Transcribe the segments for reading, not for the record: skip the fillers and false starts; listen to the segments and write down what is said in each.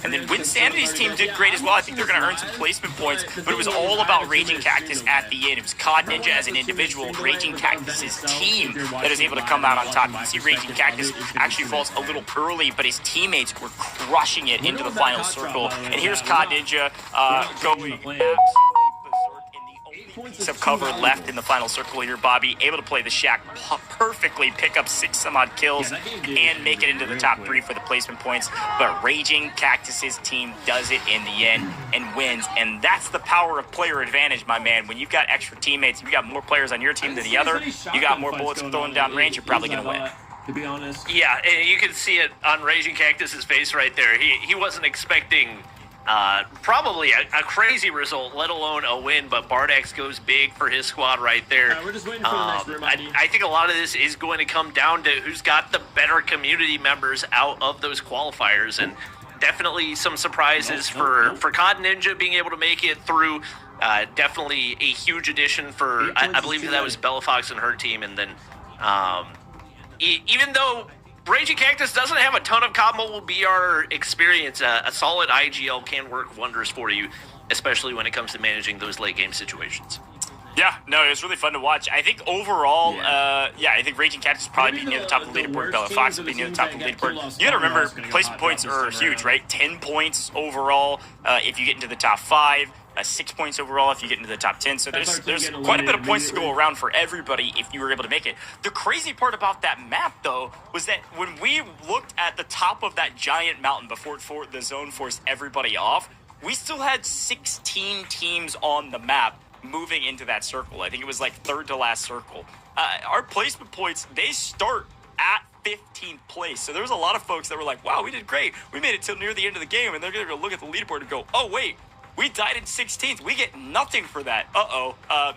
And then Winsanity's team did great as well. I think they're going to earn some placement points, but it was all about Raging Cactus at the end. It was COD Ninja as an individual, Raging Cactus's team that is able to come out on top. You can see Raging Cactus actually falls a little early, but his teammates were crushing it into the final circle. And here's COD Ninja going absolutely berserk in the only piece of cover left in the final circle here. Bobby able to play the Shack perfectly, pick up 6 some odd kills, and make it into the top 3 for the placement points. But Raging Cactus's team does it in the end and wins. And that's the power of player advantage, my man. When you've got extra teammates, you've got more players on your team than the other, you got more bullets throwing down range, you're probably going to win. To be honest. Yeah, and you can see it on Raging Cactus's face right there. He wasn't expecting probably a crazy result, let alone a win, but Bardax goes big for his squad right there. We're just waiting for the next room. I think a lot of this is going to come down to who's got the better community members out of those qualifiers, and definitely some surprises for COD Ninja being able to make it through. Definitely a huge addition for, I believe that was Bella Fox and her team, and then even though Raging Cactus doesn't have a ton of COD Mobile BR experience, a solid IGL can work wonders for you, especially when it comes to managing those late game situations. Yeah, no, it was really fun to watch. I think overall, I think Raging Cactus will probably be near the top of the leaderboard. Bella Fox will be near the top of the leaderboard. You got to remember, placement points are huge, right? 10 points overall if you get into the top 5. 6 points overall if you get into the top 10. So there's quite a bit of points to go around for everybody if you were able to make it. The crazy part about that map, though, was that when we looked at the top of that giant mountain before the zone forced everybody off, we still had 16 teams on the map moving into that circle. I think it was like third to last circle. Our placement points, they start at 15th place. So there was a lot of folks that were like, wow, we did great. We made it till near the end of the game, and they're going to go look at the leaderboard and go, oh, wait, we died in 16th. We get nothing for that.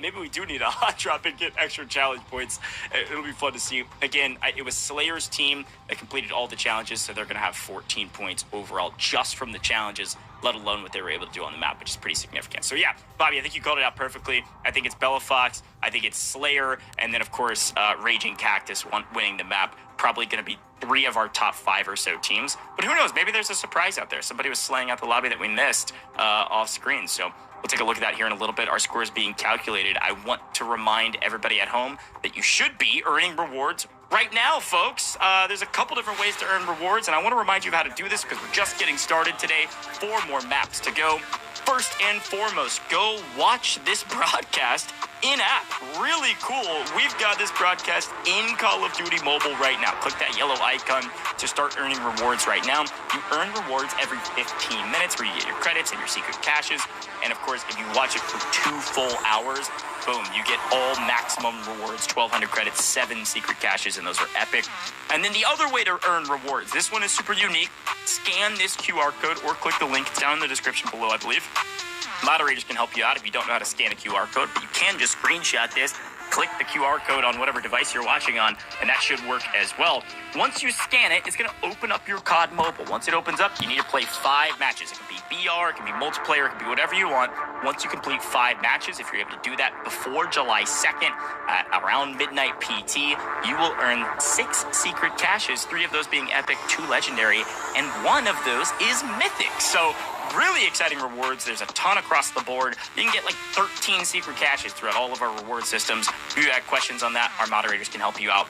Maybe we do need a hot drop and get extra challenge points. It'll be fun to see. Again, it was Slayer's team that completed all the challenges, so they're going to have 14 points overall just from the challenges, let alone what they were able to do on the map, which is pretty significant. So yeah, Bobby, I think you called it out perfectly. I think it's Bella Fox. I think it's Slayer. And then, of course, Raging Cactus winning the map. Probably going to be 3 of our top 5 or so teams. But who knows? Maybe there's a surprise out there. Somebody was slaying out the lobby that we missed off screen. So we'll take a look at that here in a little bit. Our score is being calculated. I want to remind everybody at home that you should be earning rewards right now, folks. There's a couple different ways to earn rewards, and I want to remind you of how to do this because we're just getting started today. 4 more maps to go. First and foremost, go watch this broadcast in-app. Really cool. We've got this broadcast in Call of Duty Mobile right now. Click that yellow icon to start earning rewards right now. You earn rewards every 15 minutes where you get your credits and your secret caches. And of course, if you watch it for 2 full hours, boom, you get all maximum rewards, 1,200 credits, 7 secret caches, and those are epic. And then the other way to earn rewards, this one is super unique. Scan this QR code or click the link. It's down in the description below, I believe. Moderators can help you out if you don't know how to scan a QR code, but you can just screenshot this, click the QR code on whatever device you're watching on, and that should work as well. Once you scan it, it's going to open up your COD Mobile. Once it opens up, you need to play 5 matches. It can be BR, it can be multiplayer, it can be whatever you want. Once you complete 5 matches, if you're able to do that before July 2nd at around midnight PT, you will earn 6 secret caches, 3 of those being epic, 2 legendary, and 1 of those is mythic. So really exciting rewards. There's a ton across the board. You can get like 13 secret caches throughout all of our reward systems. If you have questions on that, our moderators can help you out.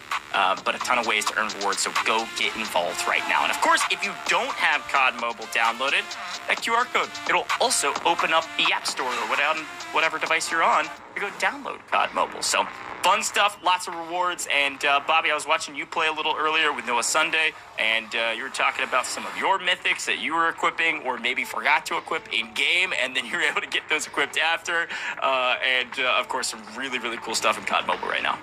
But a ton of ways to earn rewards, so go get involved right now. And of course, if you don't have COD Mobile downloaded, that QR code, it'll also open up the App Store or whatever device you're on to go download COD Mobile. So fun stuff, lots of rewards. And Bobby, I was watching you play a little earlier with Noah Sunday, and you were talking about some of your mythics that you were equipping or maybe forgot to equip in game, and then you were able to get those equipped after. Of course, some really, really cool stuff in COD Mobile right now.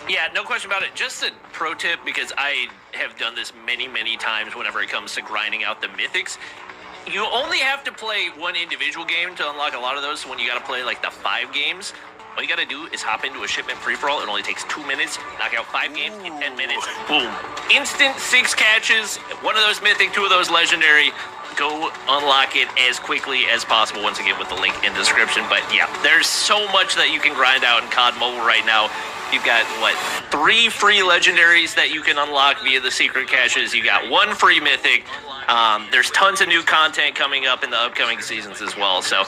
Yeah, no question about it. Just a pro tip, because I have done this many, many times whenever it comes to grinding out the mythics. You only have to play 1 individual game to unlock a lot of those. So when you got to play like the 5 games, all you got to do is hop into a shipment free-for-all. It only takes 2 minutes. Knock out 5 games in 10 minutes. Boom. Instant 6 catches. 1 of those mythic, 2 of those legendary. Go unlock it as quickly as possible, once again with the link in the description. But yeah, there's so much that you can grind out in COD Mobile right now. You've got, 3 free legendaries that you can unlock via the secret caches. You got 1 free mythic. There's tons of new content coming up in the upcoming seasons as well. So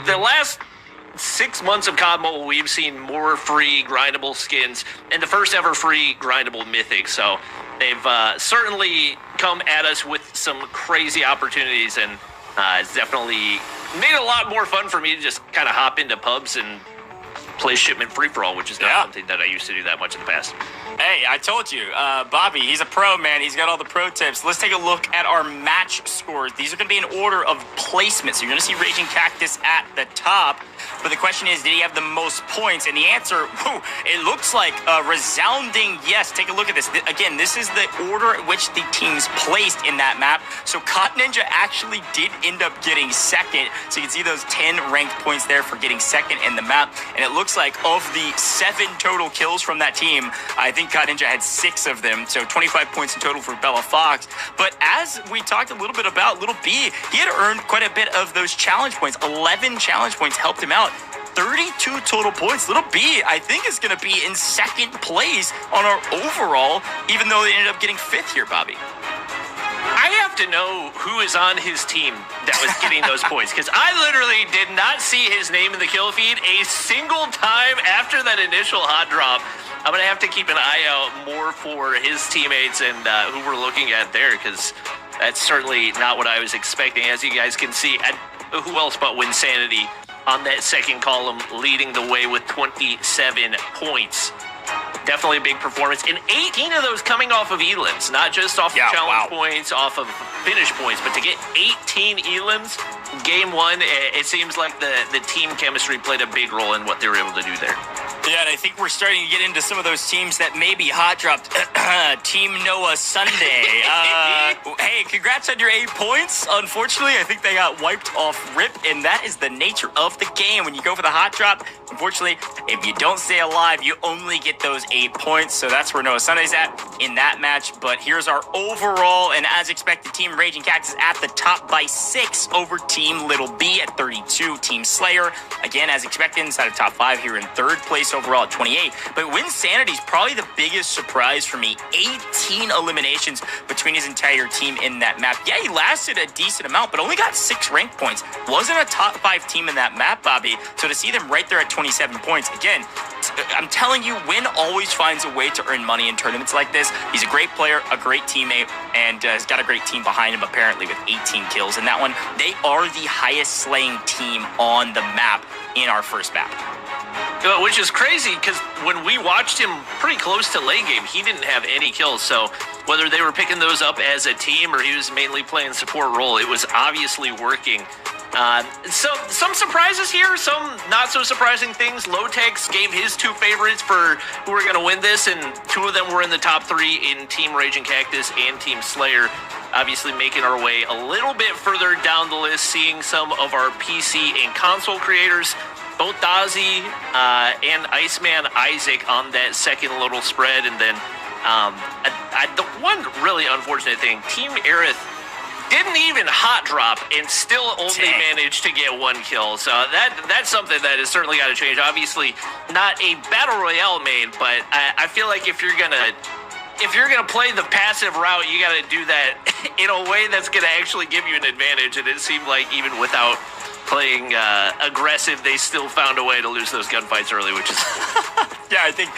the last 6 months of COD Mobile, we've seen more free grindable skins and the first ever free grindable mythic. So they've certainly come at us with some crazy opportunities, and it's definitely made it a lot more fun for me to just kind of hop into pubs and play shipment free-for-all, which is not something that I used to do that much in the past. Hey, I told you, Bobby, he's a pro, man. He's got all the pro tips. Let's take a look at our match scores. These are going to be in order of placement. So you're going to see Raging Cactus at the top. But the question is, did he have the most points? And the answer, it looks like a resounding yes. Take a look at this. Again, this is the order at which the teams placed in that map. So COD Ninja actually did end up getting second. So you can see those 10 ranked points there for getting second in the map. And it looks like of the 7 total kills from that team, I think COD Ninja had 6 of them. So 25 points in total for Bella Fox. But as we talked a little bit about Little B, he had earned quite a bit of those challenge points. 11 challenge points helped him out. 32 total points. Little B, I think, is going to be in second place on our overall, even though they ended up getting 5th here, Bobby. I have to know who is on his team that was getting those points, because I literally did not see his name in the kill feed a single time after that initial hot drop. I'm going to have to keep an eye out more for his teammates and who we're looking at there, because that's certainly not what I was expecting. As you guys can see, who else but Winsanity on that second column, leading the way with 27 points. Definitely a big performance. And 18 of those coming off of elims, not just off of challenge points, off of finish points, but to get 18 elims, game 1, it seems like the team chemistry played a big role in what they were able to do there. Yeah, and I think we're starting to get into some of those teams that maybe hot dropped. Team Noah Sunday. Hey, congrats on your 8 points. Unfortunately, I think they got wiped off rip, and that is the nature of the game. When you go for the hot drop, unfortunately, if you don't stay alive, you only get those 8 points. So that's where Noah Sunday's at in that match. But here's our overall, and as expected, Team Raging Cactus at the top by 6 over Team Little B at 32. Team Slayer, again, as expected, inside of top 5 here in 3rd place overall at 28. But Winsanity's probably the biggest surprise for me. 18 eliminations between his entire team in that map. Yeah, he lasted a decent amount, but only got 6 rank points. Wasn't a top 5 team in that map, Bobby. So to see them right there at 27 points, again, I'm telling you, Win always finds a way to earn money in tournaments like this. He's a great player, a great teammate, and has got a great team behind him, apparently, with 18 kills in that one. They are the highest slaying team on the map in our first map. Which is crazy, because when we watched him pretty close to late game, he didn't have any kills. So whether they were picking those up as a team or he was mainly playing support role, it was obviously working. So some surprises here, some not so surprising things. Lotex gave his 2 favorites for who are going to win this, and 2 of them were in the top 3 in Team Raging Cactus and Team Slayer. Obviously making our way a little bit further down the list, seeing some of our PC and console creators, both Dazzy and Iceman Isaac on that second little spread. And then the one really unfortunate thing, Team Aerith didn't even hot drop and still only managed to get 1 kill. So that's something that has certainly got to change. Obviously not a battle royale main, but I feel like if you're gonna play the passive route, you got to do that in a way that's going to actually give you an advantage. And it seemed like even without playing aggressive, they still found a way to lose those gunfights early, which is... Yeah, I think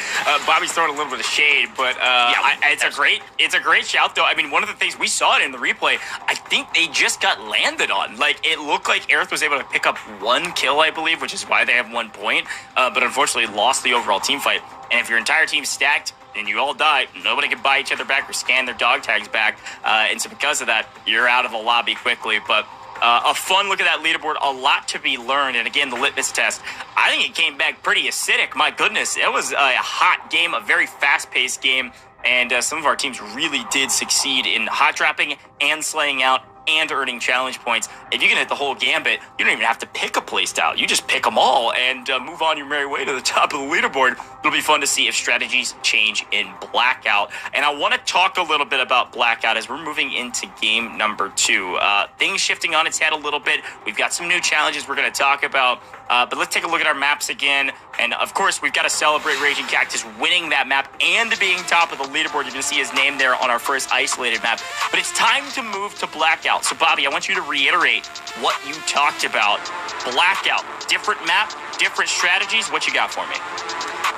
Bobby's throwing a little bit of shade, but it's a great shout, though. I mean, one of the things, we saw it in the replay, I think they just got landed on. Like, it looked like Aerith was able to pick up 1 kill, I believe, which is why they have 1 point, but unfortunately lost the overall team fight. And if your entire team's stacked and you all die, nobody can buy each other back or scan their dog tags back. And so because of that, you're out of the lobby quickly. But a fun look at that leaderboard, a lot to be learned. And again, the litmus test, I think it came back pretty acidic. My goodness, it was a hot game, a very fast-paced game. And some of our teams really did succeed in hot dropping and slaying out and earning challenge points. If you can hit the whole gambit, you don't even have to pick a playstyle. You just pick them all and move on your merry way to the top of the leaderboard. It'll be fun to see if strategies change in Blackout. And I want to talk a little bit about Blackout as we're moving into game number 2. Things shifting on its head a little bit. We've got some new challenges we're going to talk about. But let's take a look at our maps again. And of course, we've got to celebrate Raging Cactus winning that map and being top of the leaderboard. You're going to see his name there on our first isolated map. But it's time to move to Blackout. So, Bobby, I want you to reiterate what you talked about. Blackout, different map, different strategies. What you got for me?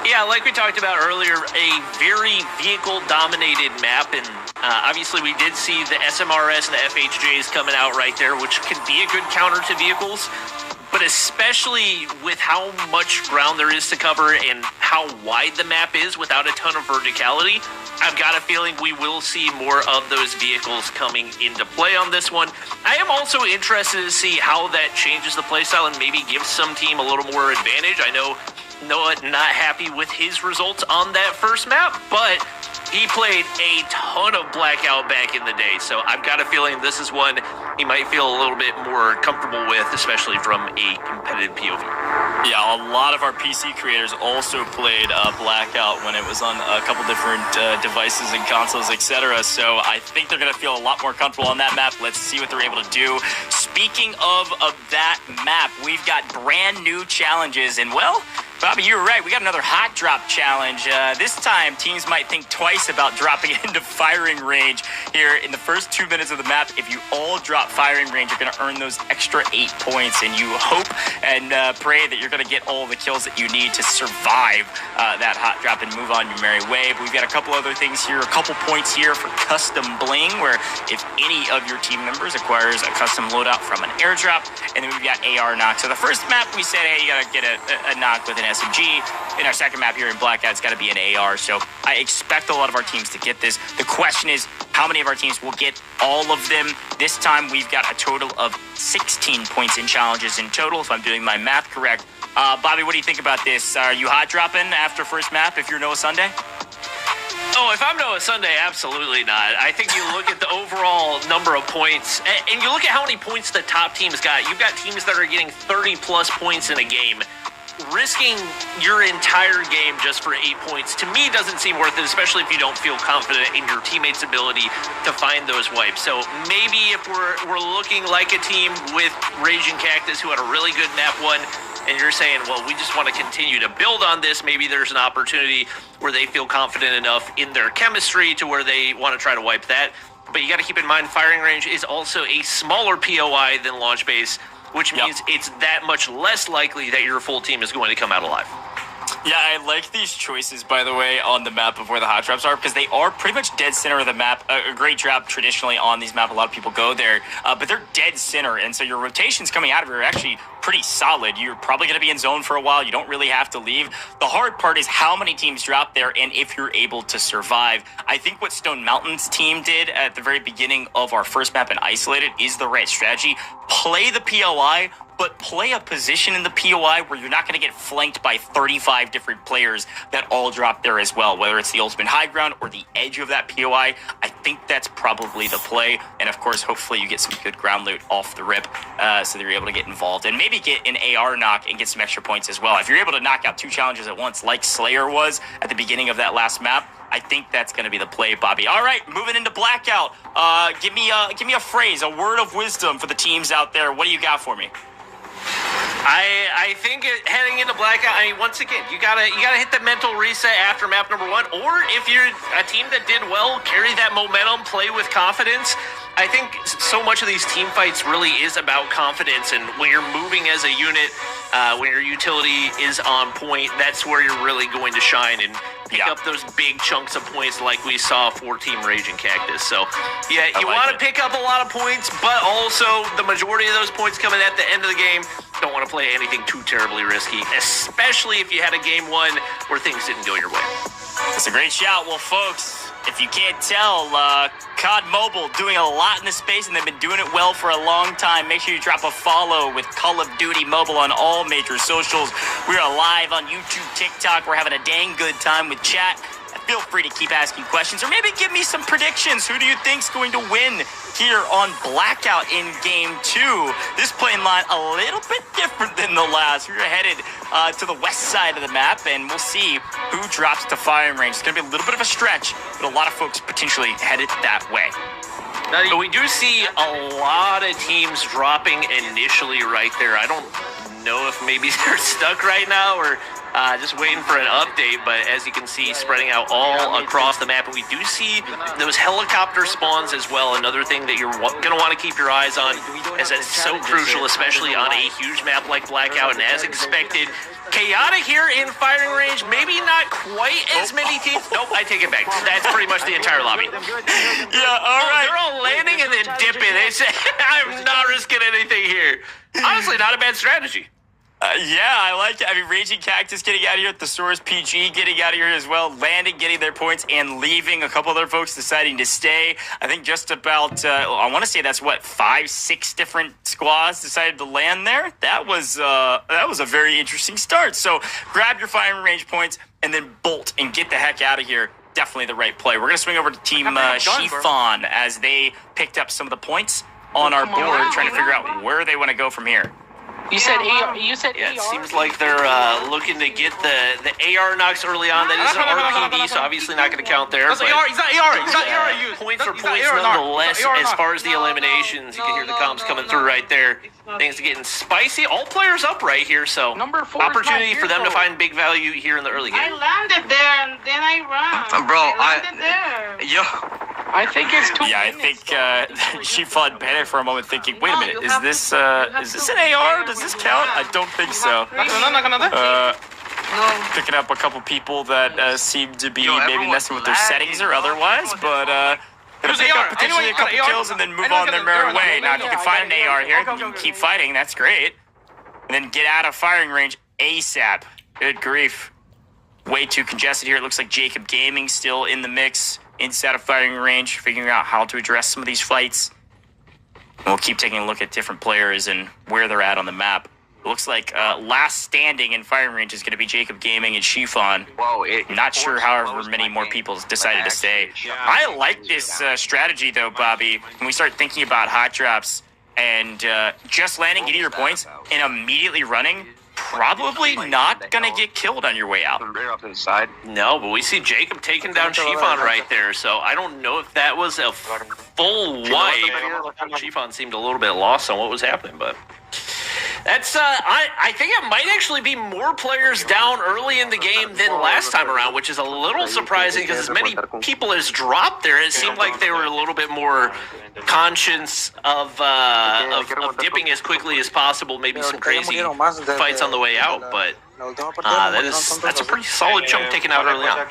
Yeah, like we talked about earlier, a very vehicle-dominated map, and obviously we did see the SMRS and the FHJs coming out right there, which can be a good counter to vehicles, but especially with how much ground there is to cover and how wide the map is without a ton of verticality, I've got a feeling we will see more of those vehicles coming into play on this one. I am also interested to see how that changes the playstyle and maybe gives some team a little more advantage. I know Noah not happy with his results on that first map, but he played a ton of Blackout back in the day, so I've got a feeling this is one he might feel a little bit more comfortable with, especially from a competitive POV. Yeah, a lot of our PC creators also played Blackout when it was on a couple different devices and consoles, etc. So I think they're going to feel a lot more comfortable on that map. Let's see what they're able to do. Speaking of that map, we've got brand new challenges, and well, Bobby, you were right. We got another hot drop challenge. This time, teams might think twice about dropping into firing range here in the first 2 minutes of the map. If you all drop firing range, you're going to earn those extra 8 points, and you hope and pray that you're going to get all the kills that you need to survive that hot drop and move on your merry way. But we've got a couple other things here, a couple points here for custom bling, where if any of your team members acquires a custom loadout from an airdrop, and then we've got AR knock. So the first map, we said, hey, you got to get a knock with an SMG. In our second map here in Blackout, it's got to be an AR. So I expect a lot of our teams to get this. The question is, how many of our teams will get all of them? This time, we've got a total of 16 points in challenges in total, if I'm doing my math correct. Bobby, what do you think about this? Are you hot dropping after first map if you're Noah Sunday? Oh, if I'm Noah Sunday, absolutely not. I think you look at the overall number of points, and you look at how many points the top teams got. You've got teams that are getting 30-plus points in a game. Risking your entire game just for 8 points, to me, doesn't seem worth it, especially if you don't feel confident in your teammates' ability to find those wipes. So maybe if we're looking like a team with Raging Cactus, who had a really good map 1, and you're saying, well, we just want to continue to build on this, maybe there's an opportunity where they feel confident enough in their chemistry to where they want to try to wipe that. But you got to keep in mind, firing range is also a smaller POI than launch base, which means it's that much less likely that your full team is going to come out alive. Yeah, I like these choices, by the way, on the map of where the hot drops are, because they are pretty much dead center of the map. A great drop traditionally on these maps. A lot of people go there, but they're dead center, and so your rotations coming out of here are actually pretty solid. You're probably going to be in zone for a while. You don't really have to leave. The hard part is how many teams drop there and if you're able to survive. I think what Stone Mountain's team did at the very beginning of our first map in Isolated is the right strategy. Play the POI, but play a position in the POI where you're not going to get flanked by 35 different players that all drop there as well, whether it's the ultimate high ground or the edge of that POI. I think that's probably the play. And of course, hopefully you get some good ground loot off the rip so that you're able to get involved and maybe get an AR knock and get some extra points as well. If you're able to knock out 2 challenges at once, like Slayer was at the beginning of that last map, I think that's going to be the play, Bobby. All right, moving into Blackout. Give me a phrase, a word of wisdom for the teams out there. What do you got for me? I think heading into Blackout, I mean, once again, you gotta hit the mental reset after map number 1, or if you're a team that did well, carry that momentum, play with confidence. I think so much of these team fights really is about confidence, and when you're moving as a unit, when your utility is on point, that's where you're really going to shine and pick up those big chunks of points like we saw for Team Raging Cactus. So, yeah, you want to pick up a lot of points, but also the majority of those points coming at the end of the game. Don't want to play anything too terribly risky, especially if you had a game 1 where things didn't go your way. That's a great shout. Well, folks, if you can't tell, COD Mobile doing a lot in this space, and they've been doing it well for a long time. Make sure you drop a follow with Call of Duty Mobile on all major socials. We are live on YouTube, TikTok. We're having a dang good time with chat. Feel free to keep asking questions, or maybe give me some predictions. Who do you think's going to win here on Blackout in Game 2. This playing line a little bit different than the last. We're headed to the west side of the map, and we'll see who drops to firing range. It's going to be a little bit of a stretch, but a lot of folks potentially headed that way. But we do see a lot of teams dropping initially right there. I don't know if maybe they're stuck right now or just waiting for an update, but as you can see, spreading out all across the map. And we do see those helicopter spawns as well. Another thing that you're going to want to keep your eyes on, as that's so crucial, especially on a huge map like Blackout. And as expected, chaotic here in firing range. Maybe not quite as many teams. Nope, I take it back. That's pretty much the entire lobby. Yeah, all right. They're all landing and then dipping. They say, I'm not risking anything here. Honestly, not a bad strategy. Yeah, I like it. I mean, Raging Cactus getting out of here, Thesaurus PG getting out of here as well, landing, getting their points, and leaving. A couple other folks deciding to stay. I think just about, I want to say that's what, 5-6 different squads decided to land there. That was a very interesting start. So grab your firing range points and then bolt and get the heck out of here. Definitely the right play. We're going to swing over to Team Chiffon as they picked up some of the points on our board, trying to figure out where they want to go from here. You said AR. You said Yeah, it AR. seems like they're looking to get the AR knocks early on. That is an RPD, so obviously not going to count there. That's but, AR. It's not AR. It's not AR used. Points for It's not points AR nonetheless. knock. As far as the eliminations, you can hear the comms coming through right there. Things are getting spicy. All players up right here, so Number 4 is opportunity not for them to here, find big value here in the early I game. landed there and then I ran. Bro, I landed there. Yo, I think it's 2 Yeah, I minutes. think Chiffon panicked for a moment, thinking, "Wait a minute, is this an AR? Does this count?" I don't think so. Picking up a couple people that seem to be maybe messing with their settings or otherwise, but gonna pick up potentially a couple kills and then move on their merry way. Now, if you can find an AR here, you can keep fighting. That's great. And then get out of firing range ASAP. Good grief. Way too congested here. It looks like Jacob Gaming still in the mix inside of firing range, figuring out how to address some of these fights. And we'll keep taking a look at different players and where they're at on the map. It looks like last standing in firing range is going to be Jacob Gaming and Chiffon. Not sure however many more people decided to stay. I like this strategy though, Bobby. When we start thinking about hot drops and just landing, getting your points, and immediately running, probably not going to get killed on your way out. No, but we see Jacob taking down Chiffon right there, so I don't know if that was a full wipe. Chiffon seemed a little bit lost on what was happening, but that's I think it might actually be more players down early in the game than last time around, which is a little surprising because as many people as dropped there, it seemed like they were a little bit more conscious of dipping as quickly as possible, maybe some crazy fights on the way out, but that's a pretty solid chunk taken out early on.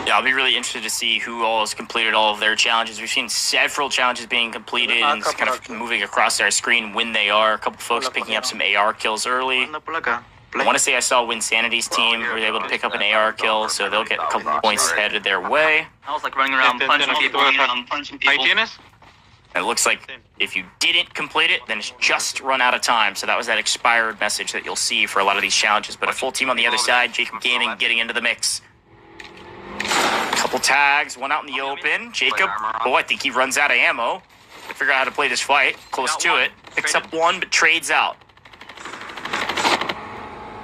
Yeah, I'll be really interested to see who all has completed all of their challenges. We've seen several challenges being completed and it's kind of moving across our screen when they are. A couple folks picking up some AR kills early. I want to say I saw Winsanity's team were able to pick up an AR kill, so they'll get a couple points headed their way. I was like running around punching people. And it looks like if you didn't complete it, then it's just run out of time. So that was that expired message that you'll see for a lot of these challenges. But a full team on the other side, Jacob Gaming getting into the mix. Couple tags, one out in the open. Jacob, I think he runs out of ammo. Figure out how to play this fight. Close to it. Picks up one, but trades out.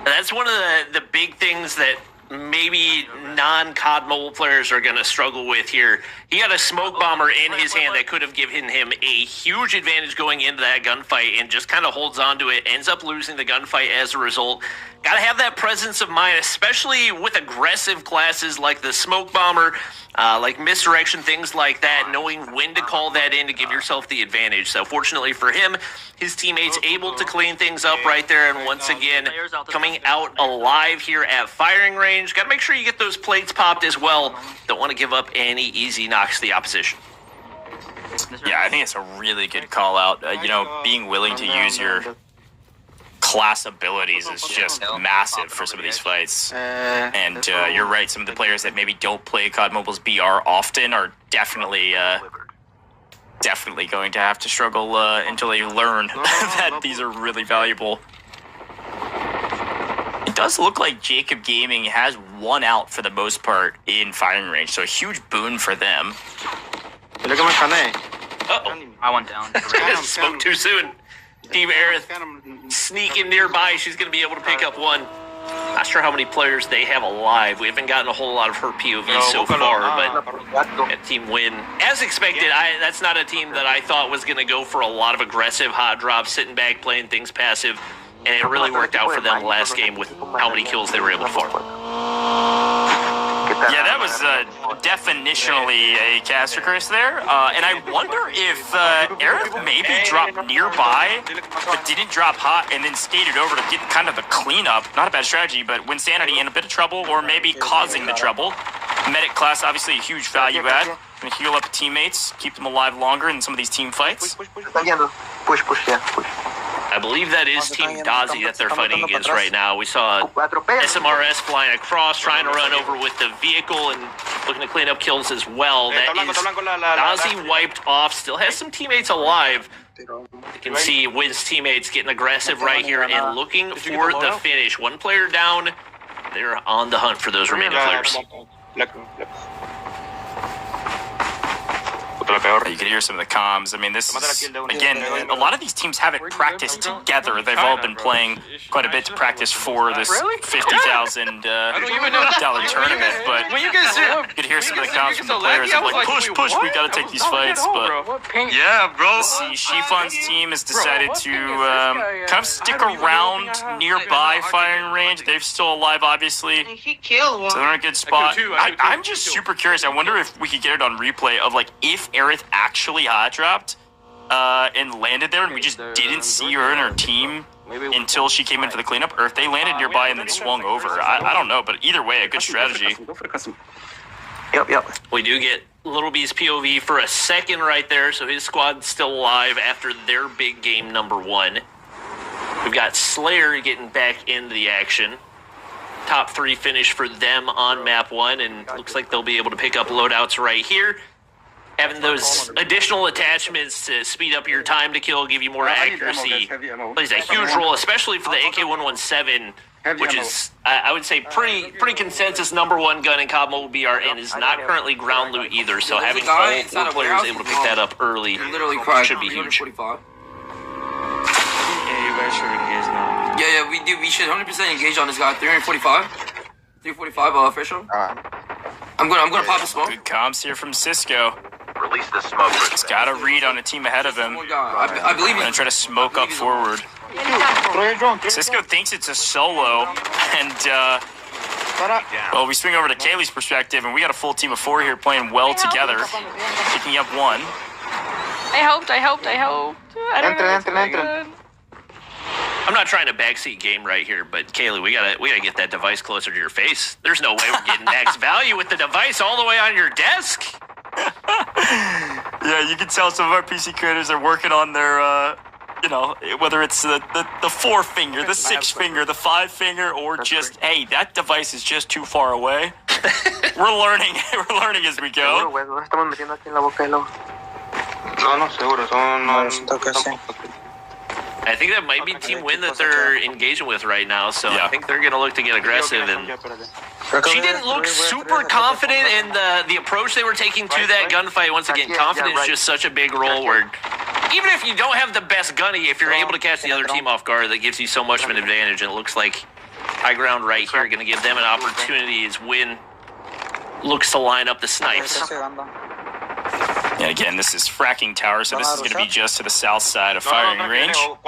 That's one of the big things that maybe non-COD mobile players are going to struggle with here. He had a smoke bomber in his hand that could have given him a huge advantage going into that gunfight and just kind of holds on to it, ends up losing the gunfight as a result. Got to have that presence of mind, especially with aggressive classes like the smoke bomber, like misdirection, things like that, knowing when to call that in to give yourself the advantage. So fortunately for him, his teammates able to clean things up right there, and once again, coming out alive here at firing range. Got to make sure you get those plates popped as well. Don't want to give up any easy knocks to the opposition. Yeah, I think it's a really good call out. Being willing to use your class abilities is just massive for some of these fights. And you're right, some of the players that maybe don't play COD Mobile's BR often are definitely going to have to struggle until they learn that these are really valuable. It does look like Jacob Gaming has one out for the most part in firing range, so a huge boon for them. Uh-oh. I went down. Spoke too soon. Team Aerith sneaking nearby. She's going to be able to pick up one. Not sure how many players they have alive. We haven't gotten a whole lot of her POV so far, but at Team Win, as expected, that's not a team that I thought was going to go for a lot of aggressive hot drops, sitting back, playing things passive, and it really worked out for them last game with how many kills they were able to farm. Yeah, that was definitionally a caster curse there. And I wonder if Aerith maybe dropped nearby, but didn't drop hot, and then skated over to get kind of the cleanup. Not a bad strategy, but when Sanity in a bit of trouble, or maybe causing the trouble. Medic class, obviously a huge value add. Gonna heal up teammates, keep them alive longer in some of these team fights. I believe that is Team Dazi that they're fighting against right now. We saw SMRS flying across, trying to run over with the vehicle and looking to clean up kills as well. That is Dazi wiped off, still has some teammates alive. You can see Win's teammates getting aggressive right here and looking for the finish. One player down. They're on the hunt for those remaining players. You can hear some of the comms. I mean, this is, again, a lot of these teams haven't practiced together. They've all been playing quite a bit to practice for this $50,000 tournament. But you could hear some of the comms from the players of like, push, we got to take these fights. But Yeah, bro. see, Shifan's team has decided to kind of stick around nearby firing range. They're still alive, obviously. He killed one. So they're in a good spot. I'm just super curious. I wonder if we could get it on replay of like if Aerith actually hot dropped and landed there, and we just didn't see her and her team until she came in for the cleanup, or if they landed nearby and then swung over. I don't know, but either way, a good strategy. Yep. We do get Little B's POV for a second right there, so his squad's still alive after their big game number one. We've got Slayer getting back into the action. Top 3 finish for them on map 1, and looks like they'll be able to pick up loadouts right here. Having those additional attachments to speed up your time to kill, give you more accuracy, plays a huge role, especially for the AK-117, which is, I would say, pretty consensus number 1 gun in COD Mobile BR, and is not currently ground loot either, so having all 4 players able to pick that up early should be huge. Yeah, we should 100% engage on this guy. 345? 345 official. I'm gonna pop a smoke. Good comms here from Cisco. Release the smoke. He's got a read on a team ahead of him. I believe Gonna try to smoke up forward. Cisco thinks it's a solo, and well, we swing over to Kaylee's perspective, and we got a full team of 4 here playing well together, picking up 1. I hoped. I don't know. I'm not trying to backseat game right here, but Kaylee, we gotta get that device closer to your face. There's no way we're getting max value with the device all the way on your desk. Yeah, you can tell some of our PC creators are working on their, whether it's the 4-finger, the 6-finger, the 5-finger, or just, hey, that device is just too far away. We're learning as we go. I think that might be Team Win that they're engaging with right now, so yeah. I think they're going to look to get aggressive. And she didn't look super confident in the approach they were taking to that gunfight. Once again, confidence is just such a big role where even if you don't have the best gunny, if you're able to catch the other team off guard, that gives you so much of an advantage. And it looks like high ground right here going to give them an opportunity as Win looks to line up the snipes. Yeah, again, this is fracking tower, so this is going to be just to the south side of firing range. Oh,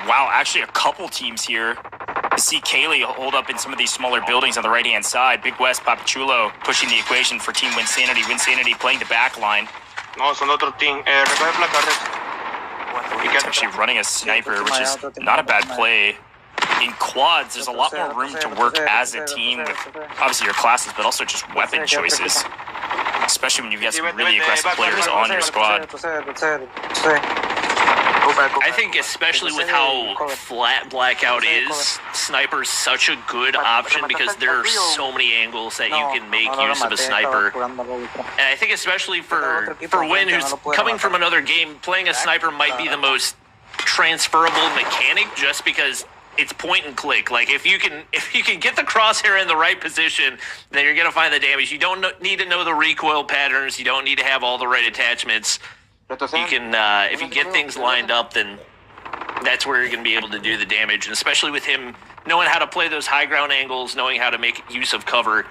wow, actually a couple teams here. To see Kaylee hold up in some of these smaller buildings on the right-hand side. Big West, Papachulo pushing the equation for Team Winsanity. Winsanity playing the back line. It's actually running a sniper, which is not a bad play. In quads, there's a lot more room to work as a team with obviously your classes, but also just weapon choices. Especially when you've got some really aggressive players on your squad. I think especially with how flat Blackout is, Sniper's such a good option because there are so many angles that you can make use of a sniper. And I think especially for Win, who's coming from another game, playing a sniper might be the most transferable mechanic just because it's point and click. Like if you can get the crosshair in the right position, then you're gonna find the damage. You don't need to know the recoil patterns. You don't need to have all the right attachments. You can if you get things lined up, then that's where you're gonna be able to do the damage. And especially with him knowing how to play those high ground angles, knowing how to make use of cover.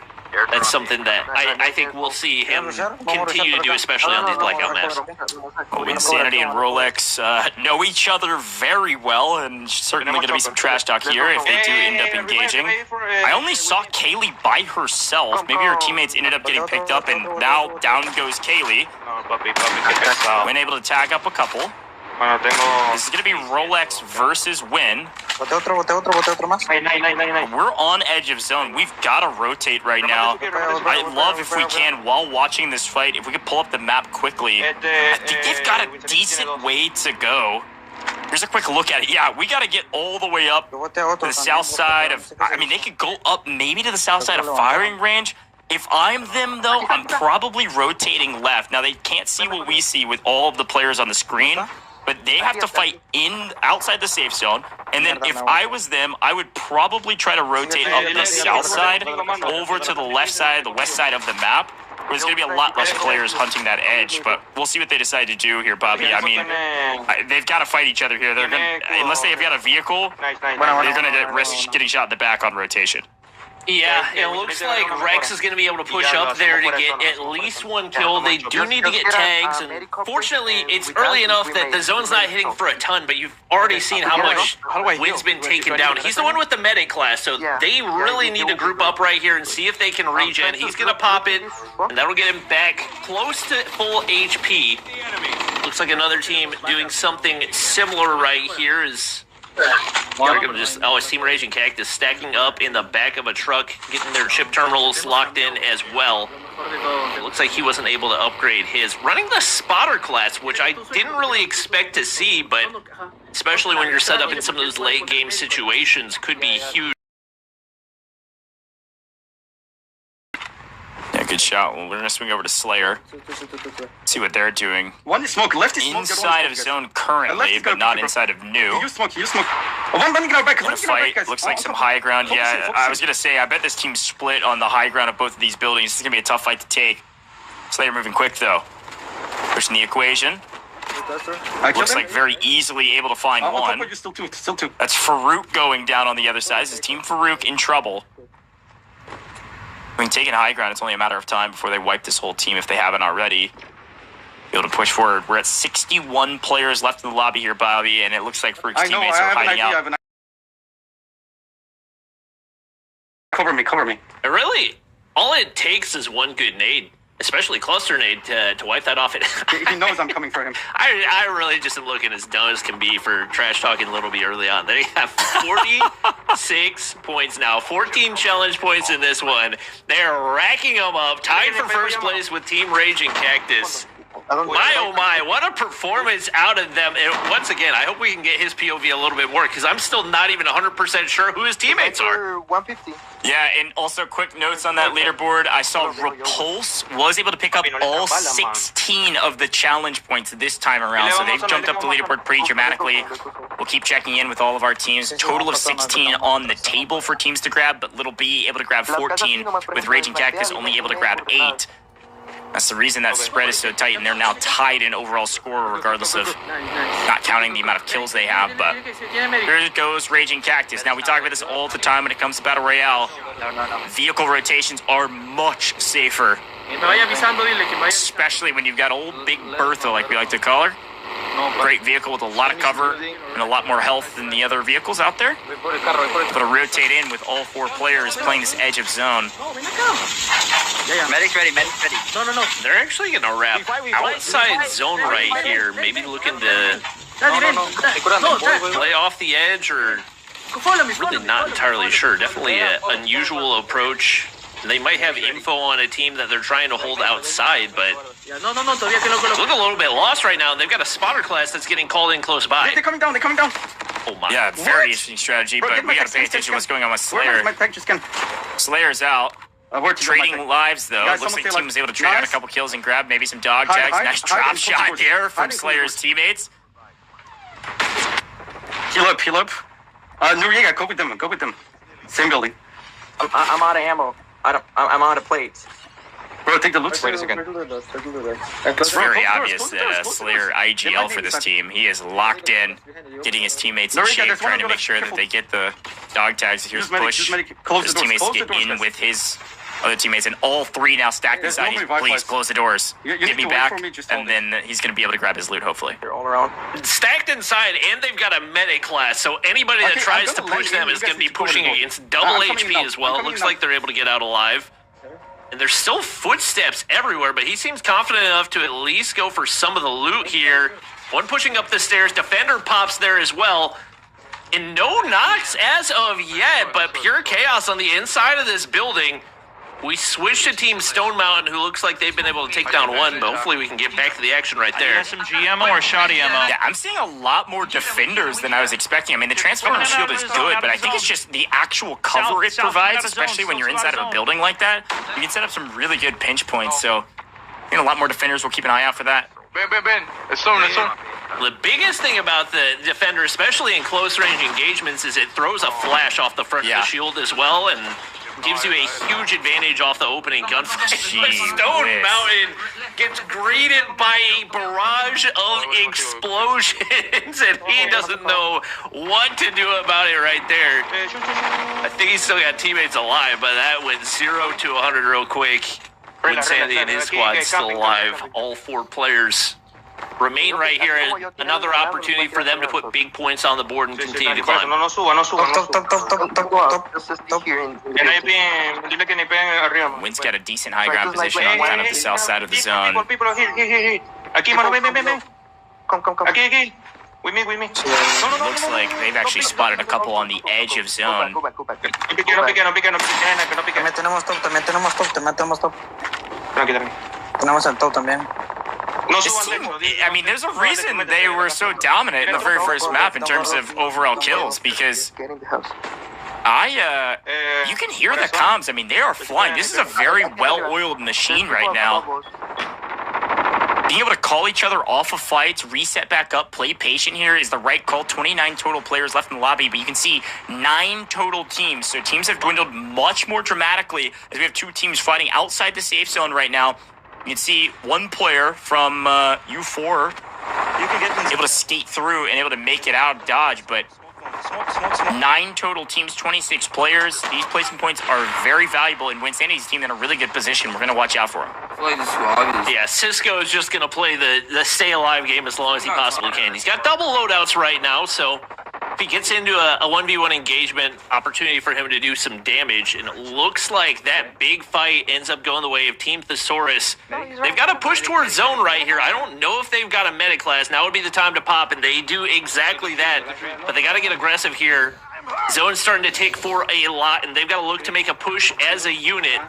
That's something that I think we'll see him continue to do, especially on these blackout maps. Well, Insanity and Rolex know each other very well, and certainly going to be some trash talk here if they do end up engaging. I only saw Kaylee by herself. Maybe her teammates ended up getting picked up, and now down goes Kaylee. Been able to tag up a couple. This is going to be Rolex versus Win. We're on edge of zone. We've got to rotate right now. I love if we can, while watching this fight, if we could pull up the map quickly. I think they've got a decent way to go. Here's a quick look at it. Yeah, we got to get all the way up to the south side of... I mean, they could go up maybe to the south side of firing range. If I'm them, though, I'm probably rotating left. Now, they can't see what we see with all of the players on the screen. But they have to fight outside the safe zone. And then if I was them, I would probably try to rotate up the south side over to the left side, the west side of the map. Where there's going to be a lot less players hunting that edge. But we'll see what they decide to do here, Bobby. I mean, they've got to fight each other here. They're gonna, unless they've got a vehicle, they're going to risk getting shot in the back on rotation. Yeah, it looks like Rex is going to be able to push up there to get at least one kill. They do need to get tags, and fortunately, it's early enough that the zone's not hitting for a ton, but you've already seen how much Win's been taken down. He's the one with the medic class, so they really need to group up right here and see if they can regen. He's going to pop it, and that'll get him back close to full HP. Looks like another team doing something similar right here is... They're gonna just it's Team Raging Cactus stacking up in the back of a truck, getting their chip terminals locked in as well. It looks like he wasn't able to upgrade his. Running the spotter class, which I didn't really expect to see, but especially when you're set up in some of those late game situations, could be huge. Yeah, good shot. Well, we're going to swing over to Slayer. See what they're doing. One is smoke, left is smoke. Inside of zone currently, but not inside of new. You smoke. One back. Gonna fight. Looks like some high ground. Yeah, I was going to say, I bet this team's split on the high ground of both of these buildings. This is going to be a tough fight to take. Slayer moving quick, though. Pushing the equation. Looks like very easily able to find one. Still two. That's Farouk going down on the other side. This is Team Farouk in trouble. I mean, taking high ground, it's only a matter of time before they wipe this whole team if they haven't already. Be able to push forward. We're at 61 players left in the lobby here, Bobby, and it looks like Farouk's teammates are hiding out. Cover me. Really, all it takes is one good nade, especially cluster nade, to wipe that off. He knows I'm coming for him. I really just am looking as dumb as can be for trash talking a little bit early on. They have 46 points now, 14 challenge points in this one. They're racking them up, tied for first place with Team Raging Cactus. My, oh my, what a performance out of them. And once again, I hope we can get his POV a little bit more, because I'm still not even 100% sure who his teammates are. 150. Yeah, and also quick notes on that leaderboard. I saw Repulse was able to pick up all 16 of the challenge points this time around, so they've jumped up the leaderboard pretty dramatically. We'll keep checking in with all of our teams. Total of 16 on the table for teams to grab, but Little B able to grab 14, with Raging Cactus only able to grab 8. That's the reason that spread is so tight, and they're now tied in overall score, regardless of not counting the amount of kills they have. But here goes Raging Cactus. Now, we talk about this all the time when it comes to Battle Royale. Vehicle rotations are much safer, especially when you've got old Big Bertha, like we like to call her. Great vehicle with a lot of cover and a lot more health than the other vehicles out there. But to rotate in with all 4 players playing this edge of zone. Medic's ready. No. They're actually going to wrap outside zone right here. Maybe looking to play off the edge, or really not entirely sure. Definitely an unusual approach. They might have info on a team that they're trying to hold outside, but look a little bit lost right now. They've got a spotter class that's getting called in close by. They're coming down. Oh my. Yeah, very interesting strategy, but we got to pay attention to what's going on with Slayer. Slayer's out. Trading lives, though. Looks like the team was able to trade out a couple kills and grab maybe some dog tags. Nice drop shot here from Slayer's teammates. Heal up. Noriega, go with them. Go with them. Same building. I'm out of ammo. I'm out of plates. Bro, take the loot. Wait a second. It's very obvious that Slayer IGL for this team. He is locked in, getting his teammates in shape, trying to make sure that they get the dog tags. Here's the push. His teammates get in with his other teammates, and all three now stacked inside. Please close the doors. Get me back, and then he's going to be able to grab his loot, hopefully. They're all around. Stacked inside, and they've got a medic class, so anybody that tries to push them is going to be pushing against double HP as well. It looks like they're able to get out alive. And there's still footsteps everywhere, but he seems confident enough to at least go for some of the loot here. One pushing up the stairs. Defender pops there as well. And no knocks as of yet, but pure chaos on the inside of this building. We switched to Team Stone Mountain, who looks like they've been able to take down one, but hopefully we can get back to the action right there. SMG ammo or shoddy ammo? Yeah, I'm seeing a lot more defenders than I was expecting. I mean, the transformer shield is good, but I think it's just the actual cover it provides, especially when you're inside of a building like that. You can set up some really good pinch points, so I think a lot more defenders will keep an eye out for that. Ben. It's on. The biggest thing about the defender, especially in close range engagements, is it throws a flash off the front of the shield as well, and gives you a huge advantage off the opening gunfight. Stone Mountain gets greeted by a barrage of explosions, and he doesn't know what to do about it right there. I think he's still got teammates alive, but that went 0 to 100 real quick. When Sandy and his squad still alive, all four players remain right here. Another opportunity for them to put big points on the board and continue to climb. Wind's got a decent high ground position on kind of the south side of the zone. Looks like they've actually spotted a couple on the edge of zone. This team, I mean, there's a reason they were so dominant in the very first map in terms of overall kills, because you can hear the comms. I mean, they are flying. This is a very well-oiled machine right now. Being able to call each other off of fights, reset back up, play patient here is the right call. 29 total players left in the lobby, but you can see 9 total teams. So teams have dwindled much more dramatically as we have 2 teams fighting outside the safe zone right now. You can see one player from U4 able to skate through and able to make it out of dodge, but 9 total teams, 26 players. These placing points are very valuable, and Winsanity's team in a really good position. We're going to watch out for them. Yeah, Cisco is just going to play the stay alive game as long as he possibly can. He's got double loadouts right now, so if he gets into a 1v1 engagement, opportunity for him to do some damage, and it looks like that big fight ends up going the way of Team Thesaurus. They've got to push towards zone right here. I don't know if they've got a medic class. Now would be the time to pop, and they do exactly that, but they got to get aggressive here. Zone's starting to take for a lot, and they've got to look to make a push as a unit.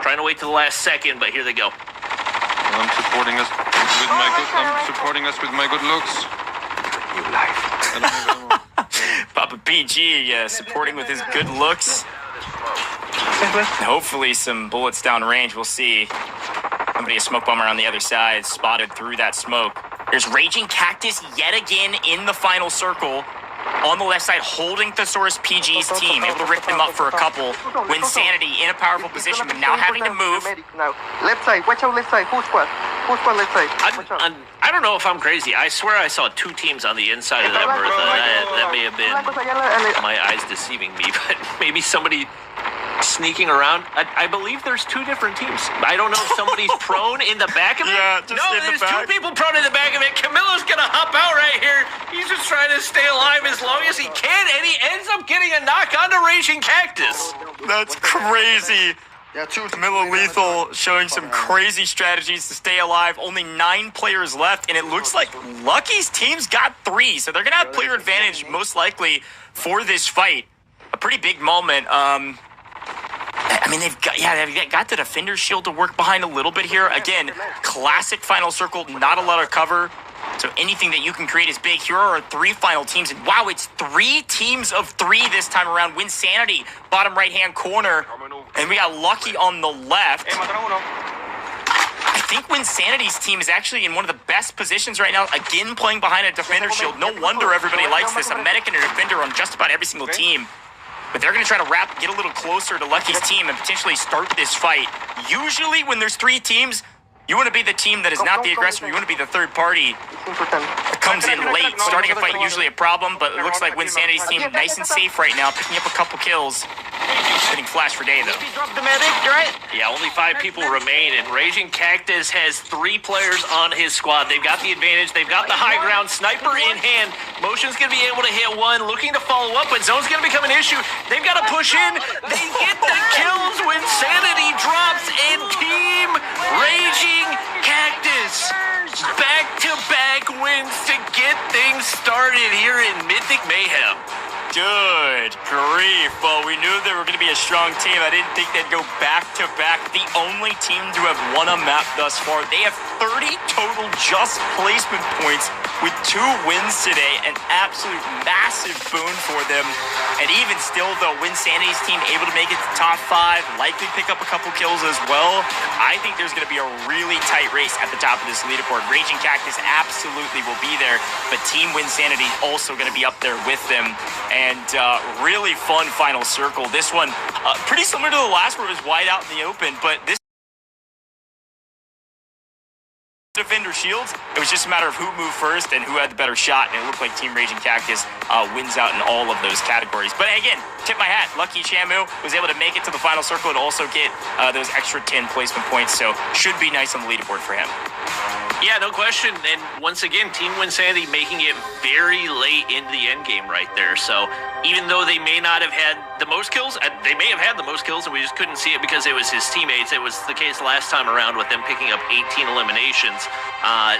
Trying to wait to the last second, but here they go. I'm supporting us with my good looks. Papa PG supporting with his good looks. And hopefully some bullets down range. We'll see. Somebody, a smoke bomber on the other side, spotted through that smoke. There's Raging Cactus yet again in the final circle. On the left side, holding Thesaurus PG's team, able to rip them up for a couple. Winsanity in a powerful position, but now having to move. Left side, watch out left side, full squad left side. I don't know if I'm crazy. I swear I saw 2 teams on the inside of that Bertha. That may have been my eyes deceiving me, but maybe somebody sneaking around. I believe there's 2 different teams. I don't know if somebody's prone in the back of it. Yeah, just no, in there's the back. 2 people prone in the back of it. Camilo's gonna hop out right here. He's just trying to stay alive as long as he can, and he ends up getting a knock onto Raging Cactus. That's crazy. Camilo Lethal showing some crazy strategies to stay alive. Only 9 players left, and it looks like Lucky's team's got 3, so they're going to have player advantage most likely for this fight. A pretty big moment. I mean, they've got the defender shield to work behind a little bit here. Again, classic final circle, not a lot of cover. So anything that you can create is big. Here are 3 final teams, and wow, it's 3 teams of 3 this time around. Winsanity, bottom right-hand corner, and we got Lucky on the left. I think Winsanity's team is actually in one of the best positions right now. Again, playing behind a defender shield. No wonder everybody likes this. A medic and a defender on just about every single team. But they're going to try to get a little closer to Lucky's team and potentially start this fight. Usually when there's 3 teams, you want to be the team that is not the aggressor. You want to be the third party that comes in late. Starting a fight usually a problem, but it looks like Winsanity's team nice and safe right now, picking up a couple kills. Hitting flash for day, though. Yeah, only 5 people remain, and Raging Cactus has 3 players on his squad. They've got the advantage. They've got the high ground. Sniper in hand. Motion's going to be able to hit one. Looking to follow up, but zone's going to become an issue. They've got to push in. They get the kills when Sanity drops, and Team Raging Cactus back-to-back wins to get things started here in Mythic Mayhem. Good grief. Well, we knew they were going to be a strong team. I didn't think they'd go back-to-back. The only team to have won a map thus far. They have 30 total just placement points with 2 wins today. An absolute massive boon for them. And even still, though, Winsanity's team able to make it to top 5, likely pick up a couple kills as well. I think there's going to be a really tight race at the top of this leaderboard. Raging Cactus absolutely will be there, but Team Winsanity also going to be up there with them. And really fun final circle. This one, pretty similar to the last where it was wide out in the open, but this defender shields, it was just a matter of who moved first and who had the better shot, and it looked like Team Raging Cactus wins out in all of those categories. But again, tip my hat, Lucky Shamu was able to make it to the final circle and also get those extra 10 placement points, so should be nice on the leaderboard for him. Yeah, no question. And once again, Team Winsanity making it very late into the end game right there. So even though they may not have had the most kills, they may have had the most kills and we just couldn't see it because it was his teammates. It was the case last time around with them picking up 18 eliminations.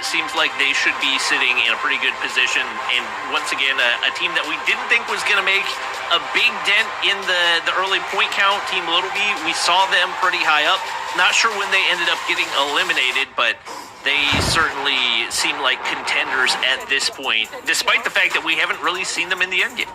It seems like they should be sitting in a pretty good position. And once again, a team that we didn't think was going to make a big dent in the early point count, Team Little B, we saw them pretty high up. Not sure when they ended up getting eliminated, but they certainly seem like contenders at this point, despite the fact that we haven't really seen them in the endgame.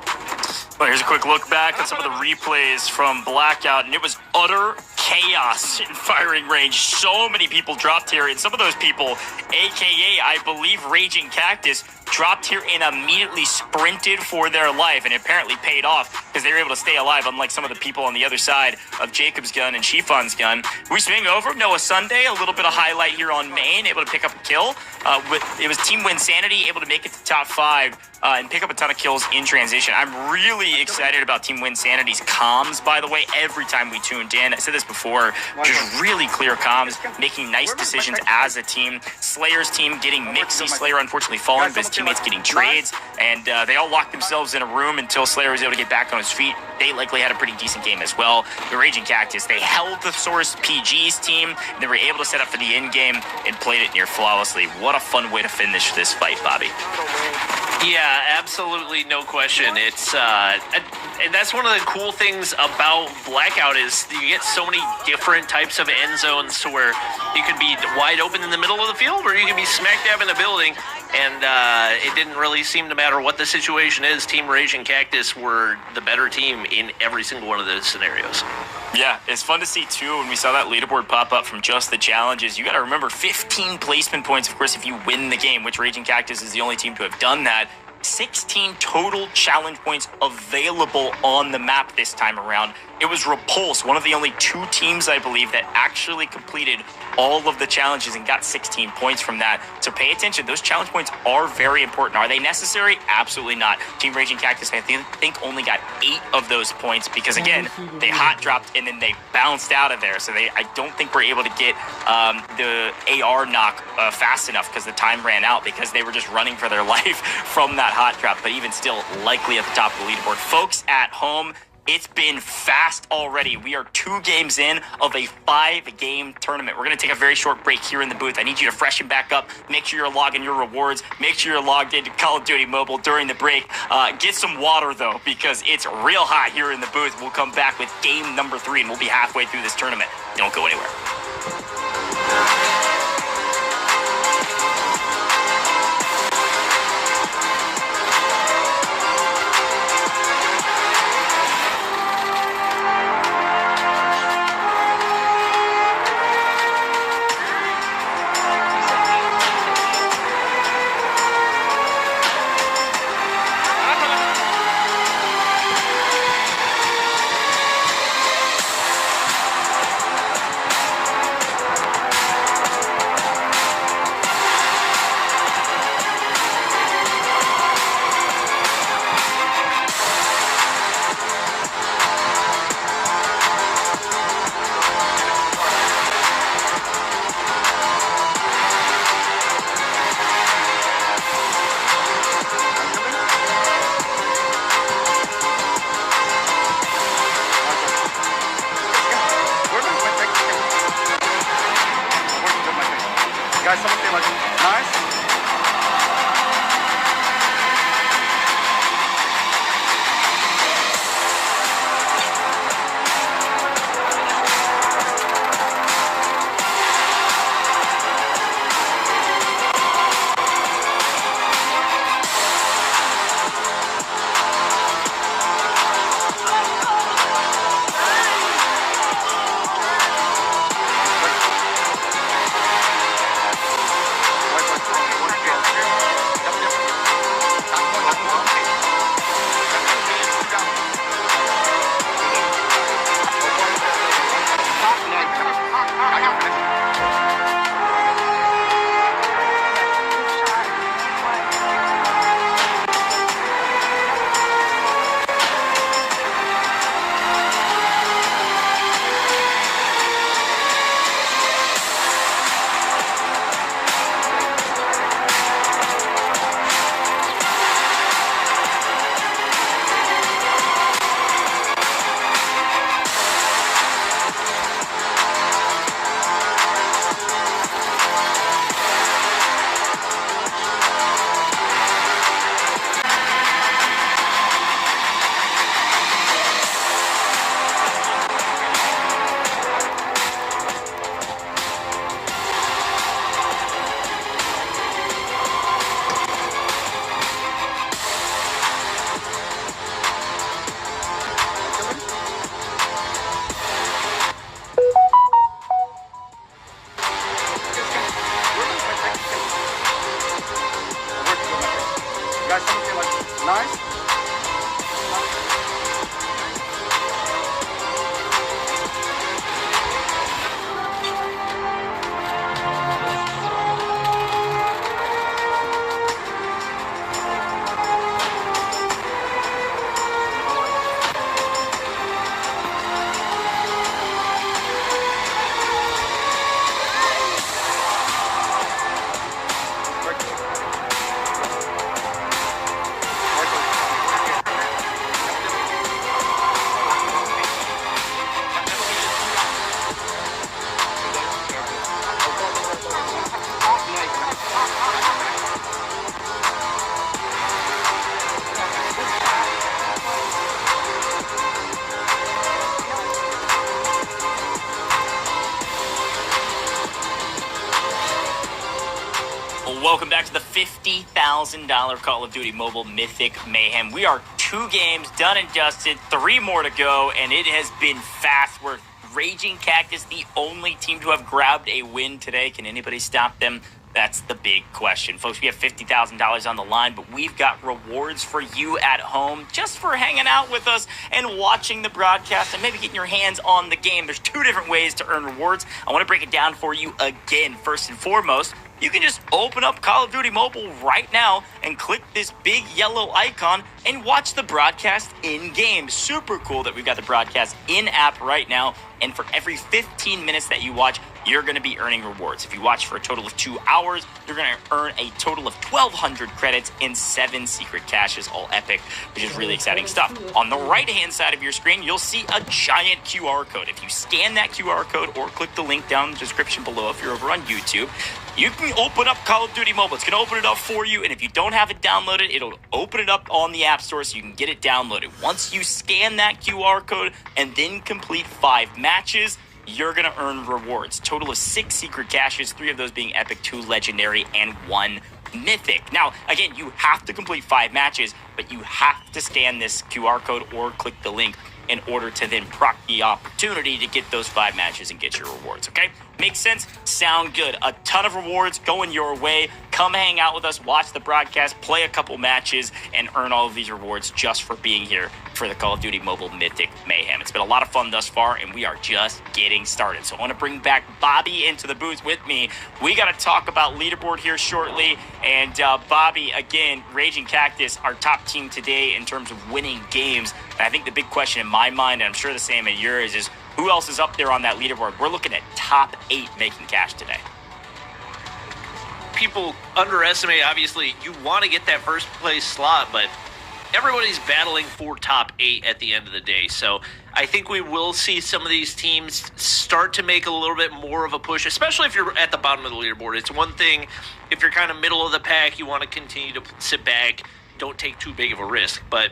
Well, here's a quick look back at some of the replays from Blackout, and it was utter chaos in firing range. So many people dropped here, and some of those people, a.k.a. I believe Raging Cactus, dropped here and immediately sprinted for their life, and it apparently paid off because they were able to stay alive, unlike some of the people on the other side of Jacob's gun and Chiffon's gun. We swing over Noah Sunday, a little bit of highlight here on main, able to pick up a kill. It was Team Winsanity able to make it to top 5 and pick up a ton of kills in transition. I'm really excited about Team Winsanity's comms, by the way, every time we tuned in. I said this before, just really clear comms, making nice decisions as a team. Slayer's team getting Mixie. Slayer unfortunately fallen, but his teammates getting trades, and they all locked themselves in a room until Slayer was able to get back on his feet. They likely had a pretty decent game as well. The Raging Cactus, they held the Source PG's team. They were able to set up for the end game and played it near flawlessly. What a fun way to finish this fight, Bobby. Yeah, absolutely, no question. It's and that's one of the cool things about Blackout is you get so many different types of end zones to where you could be wide open in the middle of the field or you could be smack dab in the building. And it didn't really seem to matter what the situation is. Team Raging Cactus were the better team in every single one of those scenarios. Yeah, it's fun to see, too, when we saw that leaderboard pop up from just the challenges. You got to remember 15 placement points, of course, if you win the game, which Raging Cactus is the only team to have done that. 16 total challenge points available on the map this time around. It was Repulse, one of the only 2 teams, I believe, that actually completed all of the challenges and got 16 points from that. So pay attention. Those challenge points are very important. Are they necessary? Absolutely not. Team Raging Cactus, I think only got 8 of those points because, again, they hot dropped and then they bounced out of there. So I don't think we're able to get the AR knock fast enough because the time ran out because they were just running for their life from that hot drop. But even still, likely at the top of the leaderboard. Folks at home, it's been fast already. We are 2 games in of a 5-game tournament. We're going to take a very short break here in the booth. I need you to freshen back up. Make sure you're logging your rewards. Make sure you're logged into Call of Duty Mobile during the break. Get some water, though, because it's real hot here in the booth. We'll come back with game number 3, and we'll be halfway through this tournament. Don't go anywhere. Guys, come here, like, nice. Welcome back to the $50,000 Call of Duty Mobile Mythic Mayhem. We are 2 games done and dusted, 3 more to go, and it has been fast. We're Raging Cactus, the only team to have grabbed a win today. Can anybody stop them? That's the big question. Folks, we have $50,000 on the line, but we've got rewards for you at home just for hanging out with us and watching the broadcast and maybe getting your hands on the game. There's 2 different ways to earn rewards. I want to break it down for you again. First and foremost, you can just open up Call of Duty Mobile right now and click this big yellow icon and watch the broadcast in-game. Super cool that we've got the broadcast in-app right now. And for every 15 minutes that you watch, you're going to be earning rewards. If you watch for a total of 2 hours, you're going to earn a total of 1,200 credits and 7 secret caches, all epic, which is really exciting stuff. On the right-hand side of your screen, you'll see a giant QR code. If you scan that QR code or click the link down in the description below if you're over on YouTube, you can open up Call of Duty Mobile. It's going to open it up for you, and if you don't have it downloaded, it'll open it up on the App Store so you can get it downloaded. Once you scan that QR code and then complete 5 matches, you're going to earn rewards. Total of 6 secret caches, 3 of those being epic, 2 legendary, and 1 mythic. Now, again, you have to complete 5 matches, but you have to scan this QR code or click the link in order to then proc the opportunity to get those 5 matches and get your rewards, okay? Makes sense? Sound good. A ton of rewards going your way. Come hang out with us, watch the broadcast, play a couple matches, and earn all of these rewards just for being here for the Call of Duty Mobile Mythic Mayhem. It's been a lot of fun thus far, and we are just getting started. So I want to bring back Bobby into the booth with me. We got to talk about leaderboard here shortly. And Bobby, again, Raging Cactus, our top team today in terms of winning games. And I think the big question in my mind, and I'm sure the same in yours, is who else is up there on that leaderboard? We're looking at top 8 making cash today. People underestimate, obviously, you want to get that first place slot, but everybody's battling for top 8 at the end of the day. So I think we will see some of these teams start to make a little bit more of a push, especially if you're at the bottom of the leaderboard. It's one thing if you're kind of middle of the pack, you want to continue to sit back, don't take too big of a risk. But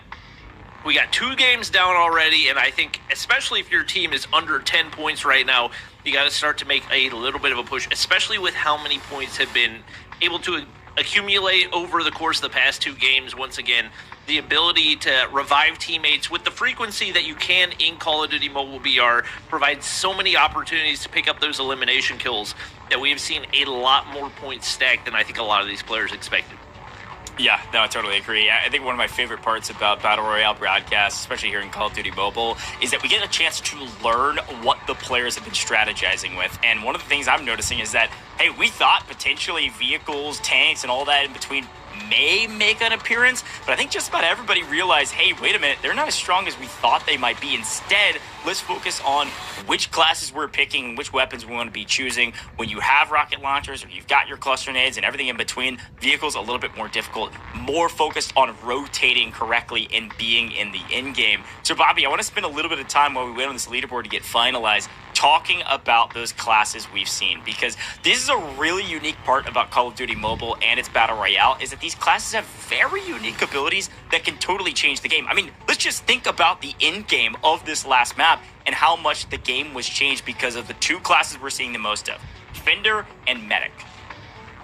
we got 2 games down already, and I think especially if your team is under 10 points right now, you got to start to make a little bit of a push, especially with how many points have been able to accumulate over the course of the past 2 games. Once again, the ability to revive teammates with the frequency that you can in Call of Duty Mobile BR provides so many opportunities to pick up those elimination kills that we have seen a lot more points stacked than I think a lot of these players expected. Yeah, no, I totally agree. I think one of my favorite parts about Battle Royale broadcasts, especially here in Call of Duty Mobile, is that we get a chance to learn what the players have been strategizing with. And one of the things I'm noticing is that, hey, we thought potentially vehicles, tanks, and all that in between may make an appearance, but I think just about everybody realized, hey, wait a minute, they're not as strong as we thought they might be. Instead, let's focus on which classes we're picking, which weapons we want to be choosing. When you have rocket launchers or you've got your cluster nades and everything in between, vehicles a little bit more difficult, more focused on rotating correctly and being in the end game. So Bobby, I want to spend a little bit of time while we wait on this leaderboard to get finalized talking about those classes we've seen, because this is a really unique part about Call of Duty Mobile and its Battle Royale, is that these classes have very unique abilities that can totally change the game. I mean, let's just think about the end game of this last map and how much the game was changed because of the 2 classes we're seeing the most of, Defender and Medic.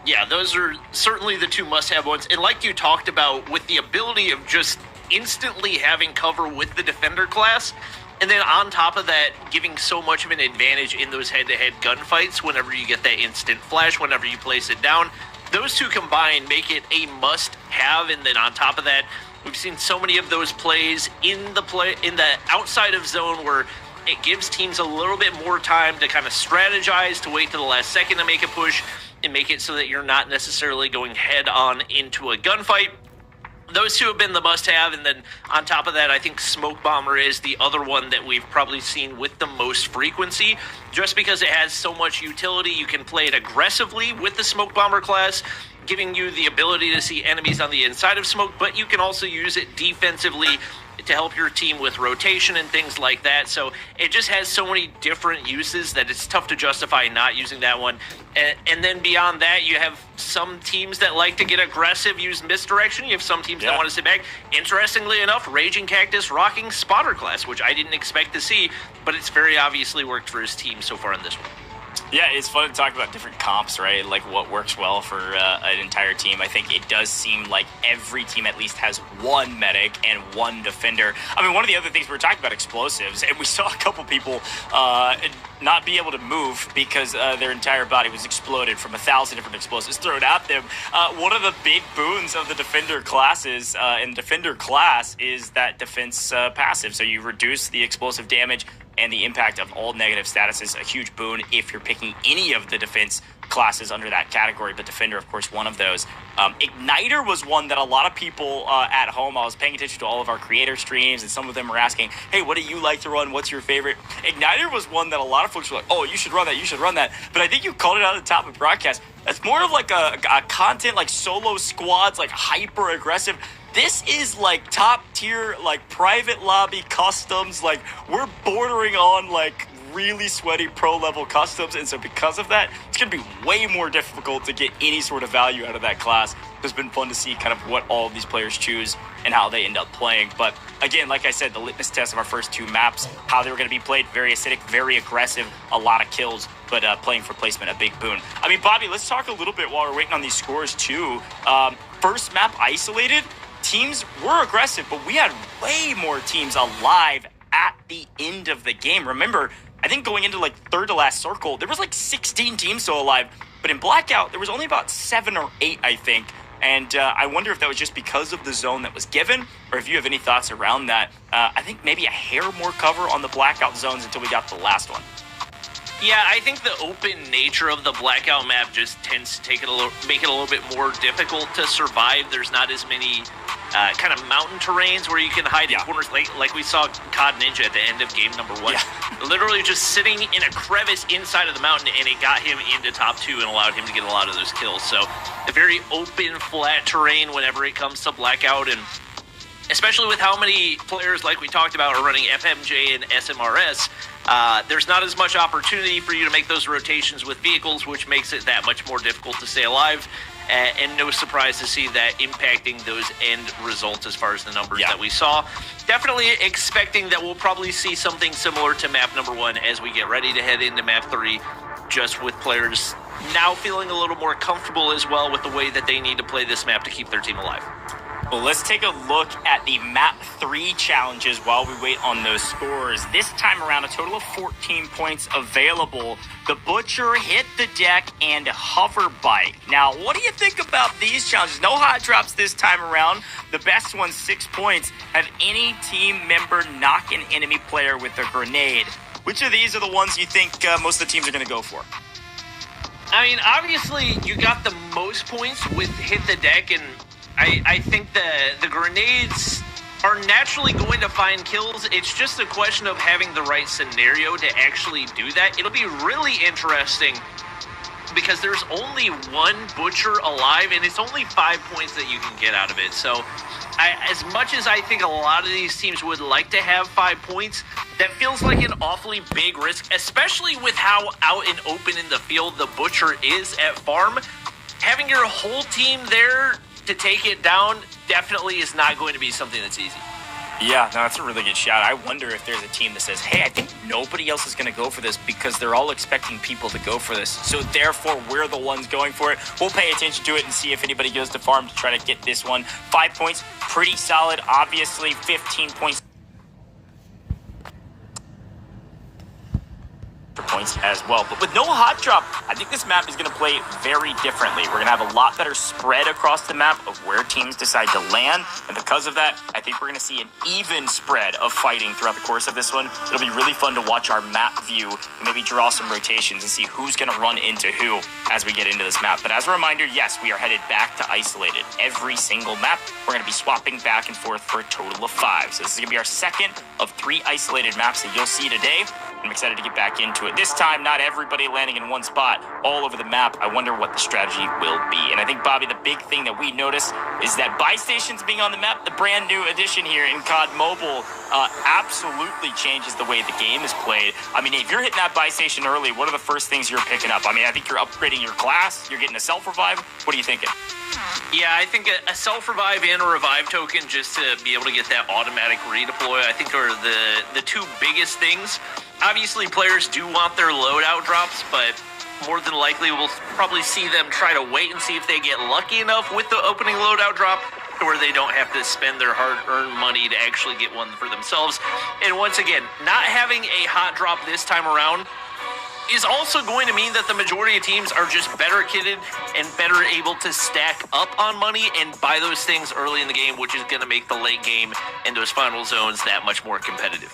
Yeah, those are certainly the 2 must-have ones. And like you talked about, with the ability of just instantly having cover with the Defender class, and then on top of that, giving so much of an advantage in those head-to-head gunfights whenever you get that instant flash, whenever you place it down, those two combined make it a must-have. And then on top of that, we've seen so many of those plays in the outside of zone where it gives teams a little bit more time to kind of strategize, to wait to the last second to make a push, and make it so that you're not necessarily going head-on into a gunfight. Those two have been the must-have, and then on top of that, I think Smoke Bomber is the other one that we've probably seen with the most frequency, just because it has so much utility. You can play it aggressively with the Smoke Bomber class, giving you the ability to see enemies on the inside of smoke, but you can also use it defensively to help your team with rotation and things like that. So it just has so many different uses that it's tough to justify not using that one. And then beyond that, you have some teams that like to get aggressive, use misdirection. You have some teams that want to sit back. Interestingly enough, Raging Cactus rocking Spotter class, which I didn't expect to see, but it's very obviously worked for his team so far in this one. Yeah, it's fun to talk about different comps, right? Like what works well for an entire team. I think it does seem like every team at least has one medic and one defender. I mean, one of the other things we were talking about explosives, and we saw a couple people not be able to move because their entire body was exploded from 1,000 different explosives thrown at them. One of the big boons of the defender classes and defender class is that defense passive. So you reduce the explosive damage and the impact of all negative statuses, a huge boon if you're picking any of the defense classes under that category, but Defender, of course, one of those. Igniter was one that a lot of people at home, I was paying attention to all of our creator streams, and some of them were asking, hey, what do you like to run? What's your favorite? Igniter was one that a lot of folks were like, oh, you should run that, you should run that. But I think you called it out at the top of the broadcast. That's more of like a content, like solo squads, like hyper aggressive. This is like top tier, like private lobby customs. Like we're bordering on like really sweaty pro level customs. And so because of that, it's going to be way more difficult to get any sort of value out of that class. It's been fun to see kind of what all of these players choose and how they end up playing. But again, like I said, the litmus test of our first two maps, how they were going to be played, very acidic, very aggressive, a lot of kills, but playing for placement, a big boon. I mean, Bobby, let's talk a little bit while we're waiting on these scores too. First map isolated. Teams were aggressive, but we had way more teams alive at the end of the game. Remember, I think going into like third to last circle, there was like 16 teams still alive, but in Blackout, there was only about 7 or 8, I think. And I wonder if that was just because of the zone that was given, or if you have any thoughts around that. I think maybe a hair more cover on the Blackout zones until we got to the last one. Yeah, I think the open nature of the Blackout map just tends to make it a little bit more difficult to survive. There's not as many kind of mountain terrains where you can hide in corners, like we saw COD Ninja at the end of game number 1. Literally just sitting in a crevice inside of the mountain, and it got him into top 2 and allowed him to get a lot of those kills. So a very open, flat terrain whenever it comes to Blackout, and especially with how many players, like we talked about, are running FMJ and SMRS, there's not as much opportunity for you to make those rotations with vehicles, which makes it that much more difficult to stay alive. And no surprise to see that impacting those end results as far as the numbers that we saw. Definitely expecting that we'll probably see something similar to map number 1 as we get ready to head into map 3, just with players now feeling a little more comfortable as well with the way that they need to play this map to keep their team alive. Well, let's take a look at the map 3 challenges while we wait on those scores. This time around, a total of 14 points available. The Butcher, Hit the Deck, and Hover Bike. Now, what do you think about these challenges? No hot drops this time around. The best one, 6 points. Have any team member knock an enemy player with a grenade? Which of these are the ones you think most of the teams are going to go for? I mean, obviously, you got the most points with Hit the Deck, and I think the grenades are naturally going to find kills. It's just a question of having the right scenario to actually do that. It'll be really interesting because there's only one Butcher alive, and it's only 5 points that you can get out of it. So as much as I think a lot of these teams would like to have 5 points, that feels like an awfully big risk, especially with how out and open in the field the Butcher is at farm. Having your whole team there to take it down definitely is not going to be something that's easy. Yeah, no, that's a really good shout. I wonder if there's a team that says, hey, I think nobody else is going to go for this because they're all expecting people to go for this. So therefore, we're the ones going for it. We'll pay attention to it and see if anybody goes to farm to try to get this one. 5 points, pretty solid. Obviously, 15 points. points as well. But with no hot drop, I think this map is going to play very differently. We're going to have a lot better spread across the map of where teams decide to land. And because of that, I think we're going to see an even spread of fighting throughout the course of this one. It'll be really fun to watch our map view and maybe draw some rotations and see who's going to run into who as we get into this map. But as a reminder, yes, we are headed back to Isolated. Every single map, we're going to be swapping back and forth for a total of 5. So this is going to be our second of 3 Isolated maps that you'll see today. I'm excited to get back into it. This time, not everybody landing in one spot all over the map. I wonder what the strategy will be. And I think, Bobby, the big thing that we notice is that buy stations being on the map, the brand new addition here in COD Mobile, absolutely changes the way the game is played. I mean, if you're hitting that buy station early, what are the first things you're picking up? I mean, I think you're upgrading your class. You're getting a self-revive. What are you thinking? Yeah, I think a self-revive and a revive token just to be able to get that automatic redeploy, I think are the two biggest things. Obviously, players do want their loadout drops, but more than likely we'll probably see them try to wait and see if they get lucky enough with the opening loadout drop to where they don't have to spend their hard-earned money to actually get one for themselves. And once again, not having a hot drop this time around is also going to mean that the majority of teams are just better kitted and better able to stack up on money and buy those things early in the game, which is going to make the late game and those final zones that much more competitive.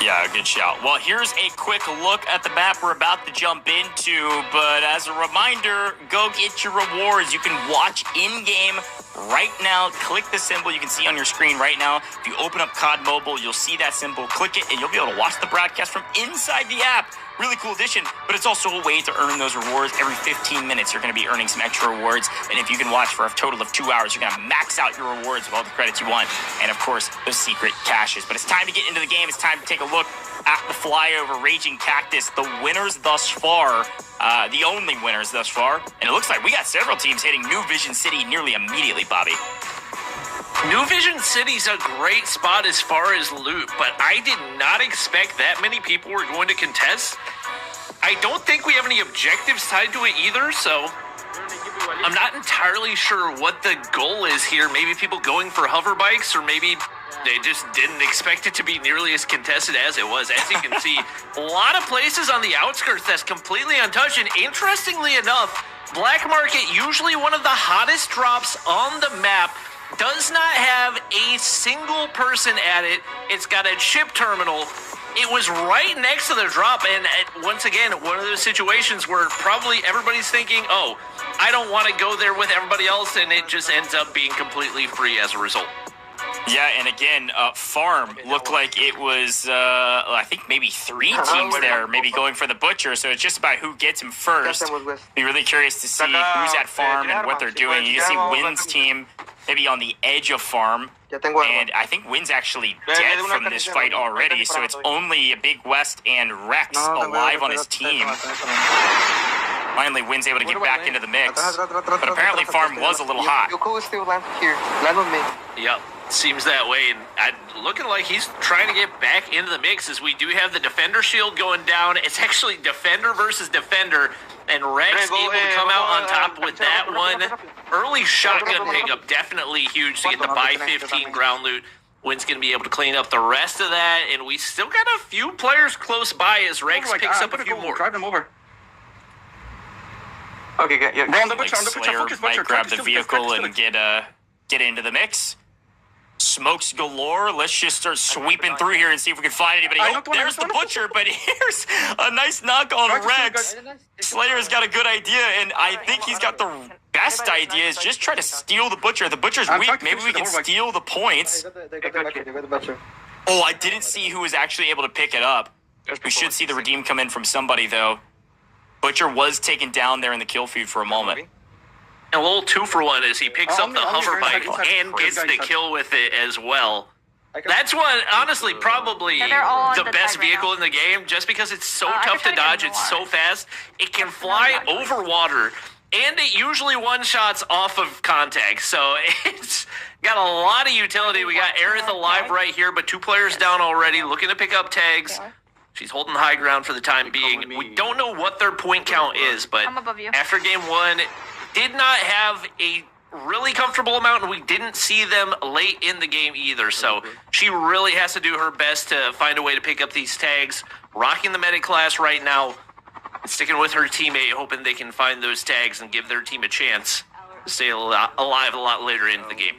Yeah, good shout. Well, here's a quick look at the map we're about to jump into, but as a reminder, go get your rewards. You can watch in-game right now. Click the symbol you can see on your screen right now. If you open up COD Mobile, you'll see that symbol. Click it, and you'll be able to watch the broadcast from inside the app. Really cool addition, but it's also a way to earn those rewards. Every 15 minutes, you're going to be earning some extra rewards, and if you can watch for a total of 2 hours, you're going to max out your rewards with all the credits you want, and of course, those secret caches. But it's time to get into the game. It's time to take a look at the flyover Raging Cactus. The winners thus far, the only winners thus far, and it looks like we got several teams hitting New Vision City nearly immediately, Bobby. New Vision City's a great spot as far as loot, but I did not expect that many people were going to contest. I don't think we have any objectives tied to it either, so I'm not entirely sure what the goal is here. Maybe people going for hover bikes, or maybe they just didn't expect it to be nearly as contested as it was. As you can see, a lot of places on the outskirts that's completely untouched, and interestingly enough, Black Market, usually one of the hottest drops on the map, does not have a single person at it. It's got a chip terminal. It was right next to the drop, and once again, one of those situations where probably everybody's thinking, oh, I don't want to go there with everybody else, and it just ends up being completely free as a result. Yeah, and again, Farm looked like it was, I think maybe 3 teams there, maybe going for the Butcher, so it's just about who gets him first. Be really curious to see who's at Farm and what they're doing. You can see Wynn's team maybe on the edge of Farm, and I think Wynn's actually dead from this fight already, so it's only a Big West and Rex alive on his team. Finally, Wynn's able to get back into the mix, but apparently Farm was a little hot. Yep. Seems that way, and looking like he's trying to get back into the mix as we do have the Defender shield going down. It's actually Defender versus Defender, and Rex able to come out on top with that one. Early shotgun pickup, definitely huge to get the buy 15 ground loot. Wynn's going to be able to clean up the rest of that, and we still got a few players close by as Rex picks up a few more. Drive them over. Okay, yeah. Slayer might grab the vehicle and get into the mix. Smokes galore. Let's just start sweeping through here and see if we can find anybody. Oh, there's the Butcher, but here's a nice knock on Rex. Slayer's got a good idea, and I think he's got the best idea is just try to steal the Butcher. The Butcher's weak. Maybe we can steal the points. Oh, I didn't see who was actually able to pick it up. We should see the redeem come in from somebody, though. Butcher was taken down there in the kill feed for a moment. A little 2-for-1 as he picks up the hover bike and gets the kill with it as well. That's what, honestly, probably the best vehicle in the game, just because it's so tough to dodge, it's so fast. It can fly over water, and it usually one-shots off of contact, so it's got a lot of utility. We got Aerith alive right here, but 2 players down already, looking to pick up tags. She's holding high ground for the time being. We don't know what their point count is, but after game 1... did not have a really comfortable amount, and we didn't see them late in the game either. So she really has to do her best to find a way to pick up these tags rocking the medic class right now, sticking with her teammate, hoping they can find those tags and give their team a chance to stay alive a lot later into the game.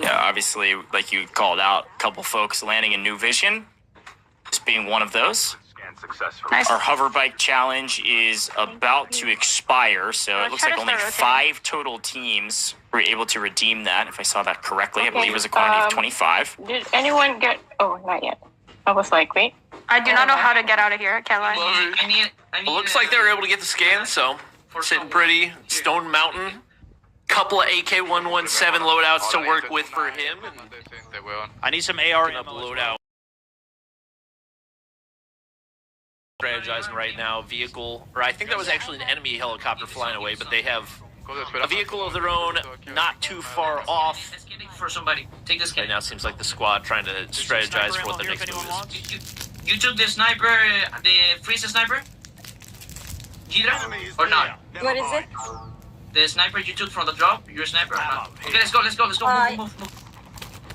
Yeah, obviously, like you called out, a couple folks landing in New Vision, just being one of those. Nice. Our hover bike challenge is about to expire, so it looks like only 5 total teams were able to redeem that. If I saw that correctly, I believe it was a quantity of 25. Did anyone get... Oh, not yet. I was like, wait. I do not know how to get out of here. I can't lie. I need looks like they were able to get the scan, so sitting pretty. Stone Mountain. Couple of AK-117 loadouts to work with for him. I need some AR loadout. Strategizing right now, vehicle, or I think that was actually an enemy helicopter flying away, but they have a vehicle of their own, not too far off. For somebody, take this Right now, it seems like the squad trying to strategize for what the next move is. You took the sniper, the freeze sniper? Gidra? Or not? What is it? The sniper you took from the drop? Your sniper or not? Okay, let's go. Move.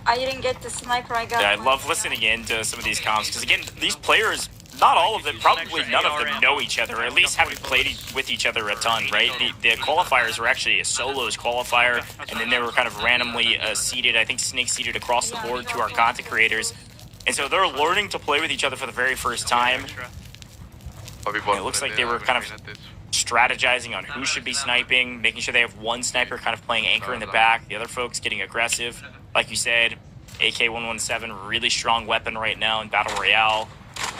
I didn't get the sniper. I got. Yeah, I love listening in to some of these comms, because again, these players, not all of them, probably none of them know each other, or at least haven't played with each other a ton, right? The qualifiers were actually a solos qualifier, and then they were kind of randomly seeded, I think snake seeded across the board to our content creators. And so they're learning to play with each other for the very first time. And it looks like they were kind of strategizing on who should be sniping, making sure they have one sniper kind of playing anchor in the back, the other folks getting aggressive. Like you said, AK-117, really strong weapon right now in Battle Royale.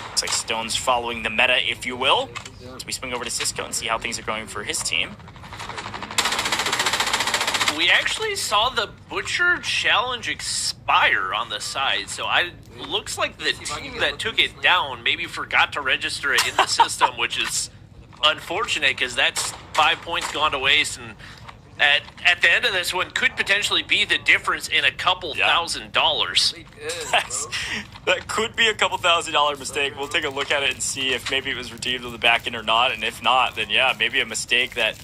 Looks like Stone's following the meta, if you will. So we swing over to Cisco and see how things are going for his team. We actually saw the Butcher challenge expire on the side, so looks like the team that took it down maybe forgot to register it in the system, which is unfortunate because that's 5 points gone to waste, and at the end of this one could potentially be the difference in a couple $1,000. That could be a couple $1,000 mistake. We'll take a look at it and see if maybe it was redeemed on the back end or not, and if not, then yeah, maybe a mistake that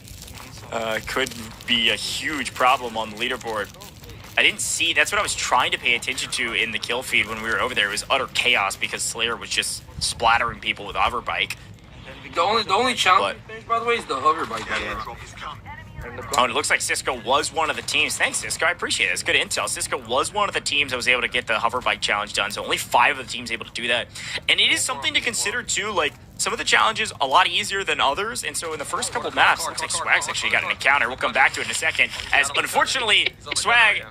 could be a huge problem on the leaderboard. I didn't see, that's what I was trying to pay attention to in the kill feed when we were over there. It was utter chaos because Slayer was just splattering people with hover bike. The only challenge, by the way, is the hover bike. Oh, and it looks like Cisco was one of the teams. Thanks, Cisco. I appreciate it. It's good intel. Cisco was one of the teams that was able to get the hover bike challenge done. So only 5 of the teams able to do that. And it is something to consider, too. Like, some of the challenges a lot easier than others. And so in the first couple maps, it looks like Swag's actually got an encounter. We'll come back to it in a second. As, unfortunately, Swag,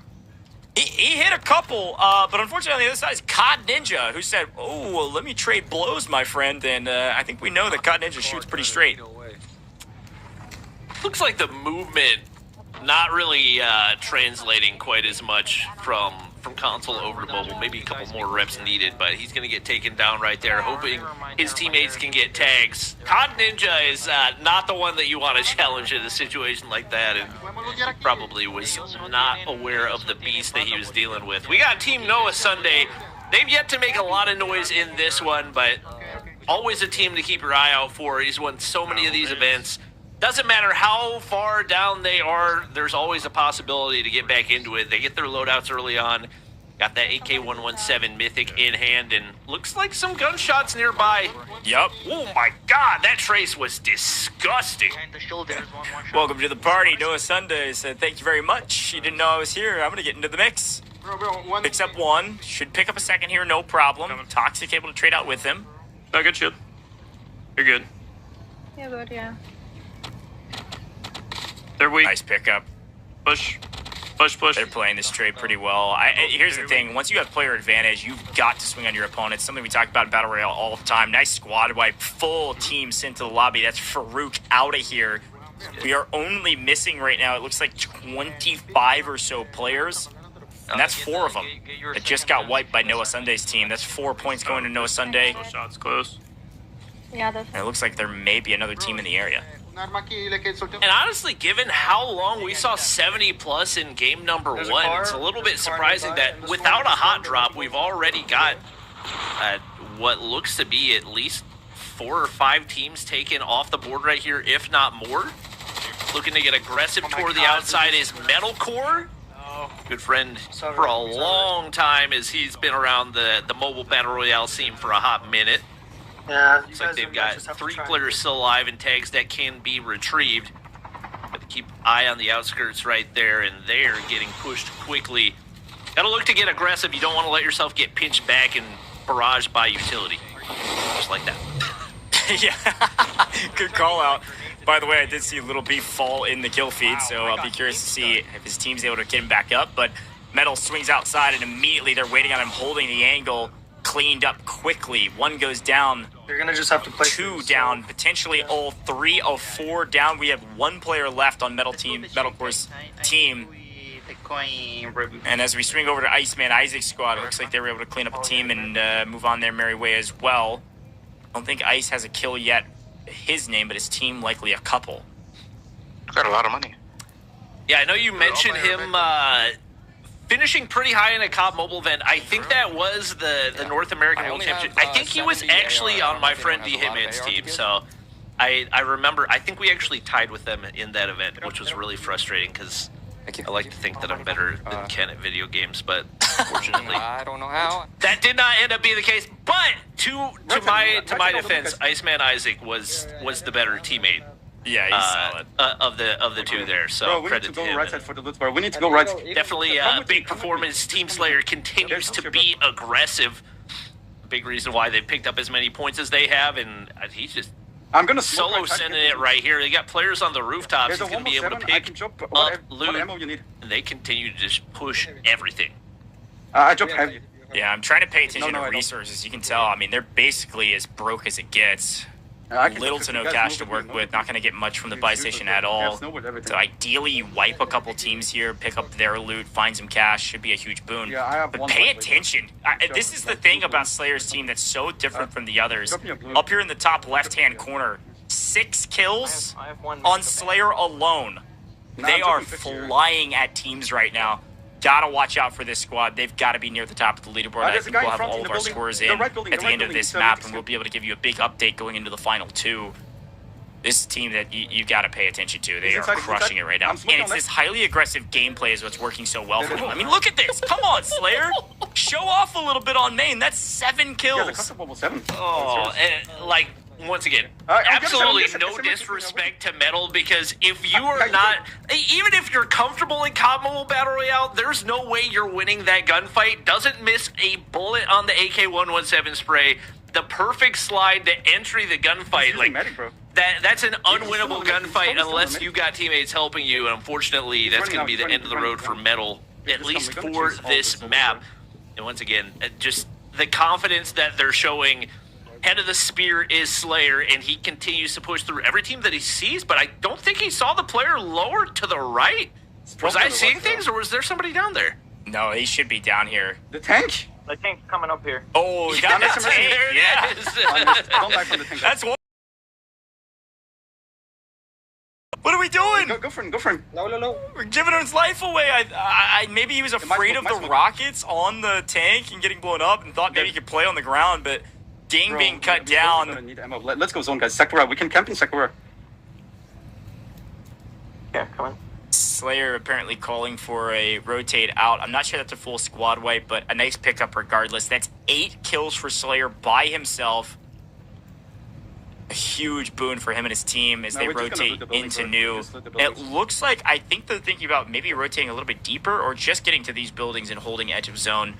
he hit a couple. But unfortunately, on the other side is COD Ninja, who said, oh, well, let me trade blows, my friend. And I think we know that COD Ninja shoots pretty straight. Looks like the movement not really translating quite as much from console over to mobile. Maybe a couple more reps needed, but he's going to get taken down right there, hoping his teammates can get tags. COD Ninja is not the one that you want to challenge in a situation like that, and probably was not aware of the beast that he was dealing with. We got Team Noah Sunday. They've yet to make a lot of noise in this one, but always a team to keep your eye out for. He's won so many of these events. Doesn't matter how far down they are, there's always a possibility to get back into it. They get their loadouts early on. Got that AK-117 Mythic in hand, and looks like some gunshots nearby. Yep. Oh my god, that trace was disgusting. Welcome to the party, Noah Sunday said, thank you very much. You didn't know I was here. I'm going to get into the mix. Picks up 1. Should pick up a second here, no problem. Toxic able to trade out with him. Oh, good shield. You're good. Yeah, good, yeah. They're weak. Nice pickup. Push. They're playing this trade pretty well. Here's the thing. Once you have player advantage, you've got to swing on your opponents. Something we talk about in Battle Royale all the time. Nice squad wipe. Full team sent to the lobby. That's Farouk out of here. We are only missing right now, it looks like 25 or so players. And that's 4 of them that just got wiped by Noah Sunday's team. That's 4 points going to Noah Sunday. Shots close. Yeah, that's... And it looks like there may be another team in the area. And honestly, given how long we saw 70 plus in game number 1, it's a little bit surprising that without a hot drop, we've already got what looks to be at least 4 or 5 teams taken off the board right here, if not more. Looking to get aggressive toward the outside is Metalcore. Good friend for a long time, as he's been around the mobile battle royale scene for a hot minute. Yeah. Looks like they've got 3 players still alive and tags that can be retrieved. Got to keep an eye on the outskirts right there, and they're getting pushed quickly. Got to look to get aggressive. You don't want to let yourself get pinched back and barraged by utility. Just like that. Yeah, good call out. By the way, I did see Little B fall in the kill feed, so I'll be curious to see if his team's able to get him back up. But Metal swings outside, and immediately they're waiting on him, holding the angle, cleaned up quickly. 1 goes down. You're gonna just have to play 2 down, potentially all 3 of 4 down. We have 1 player left on Metalcore's team. And as we swing over to Iceman Isaac's squad, it looks like they were able to clean up a team and move on their merry way as well. I don't think Ice has a kill yet, his name, but his team likely a couple. Got a lot of money. Yeah, I know you mentioned him finishing pretty high in a COD Mobile event. I think that was the North American World Championship. I think he was actually on my friend D Hitman's team, so I remember. I think we actually tied with them in that event, which was really frustrating because I like to think that I'm better than Ken at video games, but unfortunately, I don't know how. That did not end up being the case. But to my defense, Iceman Isaac was the better teammate. Yeah, he's solid. Of the 2 there. So Bro, we need credit to go him. right side for the loot bar. We need to go right. Definitely a big performance. Team Slayer continues to be aggressive. Big reason why they picked up as many points as they have, and he's just I'm gonna solo sending it right here. They got players on the rooftops. He's going to be able to pick up loot, and they continue to just push everything. I dropped heavy. Yeah, I'm trying to pay attention to resources. You can tell, I mean, they're basically as broke as it gets. Little to no cash to work with. Not going to get much from the buy station at all. So ideally, you wipe a couple teams here, pick up their loot, find some cash. Should be a huge boon. But pay attention. This is the thing about Slayer's team that's so different from the others. Up here in the top left-hand corner, 6 kills on Slayer alone. They are flying at teams right now. Gotta watch out for this squad. They've got to be near the top of the leaderboard. I think we'll have all of our scores in at the end of this map, and we'll be able to give you a big update going into the final 2. This is a team that you got to pay attention to. They are crushing it right now. And it's this highly aggressive gameplay is what's working so well for them. I mean, look at this. Come on, Slayer. Show off a little bit on main. That's 7 kills. Oh, and, like, once again, absolutely no disrespect to Metal, because if you are not, even if you're comfortable in COD Mobile Battle Royale, there's no way you're winning that gunfight. Doesn't miss a bullet on the AK-117 spray. The perfect slide to entry the gunfight. Like, that's an unwinnable gunfight unless you got teammates helping you. And unfortunately, that's going to be the end of the road for Metal, at least for this map. And once again, just the confidence that they're showing. Head of the spear is Slayer, and he continues to push through every team that he sees, but I don't think he saw the player lower to the right. Was I seeing things, or was there somebody down there? No, he should be down here. The tank? The tank's coming up here. Oh, yeah, the tank. There Yeah. it is. Don't die from the tank. That's one. What are we doing? Go for him, go for him. No. We're giving his life away. Maybe he was afraid of the rockets on the tank and getting blown up and thought maybe he could play on the ground, but game being cut down. Need ammo. Let's go zone, guys. Sakura, we can camp in Sakura. Yeah, come on. Slayer apparently calling for a rotate out. I'm not sure that's a full squad wipe, but a nice pickup regardless. That's 8 kills for Slayer by himself. A huge boon for him and his team as they rotate into new. It looks like, I think they're thinking about maybe rotating a little bit deeper or just getting to these buildings and holding edge of zone.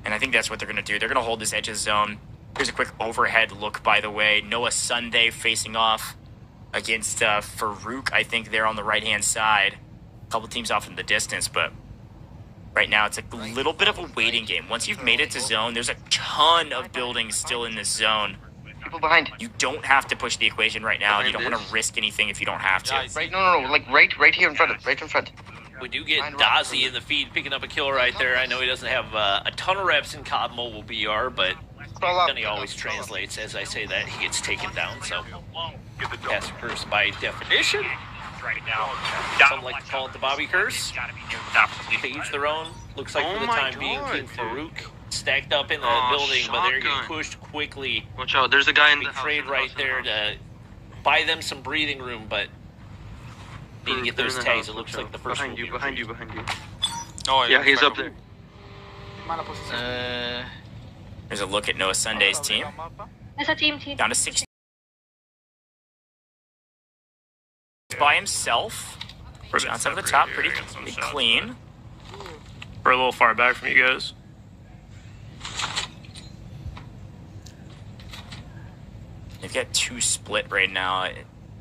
And I think that's what they're going to do. They're going to hold this edge of zone. Here's a quick overhead look, by the way. Noah Sunday facing off against Farouk, I think they're on the right-hand side. A couple teams off in the distance, but right now it's a little bit of a waiting game. Once you've made it to zone, there's a ton of buildings still in this zone. People behind. You don't have to push the equation right now. You don't want to risk anything if you don't have to. Right, no, like right here in front of, right in front. We do get Dazzy in the feed picking up a kill right there. I know he doesn't have a ton of reps in COD Mobile BR, but then he always translates. As I say that, he gets taken down, so passive curse by definition. Some like to call it the Bobby curse. Page their own. Looks like for the time being, Team Farouk stacked up in the building, but they're getting pushed quickly. Watch out, there's a guy in the trade right there to buy them some breathing room, but need to get those tags. It looks like the first behind you. Oh, yeah, he's up there. There's a look at Noah Sunday's team. There's a team. Down to 6. By himself. Shots out of the top, pretty clean. We're a little far back from you guys. They've got 2 split right now.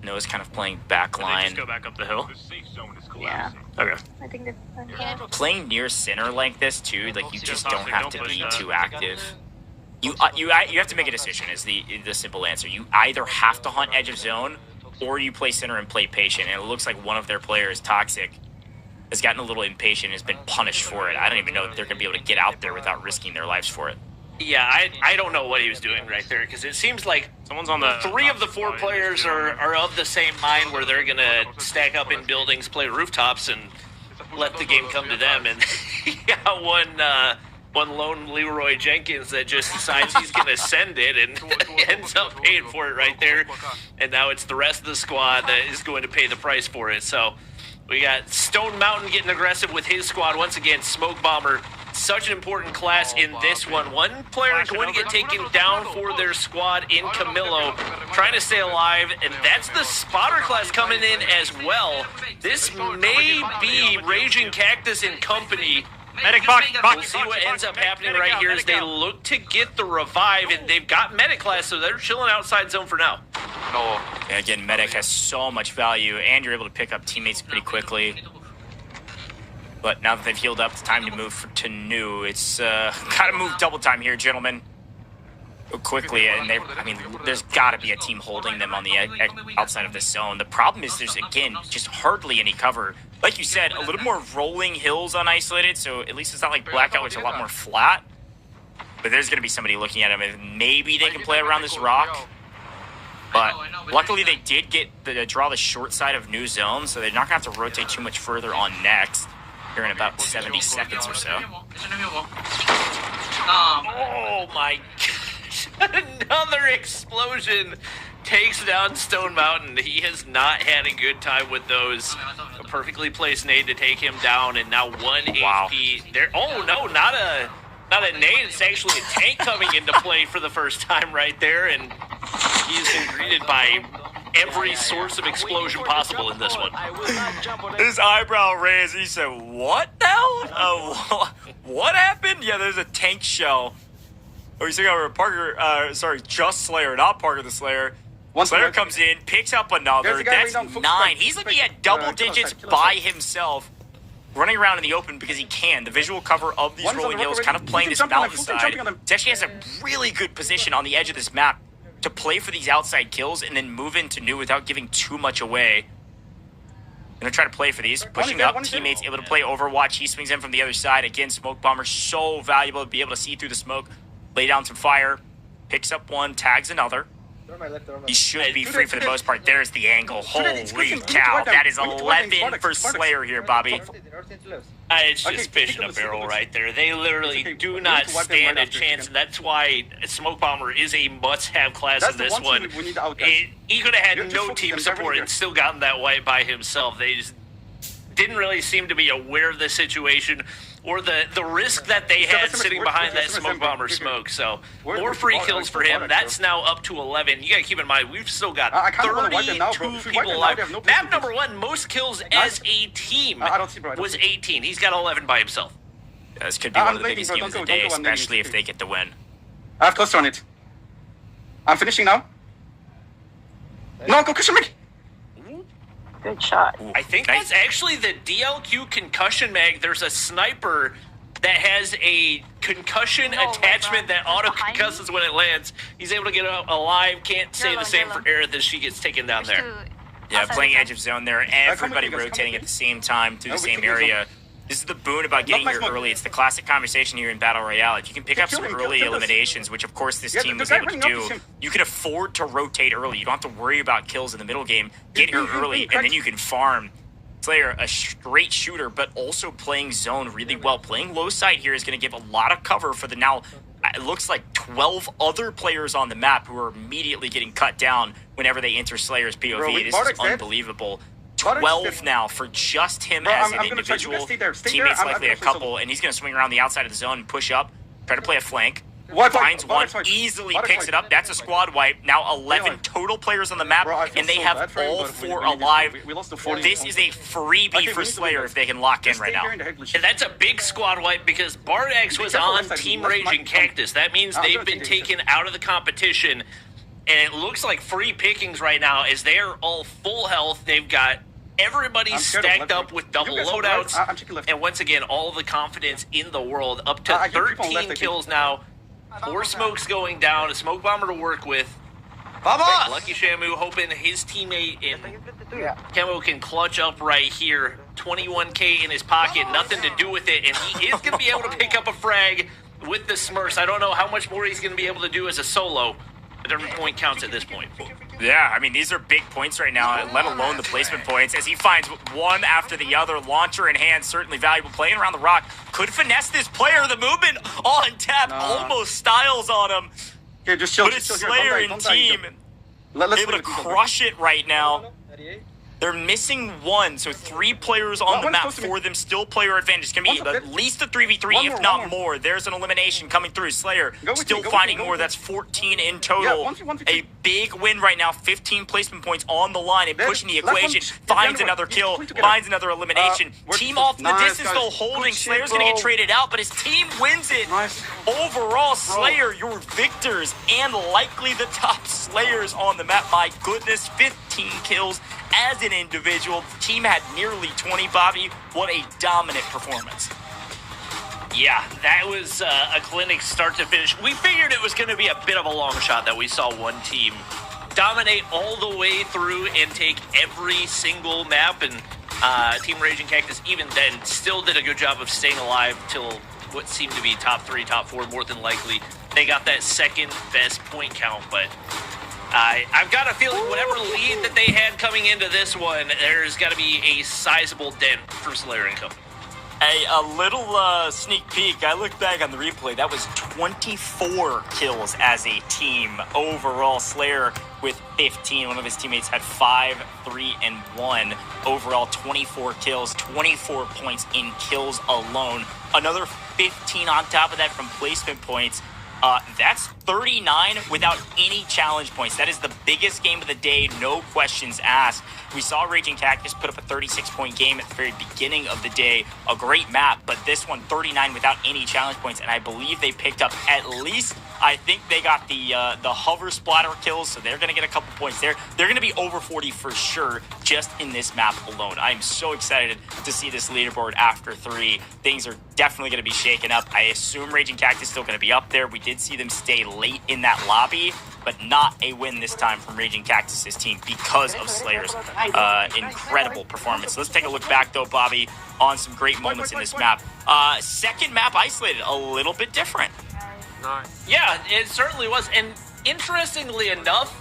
Noah's kind of playing back line. Just go back up the hill. Yeah. Okay. I think Playing near center like this too, like you just don't have to be too active. You have to make a decision. Is the simple answer. You either have to hunt edge of zone, or you play center and play patient. And it looks like one of their players, Toxic, has gotten a little impatient and has been punished for it. I don't even know if they're going to be able to get out there without risking their lives for it. Yeah, I don't know what he was doing right there, because it seems like someone's on the 3 of the 4 players are of the same mind, where they're gonna stack up in buildings, play rooftops, and let the game come to them. And you got one lone Leroy Jenkins that just decides he's gonna send it and ends up paying for it right there. And now it's the rest of the squad that is going to pay the price for it. So we got Stone Mountain getting aggressive with his squad once again. Smoke Bomber. Such an important class in this one. One player going to get taken down for their squad in Camillo, trying to stay alive, and that's the spotter class coming in as well. This may be Raging Cactus and company. Medic box. We'll see what ends up happening right here as they look to get the revive, and they've got medic class, so they're chilling outside zone for now. And again, medic has so much value, and you're able to pick up teammates pretty quickly. But now that they've healed up, it's time to move to new. It's gotta move double time here, gentlemen. Quickly, and there's gotta be a team holding them on the outside of this zone. The problem is there's, again, just hardly any cover. Like you said, a little more rolling hills on Isolated, so at least it's not like Blackout, which is a lot more flat. But there's gonna be somebody looking at him, and maybe they can play around this rock. But luckily they did get draw the short side of new zone, so they're not gonna have to rotate too much further on next. Here in about 70 seconds or so. Oh my gosh. Another explosion takes down Stone Mountain. He has not had a good time with those. A perfectly placed nade to take him down, and now 1 HP. There. Oh no, not a nade. It's actually a tank coming into play for the first time right there, and he's been greeted by every source of explosion possible in this one. His eyebrow raised. He said, "What now? What happened?" Yeah, there's a tank shell. Oh, he's thinking over Parker. Just Slayer, not Parker the Slayer. Slayer comes in, picks up another. That's 9. He's looking at double digits by himself, running around in the open because he can. The visual cover of these rolling hills, kind of playing this mountainside. He actually has a really good position on the edge of this map to play for these outside kills and then move into new without giving too much away. Gonna try to play for these, pushing up, teammates able to play Overwatch. He swings in from the other side. Again, Smoke Bomber, so valuable to be able to see through the smoke, lay down some fire, picks up one, tags another. He should be free for the most part. There's the angle. Holy cow, that is 11 for Slayer here, Bobby. It's just fish in a barrel right there. They literally do not stand a chance, and that's why Smoke Bomber is a must-have class in this one. He could have had no team support and still gotten that wipe by himself. They just didn't really seem to be aware of the situation or the risk that they had sitting behind that Smoke Bomber smoke. So more free kills for him. That's now up to 11. You gotta keep in mind, we've still got 32 people alive. Map number 1, most kills as a team was 18. He's got 11 by himself. Yeah, this could be one of the biggest games of the day, especially if they get the win. I have cluster on it. I'm finishing now. No, go cushion me. Good shot. I think that's actually the DLQ concussion mag. There's a sniper that has a concussion attachment that auto concusses when it lands. He's able to get out alive. Can't say the same for Aerith as she gets taken down there. Yeah, playing edge of zone there. Everybody rotating at the same time through the same area. This is the boon about getting here early. It's the classic conversation here in Battle Royale. If you can pick up some early eliminations, which of course this team was able to do, you can afford to rotate early. You don't have to worry about kills in the middle game. Get here early, and then you can farm. Slayer, a straight shooter, but also playing zone really well. Playing low side here is going to give a lot of cover for the now, it looks like 12 other players on the map who are immediately getting cut down whenever they enter Slayer's POV. This is unbelievable. 12 now for just him as an individual. Teammates likely a couple, and he's going to swing around the outside of the zone and push up, try to play a flank. finds one, easily picks it up. That's a squad wipe. Now 11 total players on the map, and they have all 4 alive. This is a freebie for Slayer if they can lock in right now. And that's a big squad wipe because Bardax was on Team Raging Cactus. That means they've been taken out of the competition, and it looks like free pickings right now as they are all full health. They've got everybody stacked up with double loadouts, and once again, all the confidence in the world. Up to 13 kills now. 4 smokes going down, a smoke bomber to work with. Lucky Shamu hoping his teammate in Camo can clutch up right here. 21K in his pocket, nothing to do with it, and he is going to be able to pick up a frag with the Smurfs. I don't know how much more he's going to be able to do as a solo, but every point counts at this point. Yeah, I mean, these are big points right now, let alone the placement points, as he finds one after the other. Launcher in hand, certainly valuable. Playing around the rock, could finesse this player. The movement on tap, almost styles on him. Here, just chill. But it's Slayer and team able to crush it right now. They're missing 1, so 3 players on the map for them. Still player advantage. It's going to be at least a 3v3, if not more. There's an elimination coming through. Slayer still finding more. That's 14 in total. A big win right now. 15 placement points on the line and pushing the equation. Finds another kill. Finds another elimination. Team off in the distance, though, holding. Slayer's going to get traded out, but his team wins it. Overall, Slayer, your victors, and likely the top Slayers on the map. My goodness, 15 kills as an individual. The team had nearly 20, Bobby. What a dominant performance. Yeah, that was a clinic start to finish. We figured it was going to be a bit of a long shot that we saw one team dominate all the way through and take every single map, and Team Raging Cactus even then still did a good job of staying alive till what seemed to be top 3, top 4, more than likely. They got that second best point count, but I've got a feeling whatever lead that they had coming into this one, there's got to be a sizable dent for Slayer and Company. A little sneak peek. I looked back on the replay. That was 24 kills as a team. Overall, Slayer with 15. One of his teammates had 5, 3, and 1. Overall, 24 kills, 24 points in kills alone. Another 15 on top of that from placement points. That's 39 without any challenge points. That is the biggest game of the day, no questions asked. We saw Raging Cactus put up a 36-point game at the very beginning of the day. A great map, but this one, 39 without any challenge points, and I believe they picked up at least, I think they got the hover splatter kills, so they're going to get a couple points there. They're going to be over 40 for sure, just in this map alone. I'm so excited to see this leaderboard after 3. Things are definitely going to be shaken up. I assume Raging Cactus is still going to be up there. We did see them stay late in that lobby, but not a win this time from Raging Cactus's team because of Slayer's incredible performance. Let's take a look back, though, Bobby, on some great moments in this map. Second map isolated, a little bit different. Yeah, it certainly was. And interestingly enough,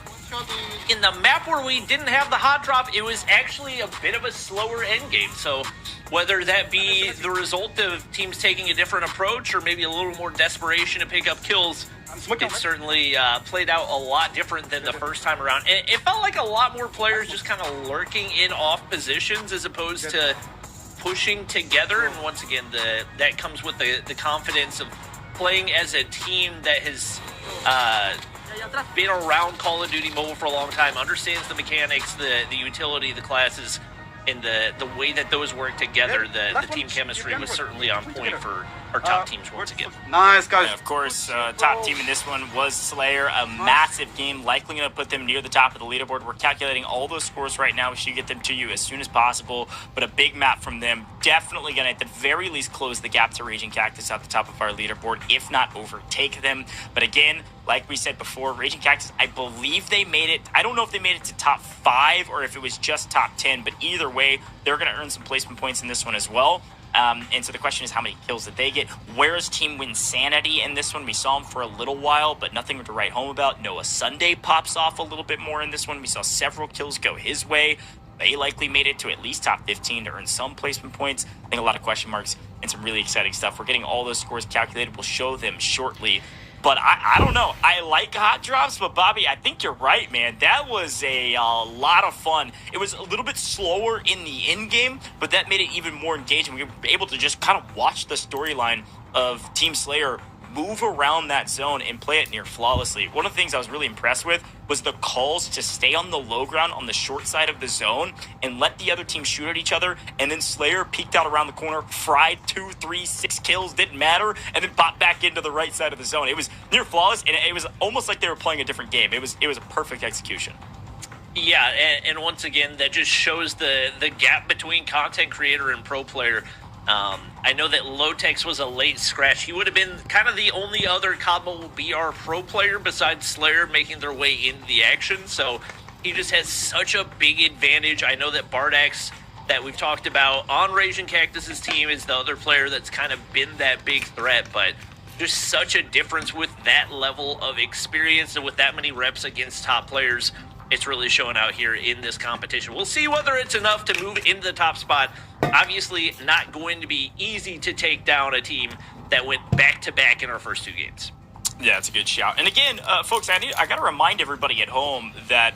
in the map where we didn't have the hot drop, it was actually a bit of a slower end game. So whether that be the result of teams taking a different approach or maybe a little more desperation to pick up kills, it certainly played out a lot different than the first time around. And it felt like a lot more players just kind of lurking in off positions as opposed to pushing together. And once again, that comes with the confidence of playing as a team that has been around Call of Duty Mobile for a long time, understands the mechanics, the utility, the classes, and the way that those work together. The team chemistry was certainly on point for our top teams once again. Nice, guys. And of course, top team in this one was Slayer. A massive game, likely going to put them near the top of the leaderboard. We're calculating all those scores right now. We should get them to you as soon as possible. But a big map from them. Definitely going to, at the very least, close the gap to Raging Cactus at the top of our leaderboard, if not overtake them. But again, like we said before, Raging Cactus, I believe they made it. I don't know if they made it to top 5 or if it was just top 10, but either way, they're going to earn some placement points in this one as well. And so the question is, how many kills did they get? Where's Team Winsanity in this one? We saw him for a little while, but nothing to write home about. Noah Sunday pops off a little bit more in this one. We saw several kills go his way. They likely made it to at least top 15 to earn some placement points. I think a lot of question marks and some really exciting stuff. We're getting all those scores calculated. We'll show them shortly. But I don't know. I like hot drops, but Bobby, I think you're right, man. That was a lot of fun. It was a little bit slower in the end game, but that made it even more engaging. We were able to just kind of watch the storyline of Team Slayer move around that zone and play it near flawlessly. One of the things I was really impressed with was the calls to stay on the low ground on the short side of the zone and let the other team shoot at each other. And then Slayer peeked out around the corner, fried 2, 3, 6 kills, didn't matter, and then popped back into the right side of the zone. It was near flawless, and it was almost like they were playing a different game. It was a perfect execution. Yeah, and once again, that just shows the gap between content creator and pro player. I know that Lotex was a late scratch. He would have been kind of the only other Cabo BR pro player besides Slayer making their way into the action. So he just has such a big advantage. I know that Bardax, that we've talked about on Raging Cactus's team, is the other player that's kind of been that big threat, but just such a difference with that level of experience and with that many reps against top players. It's really showing out here in this competition. We'll see whether it's enough to move into the top spot. Obviously, not going to be easy to take down a team that went back-to-back in our first 2 games. Yeah, that's a good shout. And again, folks, I got to remind everybody at home that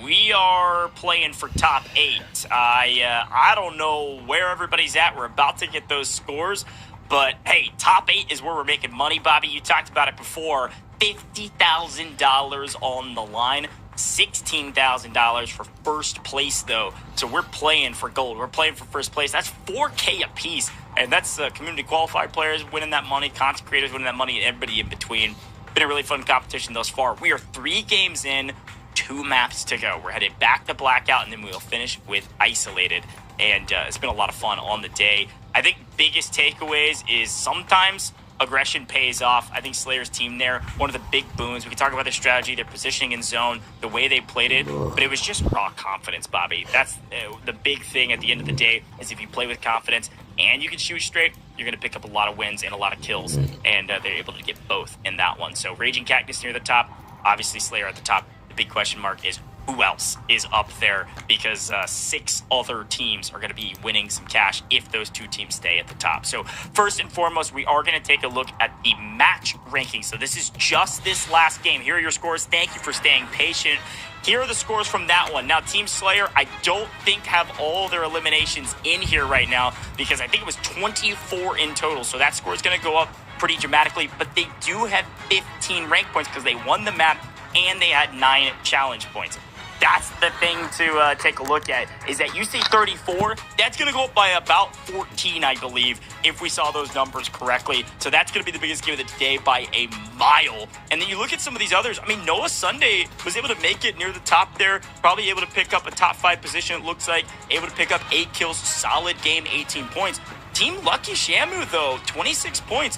we are playing for top 8. I don't know where everybody's at. We're about to get those scores. But, hey, top 8 is where we're making money, Bobby. You talked about it before. $50,000 on the line. $16,000 for first place, though. So we're playing for gold. We're playing for first place. That's $4K a piece. And that's community qualified players winning that money, content creators winning that money, and everybody in between. Been a really fun competition thus far. We are 3 games in, 2 maps to go. We're headed back to Blackout, and then we'll finish with Isolated. And it's been a lot of fun on the day. I think biggest takeaways is sometimes aggression pays off. I think Slayer's team there, one of the big boons. We can talk about their strategy, their positioning in zone, the way they played it, but it was just raw confidence, Bobby. That's the big thing at the end of the day, is if you play with confidence and you can shoot straight, you're going to pick up a lot of wins and a lot of kills, and they're able to get both in that one. So Raging Cactus near the top, obviously Slayer at the top. The big question mark is who else is up there, because 6 other teams are going to be winning some cash if those 2 teams stay at the top. So first and foremost, we are going to take a look at the match ranking. So this is just this last game. Here are your scores. Thank you for staying patient. Here are the scores from that one. Now, Team Slayer, I don't think have all their eliminations in here right now, because I think it was 24 in total. So that score is going to go up pretty dramatically, but they do have 15 rank points because they won the map and they had 9 challenge points. That's the thing to take a look at, is that you see 34, that's going to go up by about 14, I believe, if we saw those numbers correctly. So that's going to be the biggest game of the day by a mile. And then you look at some of these others. I mean, Noah Sunday was able to make it near the top there, probably able to pick up a top 5 position, it looks like, able to pick up 8 kills, solid game, 18 points. Team Lucky Shamu, though, 26 points.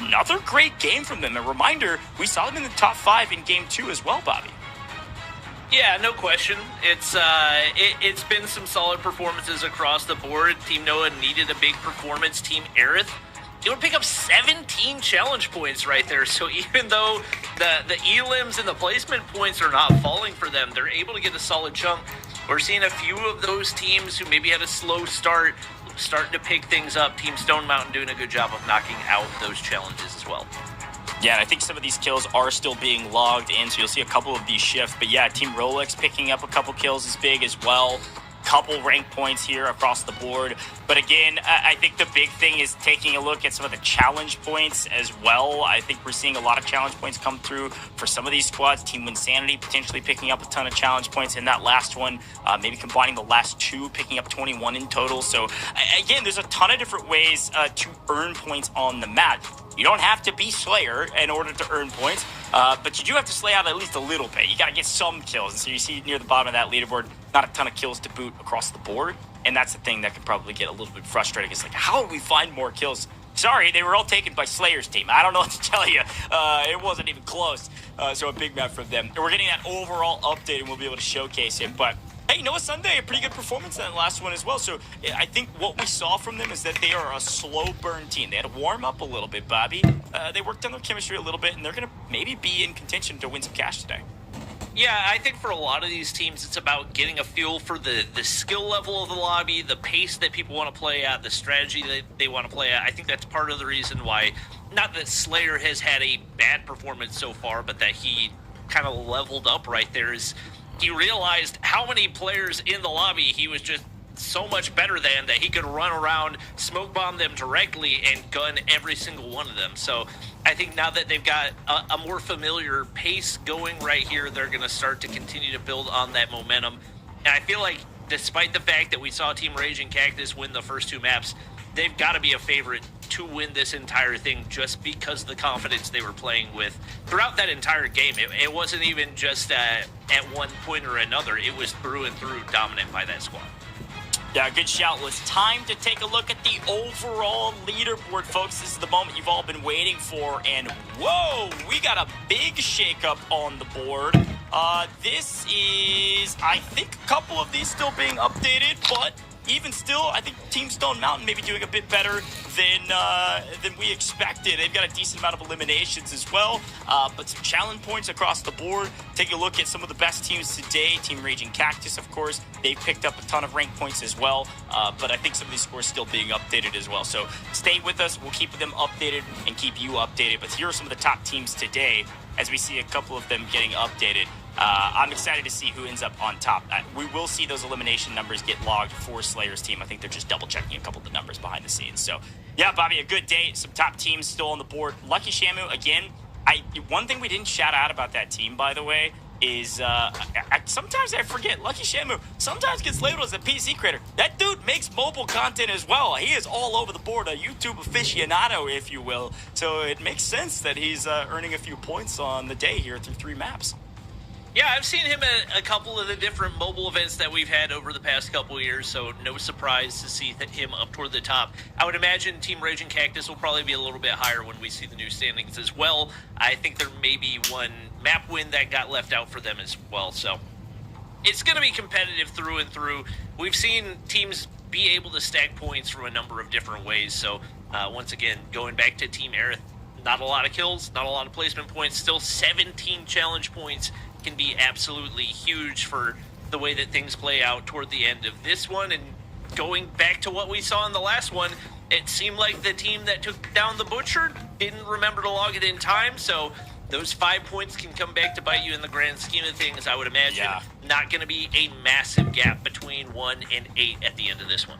Another great game from them. A reminder, we saw them in the top 5 in game 2 as well, Bobby. Yeah, no question. It's been some solid performances across the board. Team Noah needed a big performance. Team Aerith, they would pick up 17 challenge points right there. So even though the elims and the placement points are not falling for them, they're able to get a solid chunk. We're seeing a few of those teams who maybe had a slow start starting to pick things up. Team Stone Mountain doing a good job of knocking out those challenges as well. Yeah, and I think some of these kills are still being logged in, so you'll see a couple of these shift. But yeah, Team Rolex picking up a couple kills is big as well. Couple rank points here across the board. But again, I think the big thing is taking a look at some of the challenge points as well. I think we're seeing a lot of challenge points come through for some of these squads. Team Winsanity potentially picking up a ton of challenge points in that last one, maybe combining the last 2, picking up 21 in total. So again, there's a ton of different ways to earn points on the map. You don't have to be Slayer in order to earn points, but you do have to slay out at least a little bit. You got to get some kills. And so you see near the bottom of that leaderboard, not a ton of kills to boot across the board. And that's the thing that could probably get a little bit frustrating. It's like, how do we find more kills? Sorry, they were all taken by Slayer's team. I don't know what to tell you. It wasn't even close. So a big map for them. And we're getting that overall update, and we'll be able to showcase it. But hey, Noah Sunday, a pretty good performance in that last one as well. So I think what we saw from them is that they are a slow burn team. They had to warm up a little bit, Bobby. They worked on their chemistry a little bit, and they're going to maybe be in contention to win some cash today. Yeah, I think for a lot of these teams, it's about getting a feel for the skill level of the lobby, the pace that people want to play at, the strategy that they want to play at. I think that's part of the reason why, not that Slayer has had a bad performance so far, but that he kind of leveled up right there, is he realized how many players in the lobby he was just so much better than that he could run around, smoke bomb them directly, and gun every single one of them. So I think now that they've got a more familiar pace going right here, they're going to start to continue to build on that momentum. And I feel like despite the fact that we saw Team Raging Cactus win the first 2 maps, they've got to be a favorite to win this entire thing just because of the confidence they were playing with throughout that entire game. It wasn't even just at one point or another. It was through and through dominant by that squad. Yeah, good shout. Well, it's time to take a look at the overall leaderboard, folks. This is the moment you've all been waiting for, and whoa, we got a big shakeup on the board. This is, I think, a couple of these still being updated, but even still, I think Team Stone Mountain may be doing a bit better than we expected. They've got a decent amount of eliminations as well, but some challenge points across the board. Take a look at some of the best teams today. Team Raging Cactus, of course, they've picked up a ton of rank points as well, but I think some of these scores still being updated as well. So stay with us. We'll keep them updated and keep you updated. But here are some of the top teams today as we see a couple of them getting updated. I'm excited to see who ends up on top. We will see those elimination numbers get logged for Slayer's team. I think they're just double-checking a couple of the numbers behind the scenes. So, yeah, Bobby, a good day. Some top teams still on the board. Lucky Shamu, again, one thing we didn't shout out about that team, by the way, is sometimes I forget, Lucky Shamu sometimes gets labeled as a PC creator. That dude makes mobile content as well. He is all over the board, a YouTube aficionado, if you will. So it makes sense that he's earning a few points on the day here through 3 maps. Yeah, I've seen him at a couple of the different mobile events that we've had over the past couple of years, so no surprise to see him up toward the top. I would imagine Team Raging Cactus will probably be a little bit higher when we see the new standings as well. I think there may be one map win that got left out for them as well, so it's going to be competitive through and through. We've seen teams be able to stack points from a number of different ways, so once again, going back to Team Aerith, not a lot of kills, not a lot of placement points, still 17 challenge points can be absolutely huge for the way that things play out toward the end of this one. And going back to what we saw in the last one, it seemed like the team that took down the Butcher didn't remember to log it in time, so those 5 points can come back to bite you in the grand scheme of things, I would imagine. Yeah. Not going to be a massive gap between 1 and 8 at the end of this one.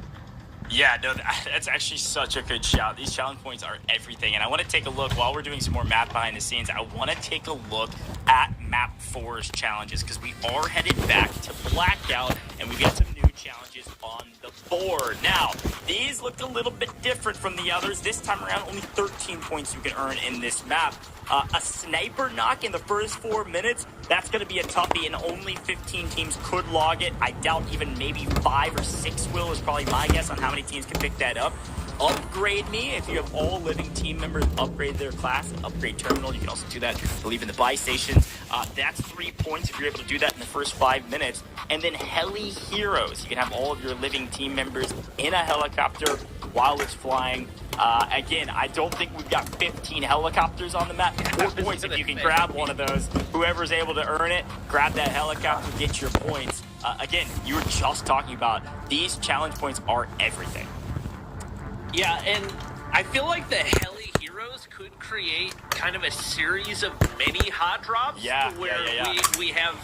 Yeah, no, that's actually such a good shout. These challenge points are everything. And I want to take a look, while we're doing some more map behind the scenes, I want to take a look at map 4's challenges, because we are headed back to Blackout, and we've got some new challenges on the board. Now, these looked a little bit different from the others. This time around, only 13 points you can earn in this map. A sniper knock in the first 4 minutes, that's going to be a toughie, and only 15 teams could log it. I doubt even maybe 5 or 6 will, is probably my guess on how many teams can pick that up. Upgrade Me, if you have all living team members upgrade their class, upgrade terminal, you can also do that, I believe, in the buy stations. That's 3 points if you're able to do that in the first 5 minutes. And then Heli Heroes, you can have all of your living team members in a helicopter while it's flying. Again, I don't think we've got 15 helicopters on the map. 4 points if you can grab one of those. Whoever's able to earn it, grab that helicopter, get your points. Again, you were just talking about these challenge points are everything. Yeah, and I feel like the Heli Heroes could create kind of a series of mini hot drops. Yeah, where we have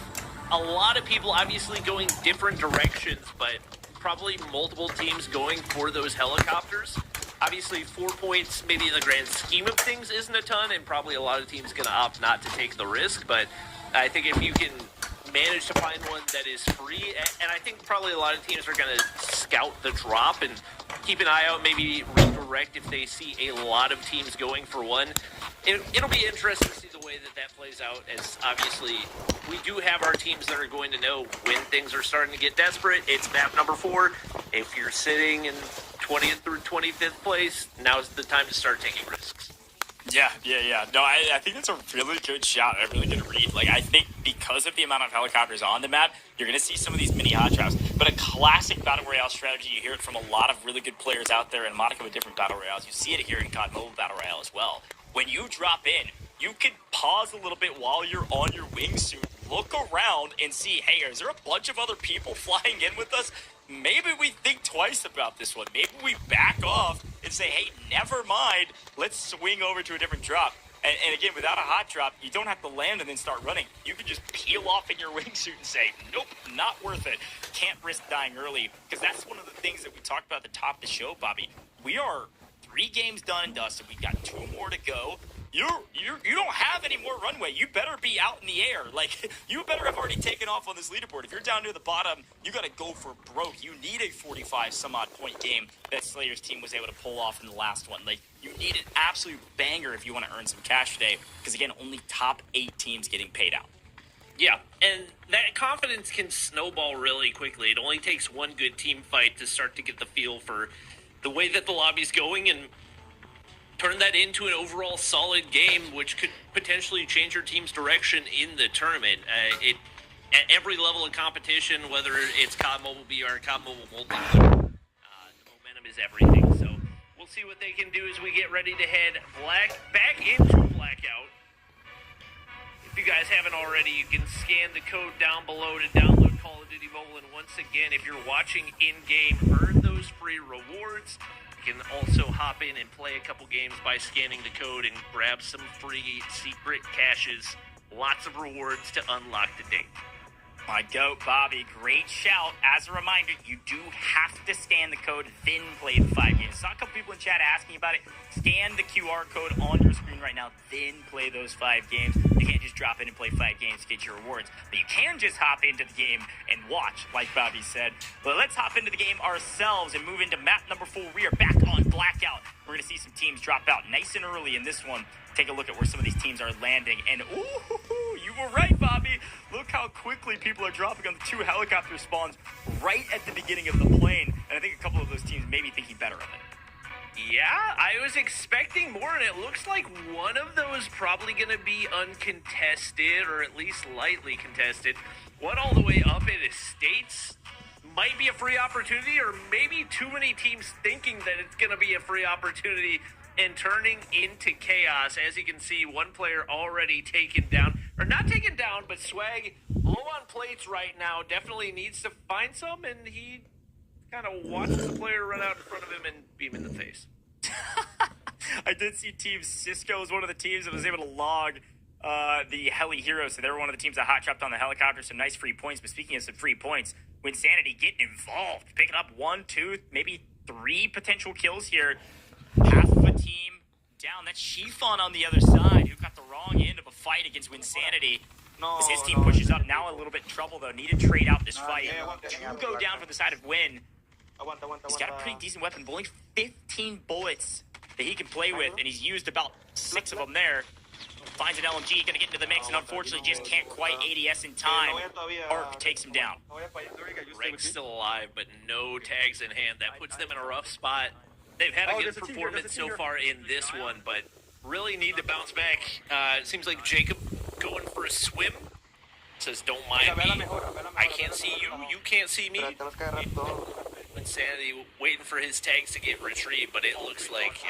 a lot of people obviously going different directions, but probably multiple teams going for those helicopters. Obviously, 4 points, maybe in the grand scheme of things, isn't a ton, and probably a lot of teams going to opt not to take the risk. But I think if you can manage to find one that is free, and I think probably a lot of teams are going to scout the drop and keep an eye out, maybe redirect if they see a lot of teams going for one. It'll be interesting to see the way that plays out, as obviously we do have our teams that are going to know when things are starting to get desperate. It's map number 4. If you're sitting in 20th through 25th place, now's the time to start taking risks. Yeah. No, I think that's a really good shot, a really good read. Like, I think because of the amount of helicopters on the map, you're going to see some of these mini hot traps. But a classic Battle Royale strategy, you hear it from a lot of really good players out there, and a modicum of different Battle Royales. You see it here in COD Mobile Battle Royale as well. When you drop in, you can pause a little bit while you're on your wingsuit, look around and see, hey, is there a bunch of other people flying in with us? Maybe we think twice about this one. Maybe we back off and say, hey, never mind, let's swing over to a different drop. And again, without a hot drop, you don't have to land and then start running. You can just peel off in your wingsuit and say, nope, not worth it. Can't risk dying early, because that's one of the things that we talked about at the top of the show, Bobby. We are 3 games done and dusted. We've got 2 more to go. You don't have any more runway. You better be out in the air. Like, you better have already taken off on this leaderboard. If you're down near the bottom, you got to go for broke. You need a 45-some-odd point game that Slayer's team was able to pull off in the last one. Like, you need an absolute banger if you want to earn some cash today. Because, again, only top 8 teams getting paid out. Yeah, and that confidence can snowball really quickly. It only takes one good team fight to start to get the feel for the way that the lobby's going and turn that into an overall solid game, which could potentially change your team's direction in the tournament. At every level of competition, whether it's COD Mobile BR, COD Mobile Multiplayer, the momentum is everything. So we'll see what they can do as we get ready to head back into Blackout. If you guys haven't already, you can scan the code down below to download Call of Duty Mobile. And once again, if you're watching in-game, earn those free rewards. You can also hop in and play a couple games by scanning the code and grab some free secret caches. Lots of rewards to unlock today. My goat, Bobby, great shout. As a reminder, you do have to scan the code, then play the 5 games. Saw a couple people in chat asking about it. Scan the QR code on your screen right now, then play those 5 games. You can't just drop in and play 5 games to get your rewards. But you can just hop into the game and watch, like Bobby said. But let's hop into the game ourselves and move into map number 4. We are back on Blackout. We're going to see some teams drop out nice and early in this one. Take a look at where some of these teams are landing. And, ooh, you were right, Bobby. Look how quickly people are dropping on the 2 helicopter spawns right at the beginning of the plane. And I think a couple of those teams may be thinking better of it. Yeah, I was expecting more, and it looks like one of those probably going to be uncontested, or at least lightly contested. One all the way up in Estates might be a free opportunity, or maybe too many teams thinking that it's going to be a free opportunity and turning into chaos. As you can see, one player already taken down, or not taken down, but Swag low on plates right now, definitely needs to find some, and he kind of watches the player run out in front of him and beam in the face. I did see Team Cisco was one of the teams that was able to log the Heli Heroes, so they were one of the teams that hot dropped on the helicopter, some nice free points. But speaking of some free points, Winsanity getting involved, picking up 1, 2, maybe 3 potential kills here. Half of a team down. That's Chiffon on the other side, who got the wrong end of a fight against Winsanity. As his team pushes up, now a little bit in trouble, though. Need to trade out this fight. 2 go down for the side of Win. He's got a pretty decent weapon, but only 15 bullets that he can play with, and he's used about 6 of them there. Finds an LMG, gonna get into the mix, and unfortunately just can't quite ADS in time. Arc takes him down. Greg's still alive, but no tags in hand. That puts them in a rough spot. They've had a good performance so far in this one, but really need to bounce back. It seems like Jacob going for a swim. Says, don't mind me. I can't see you. You can't see me. Insanity waiting for his tags to get retrieved, but it looks like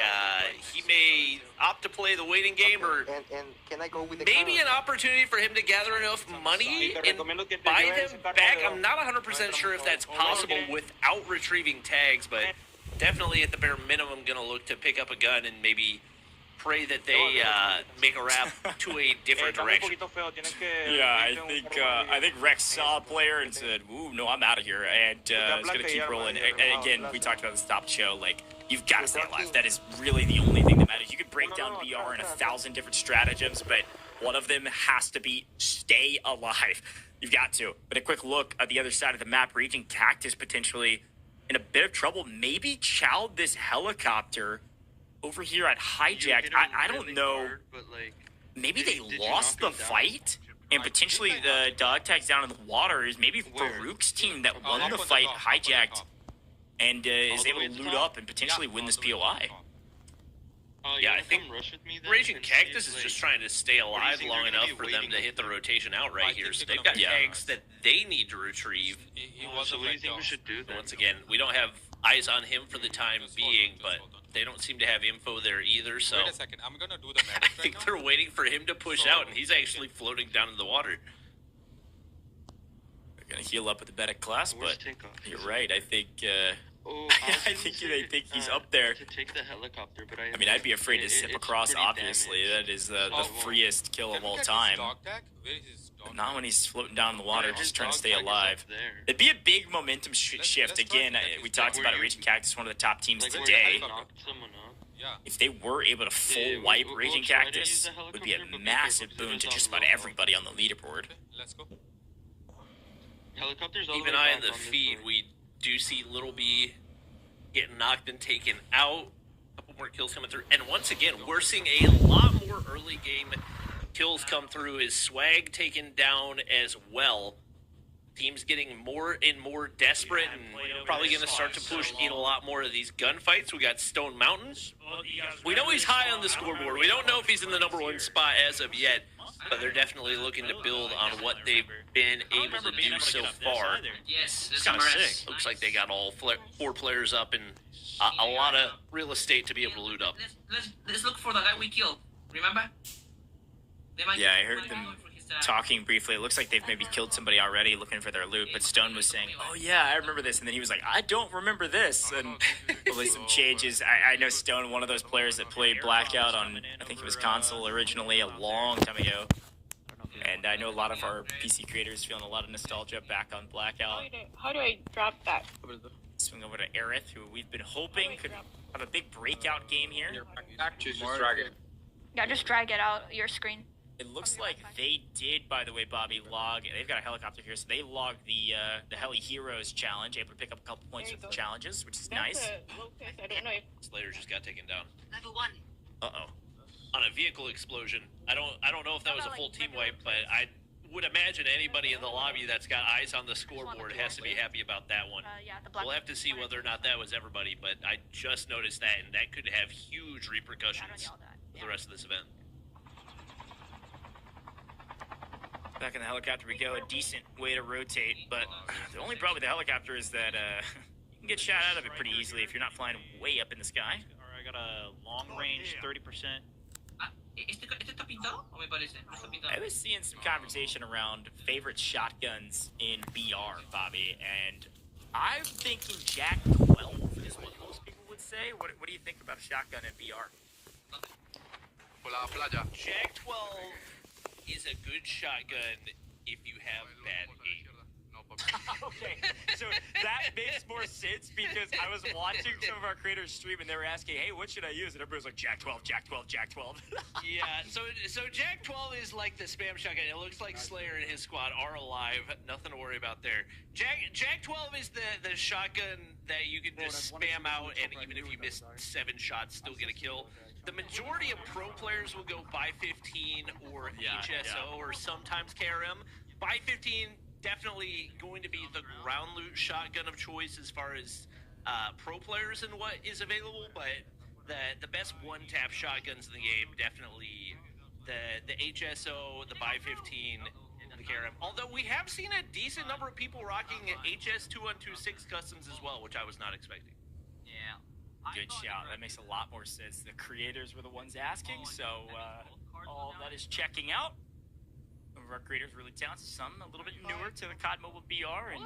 he may opt to play the waiting game, or maybe an opportunity for him to gather enough money and buy them back. I'm not 100% sure if that's possible without retrieving tags, but definitely at the bare minimum going to look to pick up a gun and maybe pray that they make a wrap to a different direction. Yeah, I think Rex saw a player and said, "Ooh, no, I'm out of here," and is going to keep rolling. And again, we talked about the stop show. Like, you've got to stay alive. That is really the only thing that matters. You could break down BR in 1,000 different stratagems, but one of them has to be stay alive. You've got to. But a quick look at the other side of the map, Raging Cactus potentially in a bit of trouble. Maybe chowed this helicopter over here at Hijack. I don't know. Maybe they lost the fight, and potentially the dog tags down in the water is maybe Farouk's team that won the fight, hijacked, and is able to loot up and potentially win this POI. Yeah, I think Raging Cactus is just trying to stay alive long enough for them to hit the rotation out right here. So they've got tags that they need to retrieve. So what do you think we should do then? Once again, we don't have eyes on him for the time being, but they don't seem to have info there either, so Wait a second, I'm gonna do the I think they're waiting for him to push out, and he's actually floating down in the water. They're going to heal up with the medic class, but you're right. I think Oh, I think they think he's up there. To take the helicopter, but I mean, I'd be afraid to zip across, obviously. That is the freest kill of all time. But not when he's floating down in the water, just trying to stay alive. It'd be a big momentum shift. Again, we talked about it, Raging Cactus, one of the top teams today. If they were able to full wipe Raging Cactus, it would be a massive boon to just about everybody on the leaderboard. Let's go. Keep an eye on the feed. We do see Little B getting knocked and taken out. A couple more kills coming through. And once again, we're seeing a lot more early game kills come through. His swag taken down as well. Teams getting more and more desperate and probably going to start to push in a lot more of these gunfights. We got Stone Mountain. We know he's high on the scoreboard. We don't know if he's in the #1 spot as of yet, but they're definitely looking to build on what they've been able to do so far. Yes, It's kind of sick. Looks like they got all 4 players up and a lot of real estate to be able to loot up. Let's look for the guy we killed. Remember? Yeah, I heard them talking briefly. It looks like they've maybe killed somebody already looking for their loot, but Stone was saying, oh yeah, I remember this, and then he was like, I don't remember this, and probably some changes. I know Stone, one of those players that played Blackout on, I think it was console originally a long time ago, and I know a lot of our PC creators feeling a lot of nostalgia back on Blackout. How do I drop that? Swing over to Aerith, who we've been hoping could have a big breakout game here. Just drag it. Yeah, just drag it out your screen. It looks like they did, by the way, Bobby, log. They've got a helicopter here, so they logged the Heli Heroes challenge, able to pick up a couple points with the challenges, which is nice. I don't know if Slayer just got taken down. Level 1. Uh-oh. On a vehicle explosion. I don't know if that was a full team wipe, but I would imagine anybody in the lobby that's got eyes on the scoreboard has to be happy about that one. We'll have to see whether or not that was everybody, but I just noticed that, and that could have huge repercussions for the rest of this event. Back in the helicopter we go, a decent way to rotate, but the only problem with the helicopter is that you can get shot out of it pretty easily if you're not flying way up in the sky. I got a long range 30%. I was seeing some conversation around favorite shotguns in BR, Bobby, and I'm thinking Jack 12 is what most people would say. What do you think about a shotgun in BR? Jack 12 is a good shotgun if you have bad aim. Okay, so that makes more sense because I was watching some of our creators stream and they were asking, hey, what should I use? And everybody was like, Jack 12, Jack 12, Jack 12. Yeah, so Jack 12 is like the spam shotgun. It looks like Slayer and his squad are alive. Nothing to worry about there. Jack 12 is the shotgun that you can just spam out, and even if you miss 7 shots, still get a kill. The majority of pro players will go by 15 or HSO or sometimes KRM. By 15, definitely going to be the ground loot shotgun of choice as far as pro players and what is available, but the best one-tap shotguns in the game, definitely the HSO, the by 15, and the KRM. Although we have seen a decent number of people rocking HS 2126 customs as well, which I was not expecting. Yeah. Good shout. That makes a lot more sense. The creators were the ones asking, so all that is checking out. Some of our creators really talented, some a little bit newer to the COD Mobile BR and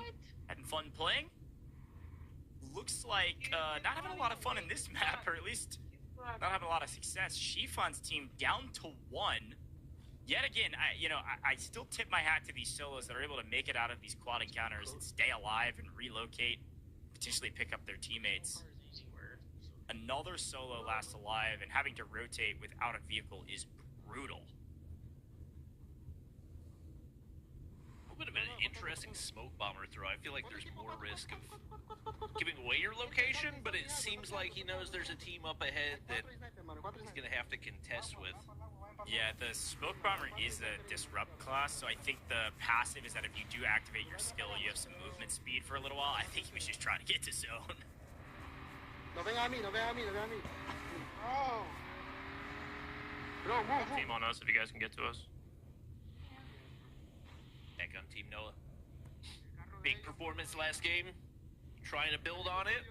having fun playing. Looks like not having a lot of fun in this map, or at least not having a lot of success. Shifon's team down to 1. Yet again, I still tip my hat to these solos that are able to make it out of these quad encounters and stay alive and relocate, potentially pick up their teammates. Another solo last alive, and having to rotate without a vehicle is brutal. A little bit of an interesting smoke bomber throw. I feel like there's more risk of giving away your location, but it seems like he knows there's a team up ahead that he's going to have to contest with. Yeah, the smoke bomber is a disrupt class, so I think the passive is that if you do activate your skill, you have some movement speed for a little while. I think he was just trying to get to zone. No ven a mí, no ven a mí, no ven a mí. Oh. Bro, move. Team on us if you guys can get to us. Back on Team Noah. Big performance last game. Trying to build on it.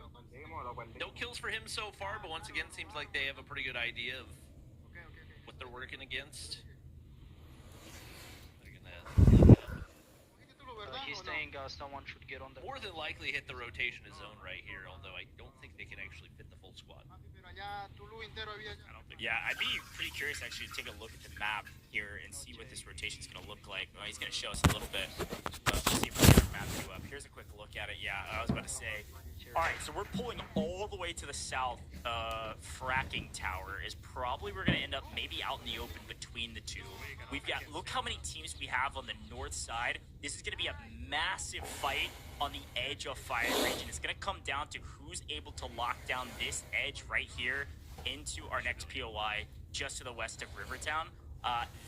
No kills for him so far, but once again, seems like they have a pretty good idea of what they're working against. He's saying someone should get on the. more than likely hit the rotation zone right here, although I don't think they can actually fit the full squad. Yeah, I'd be pretty curious actually to take a look at the map here and see what this rotation is going to look like. Well, he's going to show us a little bit. Let's see if we can get our map view up. Here's a quick look at it. Yeah, I was about to say. All right, so we're pulling all the way to the south. Fracking tower is probably we're going to end up maybe out in the open between the two. We've got, look how many teams we have on the north side. This is going to be a massive fight on the edge of firing range, and it's going to come down to who's able to lock down this edge right here into our next POI just to the west of Rivertown.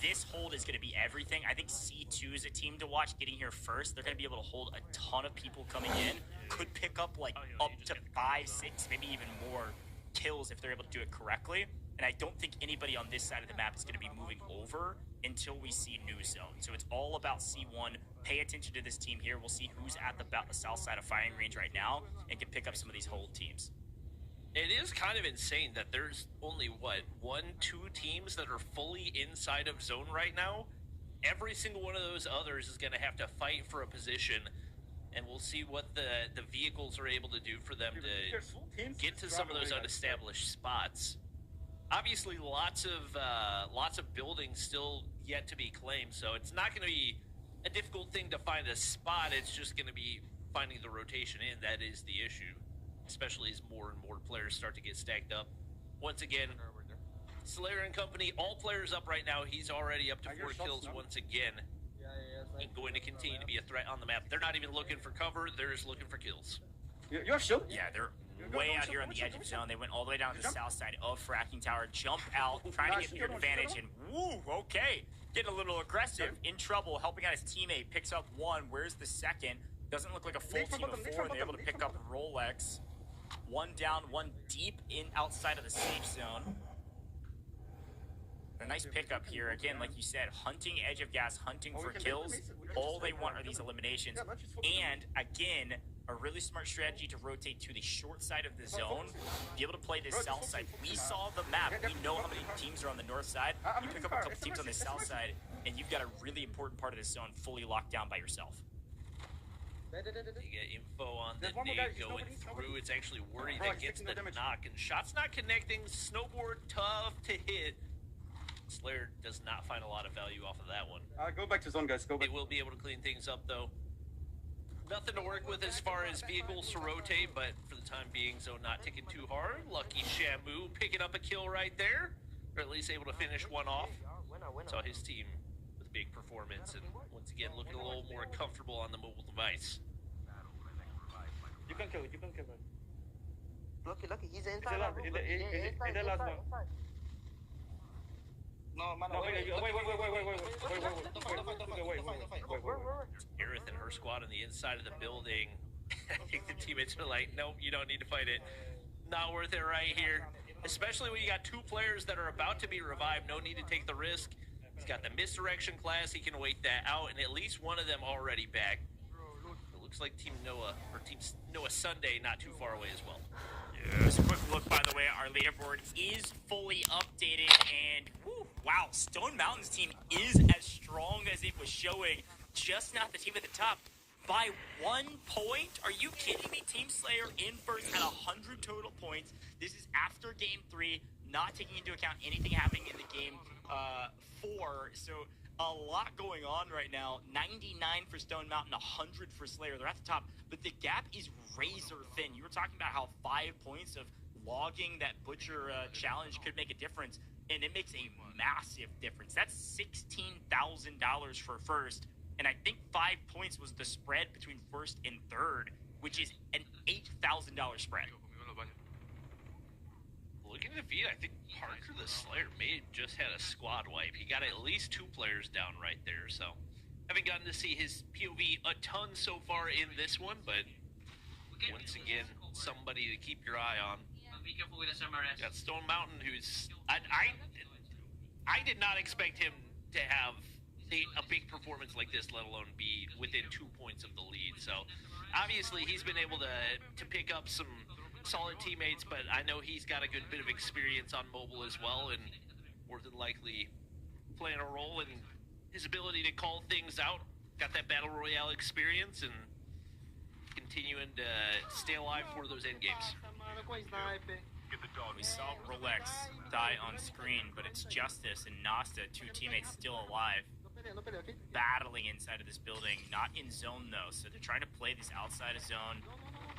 This hold is going to be everything. I think C2 is a team to watch getting here first. They're going to be able to hold a ton of people coming in. Could pick up like up to 5, 6, maybe even more kills if they're able to do it correctly. And I don't think anybody on this side of the map is going to be moving over until we see new zone. So it's all about C1. Pay attention to this team here. We'll see who's at the south side of firing range right now and can pick up some of these hold teams. It is kind of insane that there's only, what, 1, 2 teams that are fully inside of zone right now. Every single one of those others is going to have to fight for a position, and we'll see what the vehicles are able to do for them to get to some of those unestablished spots. Obviously, lots of buildings still yet to be claimed, so it's not going to be a difficult thing to find a spot. It's just going to be finding the rotation in. That is the issue, especially as more and more players start to get stacked up. Once again, Slayer and company, all players up right now. He's already up to 4 kills once again, and going to continue to be a threat on the map. They're not even looking for cover. They're just looking for kills. You have shield? Yeah, they're way out here on the edge of zone. They went all the way down to the south side of Fracking Tower, jump out, trying to get the advantage, and woo, okay. Getting a little aggressive, in trouble, helping out his teammate, picks up 1. Where's the second? Doesn't look like a full team of 4. They're able to pick up Rolex. 1 down, 1 deep in outside of the safe zone. A nice pickup here. Again, like you said, hunting edge of gas, hunting for kills. All they want are these eliminations. And again, a really smart strategy to rotate to the short side of the zone, be able to play this south side. We saw the map. We know how many teams are on the north side. You pick up a couple teams on the south side, and you've got a really important part of this zone fully locked down by yourself. You get info on the nade going through. It's actually Worry that gets the knock, and shots not connecting. Snowboard tough to hit. Slayer does not find a lot of value off of that one. Go back to zone, guys. Go back. They will be able to clean things up, though. Nothing to work with as far as vehicles to rotate, but for the time being, Zone not ticking too hard. Lucky Shamu picking up a kill right there, or at least able to finish one off. Saw his team with a big performance, and once again looking a little more comfortable on the mobile device. You can kill. Lucky, he's inside. In the last one. No, wait. Aerith and her squad on the inside of the building. I think the teammates are like, nope, you don't need to fight it. Not worth it right here. Especially when you got 2 players that are about to be revived. No need to take the risk. He's got the misdirection class. He can wait that out, and at least one of them already back. It looks like Team Noah, or Team Noah Sunday, not too far away as well. Yeah. Just a quick look, by the way, our leaderboard is fully updated, and whew, wow, Stone Mountain's team is as strong as it was showing, just not the team at the top. By 1 point? Are you kidding me? Team Slayer in first at 100 total points. This is after game 3, not taking into account anything happening in the game 4. So a lot going on right now. 99 for Stone Mountain, 100 for Slayer. They're at the top, but the gap is razor thin. You were talking about how 5 points of logging that Butcher challenge could make a difference, and it makes a massive difference. That's $16,000 for first, and I think 5 points was the spread between first and third, which is an $8,000 spread. Looking at the feed, I think Parker the Slayer may have just had a squad wipe. He got at least 2 players down right there, so haven't gotten to see his POV a ton so far in this one, but once again, somebody to keep your eye on. Be careful with the SMRS. Got Stone Mountain, who's I did not expect him to have a big performance like this, let alone be within 2 points of the lead. So obviously he's been able to pick up some solid teammates, but I know he's got a good bit of experience on mobile as well, and more than likely playing a role in his ability to call things out got that battle royale experience and continuing to stay alive for those end games. We saw Rolex die on screen, but it's Justice and Nasta, two teammates still alive, battling inside of this building. Not in zone though, so they're trying to play this outside of zone,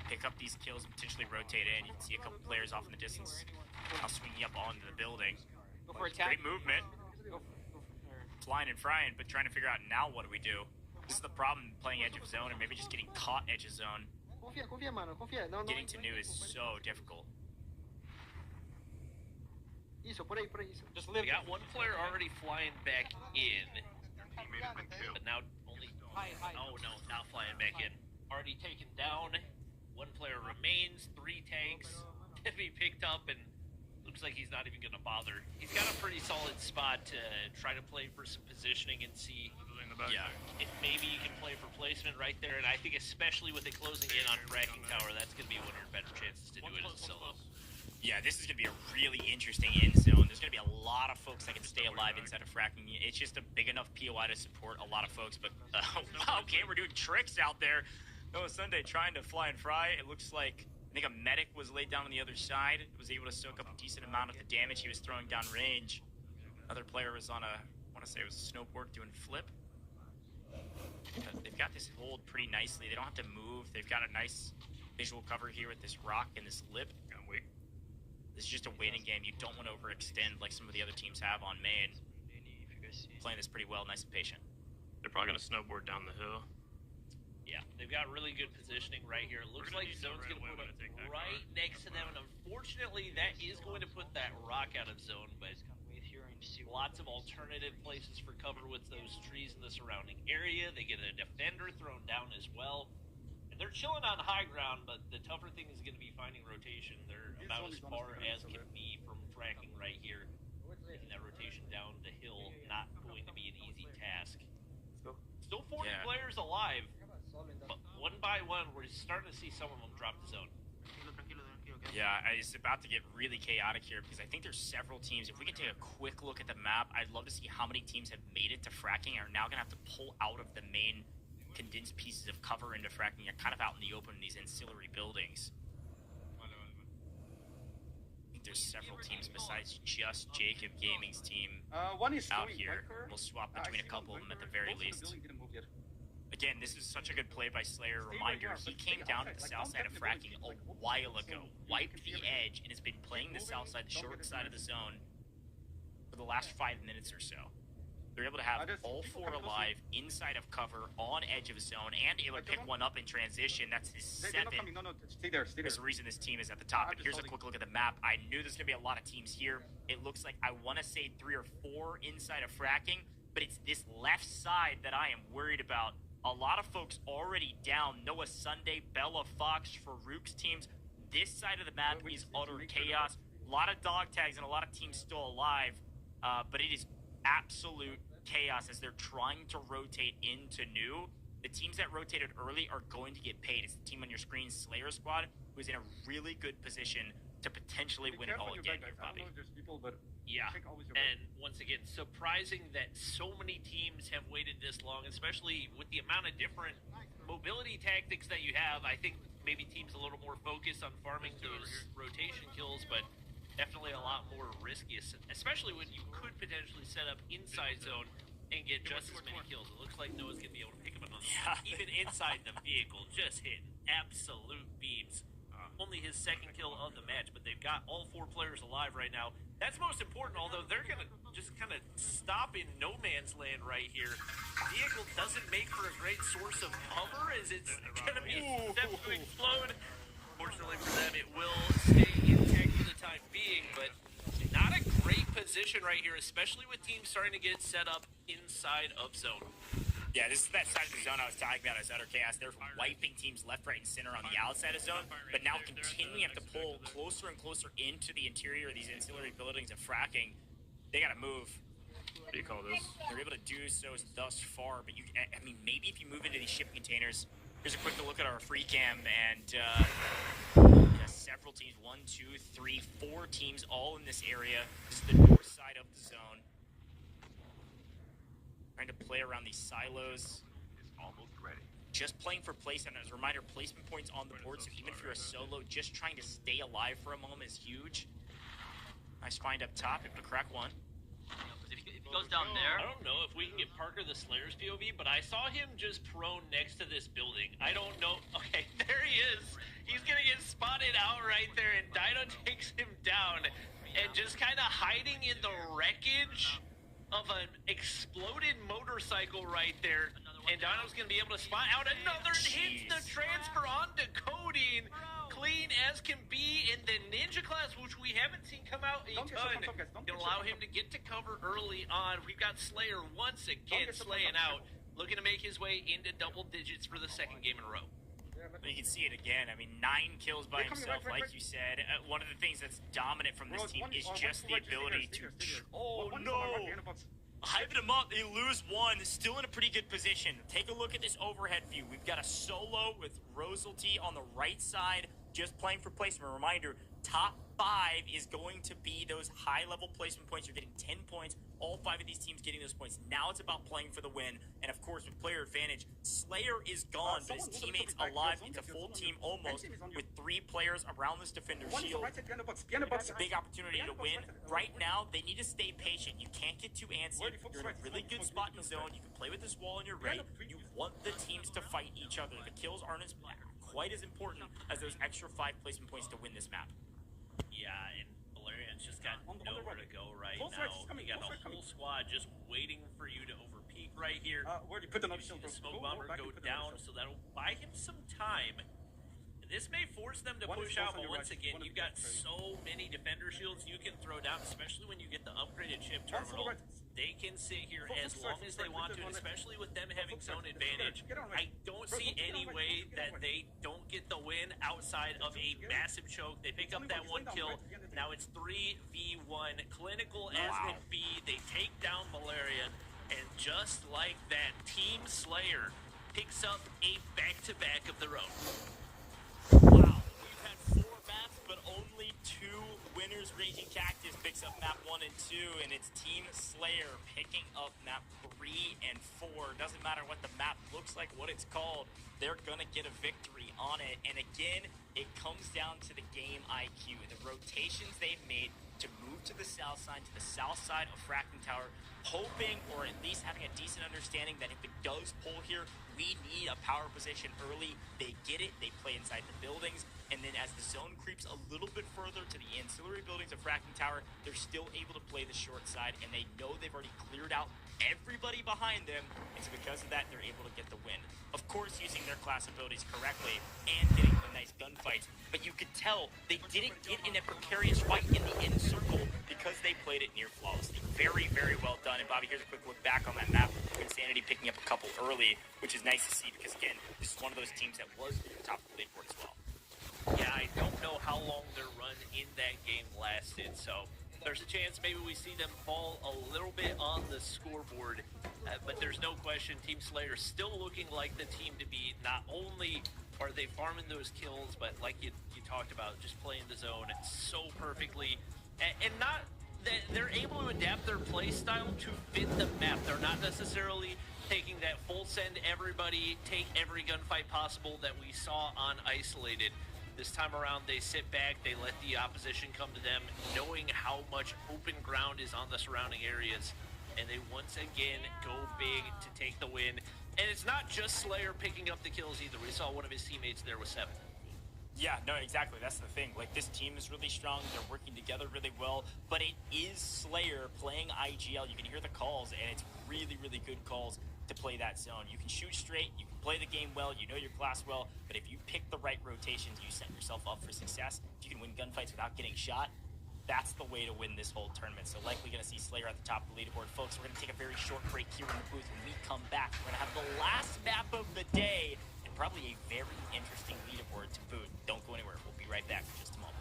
pick up these kills, and potentially rotate in. You can see a couple players off in the distance now swinging up onto the building. Great movement. Flying and frying, but trying to figure out now what do we do. This is the problem playing edge of zone, and maybe just getting caught edge of zone. Getting to new is so difficult. We got one player already flying back in, but now only. Oh no, not flying back in. Already taken down. One player remains. 3 tanks to be picked up, and looks like he's not even going to bother. He's got a pretty solid spot to try to play for some positioning and see if maybe you can play for placement right there. And I think especially with it closing in on fracking tower, that's going to be one of your better chances to do it as a solo. Yeah, this is going to be a really interesting end zone. There's going to be a lot of folks that can stay alive inside of fracking. It's just a big enough POI to support a lot of folks. But, okay, we're doing tricks out there. Noah Sunday trying to fly and fry. It looks like, I think a medic was laid down on the other side, was able to soak up a decent amount of the damage he was throwing down range. Another player was on a, I want to say it was a snowboard doing flip. But they've got this hold pretty nicely. They don't have to move. They've got a nice visual cover here with this rock and this lip. This is just a waiting game. You don't want to overextend like some of the other teams have on main. Playing this pretty well, nice and patient. They're probably going to snowboard down the hill. Yeah, they've got really good positioning right here. It looks like Zone's going to put up right next to them, and unfortunately, that is going to put that rock out of zone, but lots of alternative places for cover with those trees in the surrounding area. They get a defender thrown down as well, and they're chilling on high ground, but the tougher thing is going to be finding rotation. They're about as far as can be from fracking right here. Making that rotation down the hill, not going to be an easy task. Still 40 players alive. But one by one, we're starting to see some of them drop the zone. Yeah, it's about to get really chaotic here because I think there's several teams. If we can take a quick look at the map, I'd love to see how many teams have made it to fracking and are now going to have to pull out of the main condensed pieces of cover into fracking. You're kind of out in the open in these ancillary buildings. I think there's several teams besides just Jacob Gaming's team one is out here. We'll swap between a couple of them at the very least. Again, this is such a good play by Slayer. Reminder, he came down to the south side of fracking a while ago, wiped the edge, and has been playing the south side, the short side of the zone, for the last 5 minutes or so. They're able to have all 4 alive, inside of cover, on edge of zone, and able to pick one up in transition. That's his 7th. There's a reason this team is at the top. And here's a quick look at the map. I knew there's going to be a lot of teams here. It looks like, I want to say 3 or 4 inside of fracking, but it's this left side that I am worried about. A lot of folks already down. Noah Sunday, Bella Fox, Farouk's teams. This side of the map is utter chaos. A lot of dog tags and a lot of teams still alive, but it is absolute chaos as they're trying to rotate into new. The teams that rotated early are going to get paid. It's the team on your screen, Slayer Squad, who's in a really good position to potentially win it all again here, Bobby. Yeah, and once again, surprising that so many teams have waited this long, especially with the amount of different mobility tactics that you have. I think maybe teams a little more focused on farming those rotation kills, but definitely a lot more risky, especially when you could potentially set up inside zone and get just as many kills. It looks like Noah's going to be able to pick up another one. Even inside the vehicle, just hitting absolute beams. Only his 2nd kill of the match, but they've got all 4 players alive right now. That's most important, although they're going to just kind of stop in no man's land right here. Vehicle doesn't make for a great source of cover as it's going to be set to explode. Fortunately for them, it will stay intact for the time being, but not a great position right here, especially with teams starting to get set up inside of zone. Yeah, this is that side of the zone I was talking about as utter chaos. They're wiping teams left, right, and center on the outside of zone, but now continuing to pull closer and closer into the interior of these ancillary buildings of fracking. They got to move. What do you call this? They're able to do so thus far, but I mean, maybe if you move into these shipping containers. Here's a quick look at our free cam, and several teams, 1, 2, 3, 4 teams all in this area. This is the north side of the zone. Trying to play around these silos. just playing for placement. As a reminder, placement points on the board, so even if you're a solo, just trying to stay alive for a moment is huge. Nice find up top, able to crack one. If he goes down there, I don't know if we can get Parker the Slayer's POV, but I saw him just prone next to this building. I don't know. Okay, there he is. He's gonna get spotted out right there, and Dino takes him down, and just kind of hiding in the wreckage of an exploded motorcycle right there. And Dino's gonna be able to spot out another and hits the transfer onto Codeine. Clean as can be in the ninja class, which we haven't seen come out a ton. Can allow him to get to cover early on. We've got Slayer once again slaying out, looking to make his way into double digits for the second game in a row. You can see it again. I mean, 9 kills by himself, like you said. One of the things that's dominant from this team is just the ability to... Oh, no! Hyping him up, they lose 1, still in a pretty good position. Take a look at this overhead view. We've got a solo with Rosalty on the right side, just playing for placement. Reminder, top 5 is going to be those high-level placement points. You're getting 10 points. All 5 of these teams getting those points. Now it's about playing for the win. And, of course, with player advantage, Slayer is gone, but his teammates alive. It's a full team almost with 3 players around this defender's shield. It's a big opportunity to win. Right now, they need to stay patient. You can't get too antsy. You're in a really good spot in the zone. You can play with this wall on your right. You want the teams to fight each other. The kills aren't quite as important as those extra 5 placement points to win this map. Yeah, and Valerian's just got nowhere to go right now. You got a whole squad just waiting for you to overpeak right here. Where do you put the You see the smoke bomber go down, so that'll buy him some time. This may force them to push out, but once again, you've got so many defender shields you can throw down, especially when you get the upgraded chip terminal. They can sit here as long as they want to, and especially with them having zone advantage. I don't see any way that they don't get the win outside of a massive choke. They pick up that 1 kill. Now it's 3v1. Clinical as can be. They take down Valerian, and just like that, Team Slayer picks up a back-to-back of their own. Wow, we've had 4 maps, but only 2 winners. Raging Cactus picks up map 1 and 2, and it's Team Slayer picking up map 3 and 4. Doesn't matter what the map looks like, what it's called, they're gonna get a victory on it. And again, it comes down to the game IQ, the rotations they've made to move to the south side of Fracking Tower, hoping or at least having a decent understanding that if it does pull here, we need a power position early. They get it, they play inside the buildings, and then as the zone creeps a little bit further to the ancillary buildings of Fracking Tower, they're still able to play the short side, and they know they've already cleared out everybody behind them, and so because of that, they're able to get the win. Of course, using their class abilities correctly and getting the nice gunfights, but you could tell they didn't get in a precarious fight in the end circle because they played it near flawlessly. Very, very well done. And Bobby, here's a quick look back on that map. Insanity picking up a couple early, which is nice to see because, again, this is one of those teams that was near the top of the leaderboard as well. Yeah, I don't know how long their run in that game lasted, so there's a chance maybe we see them fall a little bit on the scoreboard, but there's no question Team Slayer still looking like the team to beat. Not only are they farming those kills, but like you talked about, just playing the zone so perfectly, and not that they're able to adapt their play style to fit the map. They're not necessarily taking that full send everybody, take every gunfight possible that we saw on Isolated. This time around, they sit back, they let the opposition come to them, knowing how much open ground is on the surrounding areas, and they once again go big to take the win. And it's not just Slayer picking up the kills either. We saw one of his teammates there with 7. Yeah, no, exactly. That's the thing. Like, this team is really strong. They're working together really well, but it is Slayer playing IGL. You can hear the calls, and it's really, really good calls to play that zone. You can shoot straight, you can play the game well, you know your class well, but if you pick the right rotations, you set yourself up for success. If you can win gunfights without getting shot, that's the way to win this whole tournament. So likely going to see Slayer at the top of the leaderboard. Folks, we're going to take a very short break here in the booth. When we come back, we're going to have the last map of the day and probably a very interesting leaderboard to boot. Don't go anywhere. We'll be right back in just a moment.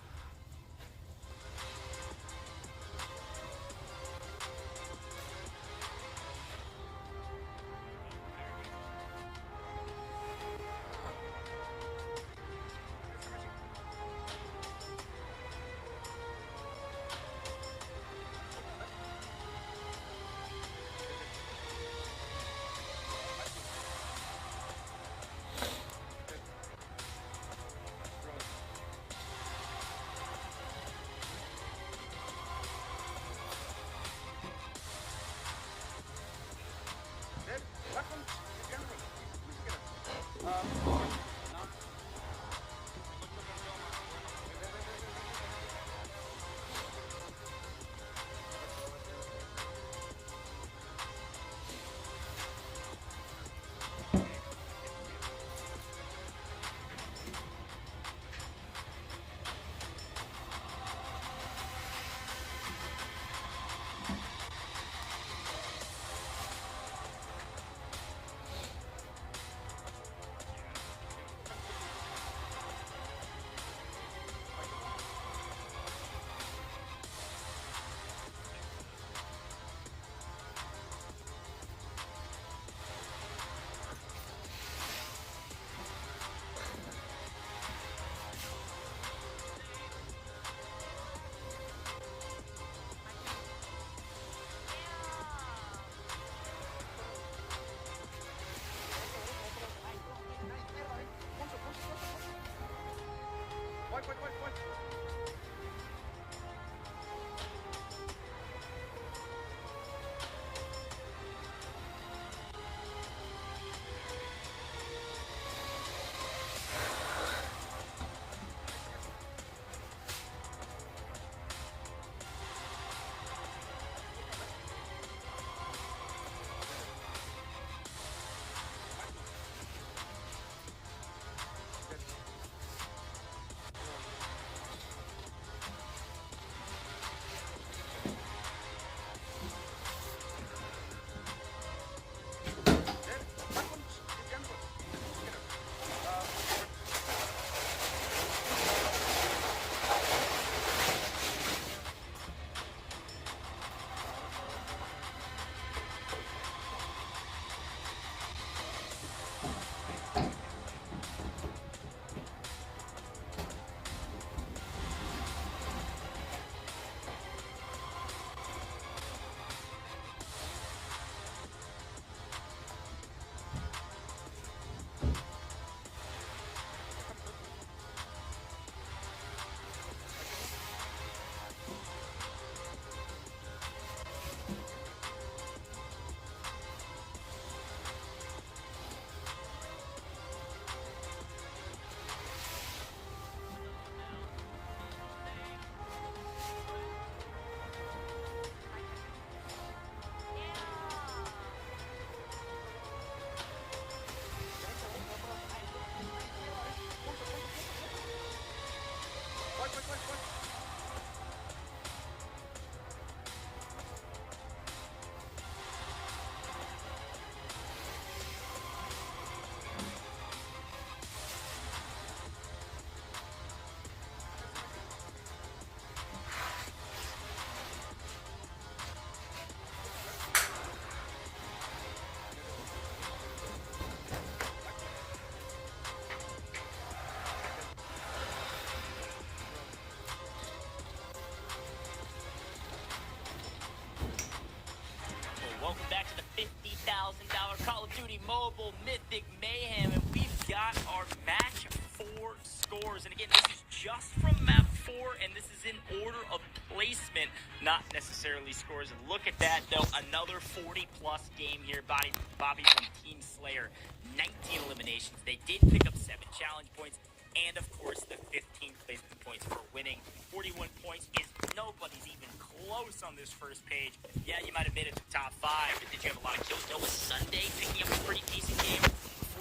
Duty Mobile Mythic Mayhem, and we've got our match 4 scores. And again, this is just from map 4, and this is in order of placement, not necessarily scores. And look at that, though, another 40-plus game here. Bobby from Team Slayer, 19 eliminations. They did pick up 7 challenge points, and of course, the 15 placement points for winning. 41 points is nobody's even close on this first page. Yeah, you might have made it to top 5, but did you have a lot of kills? No, was Sunday picking up a pretty decent game?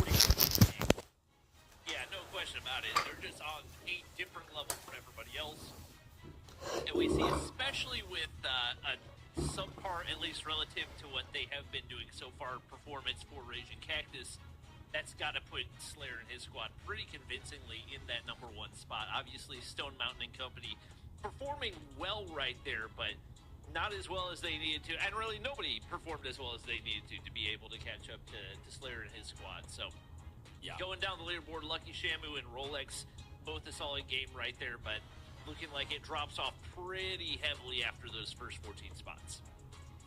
41. Yeah, no question about it. They're just on a different level from everybody else. And we see, especially with a subpar, at least relative to what they have been doing so far, performance for Raging Cactus, that's got to put Slayer and his squad pretty convincingly in that #1 spot. Obviously, Stone Mountain and company performing well right there, but not as well as they needed to. And really, nobody performed as well as they needed to be able to catch up to Slayer and his squad. So, yeah, going down the leaderboard, Lucky Shamu and Rolex, both a solid game right there, but looking like it drops off pretty heavily after those first 14 spots.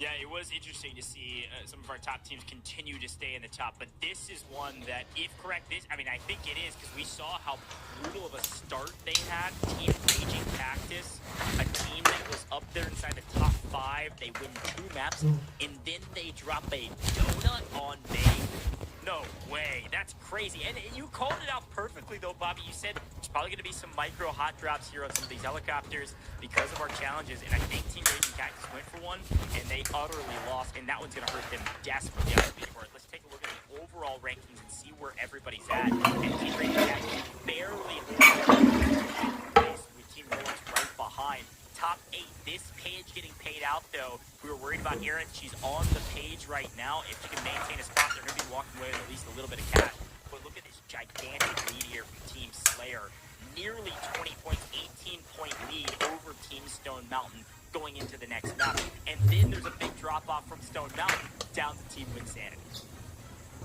Yeah, it was interesting to see some of our top teams continue to stay in the top, but this is one that, if correct, I think it is, because we saw how brutal of a start they had. Team Raging Cactus, a team that was up there inside the top 5. They win 2 maps, and then they drop a donut on May. No way. That's crazy. And you called it out perfectly, though, Bobby. You said there's probably going to be some micro hot drops here on some of these helicopters because of our challenges. And I think Team Raging Cactus went for one, and they utterly lost. And that one's going to hurt them desperately on the leaderboard. Let's take a look at the overall rankings and see where everybody's at. And Team Raging Cactus barely with Team Rolex right behind. Top 8. This page getting paid out, though. We were worried about Erin. She's on the page right now. If she can maintain a spot, they're going to be walking away with at least a little bit of cash. But look at this gigantic lead here from Team Slayer. Nearly 20 points, 18-point lead over Team Stone Mountain going into the next map. And then there's a big drop-off from Stone Mountain down to Team Winsanity.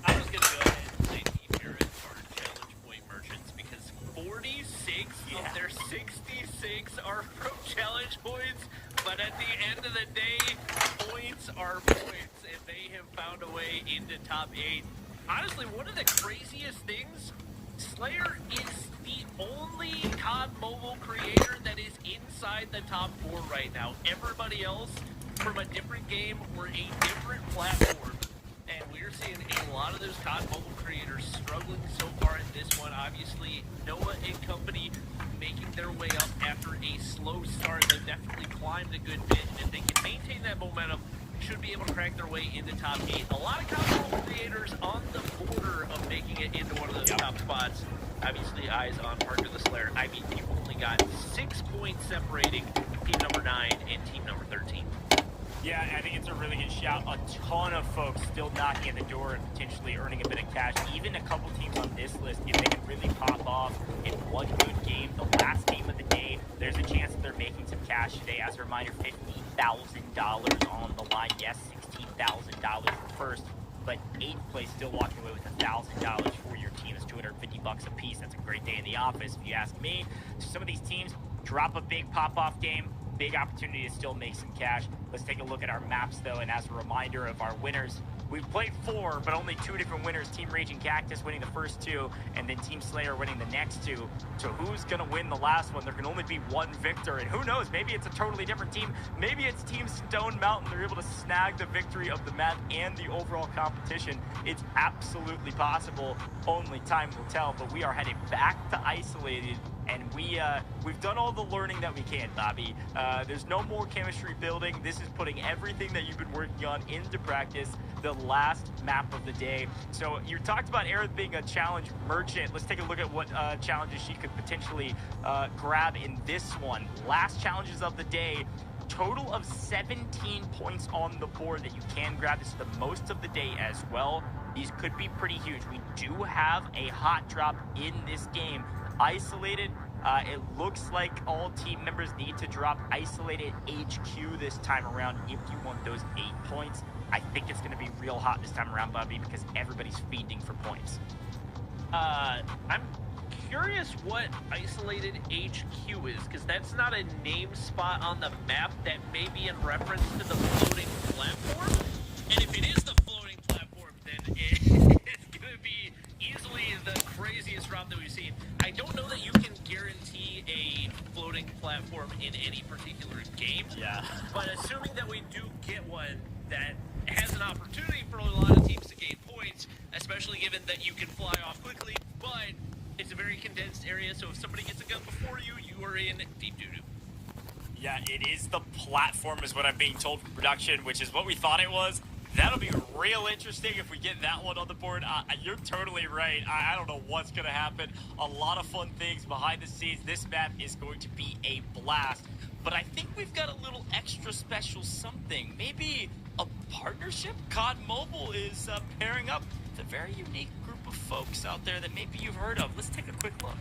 I was going to go ahead and say Team Erin are challenge point merchants because 46 of their 66 are from challenge points, but at the end of the day, points are points, and they have found a way into top 8. Honestly, one of the craziest things, Slayer is the only COD mobile creator that is inside the top 4 right now. Everybody else from a different game or a different platform. And we're seeing a lot of those COD mobile creators struggling so far in this one. Obviously, Noah and company making their way up after a slow start. They've definitely climbed a good bit, and if they can maintain that momentum, should be able to crack their way into top 8. A lot of COD mobile creators on the border of making it into one of those top spots. Obviously, eyes on Parker the Slayer. I mean, you've only got 6 points separating team number 9 and team number 13. Yeah, I think it's a really good shout. A ton of folks still knocking at the door and potentially earning a bit of cash. Even a couple teams on this list, if they can really pop off in one good game, the last game of the day, there's a chance that they're making some cash today. As a reminder, $50,000 on the line. Yes, $16,000 for first, but 8th place still walking away with $1,000 for your team. It's $250 a piece. That's a great day in the office, if you ask me. So some of these teams drop a big pop-off game. Big opportunity to still make some cash. Let's take a look at our maps, though, and as a reminder of our winners, we've played 4, but only 2 different winners. Team Raging Cactus winning the first 2, and then Team Slayer winning the next 2. So who's going to win the last one? There can only be one victor, and who knows? Maybe it's a totally different team. Maybe it's Team Stone Mountain. They're able to snag the victory of the map and the overall competition. It's absolutely possible. Only time will tell, but we are headed back to Isolated, and we've done all the learning that we can, Bobby. There's no more chemistry building. This is putting everything that you've been working on into practice. The last map of the day. So you talked about Aerith being a challenge merchant. Let's take a look at what challenges she could potentially grab in this one. Last challenges of the day. Total of 17 points on the board that you can grab. This is the most of the day as well. These could be pretty huge. We do have a hot drop in this game. Isolated, it looks like all team members need to drop Isolated HQ this time around if you want those 8 points. I think it's going to be real hot this time around, Bobby, because everybody's feeding for points. I'm curious what Isolated HQ is, because that's not a name spot on the map. That may be in reference to the floating platform. And if it is the floating platform, then dense area, so if somebody gets a gun before you, you are in deep doo-doo. Yeah, it is the platform is what I'm being told from production, which is what we thought it was. That'll be real interesting if we get that one on the board. You're totally right. I don't know what's going to happen. A lot of fun things behind the scenes. This map is going to be a blast. But I think we've got a little extra special something. Maybe a partnership? COD Mobile is pairing up with a very unique group of folks out there that maybe you've heard of. Let's take a quick look.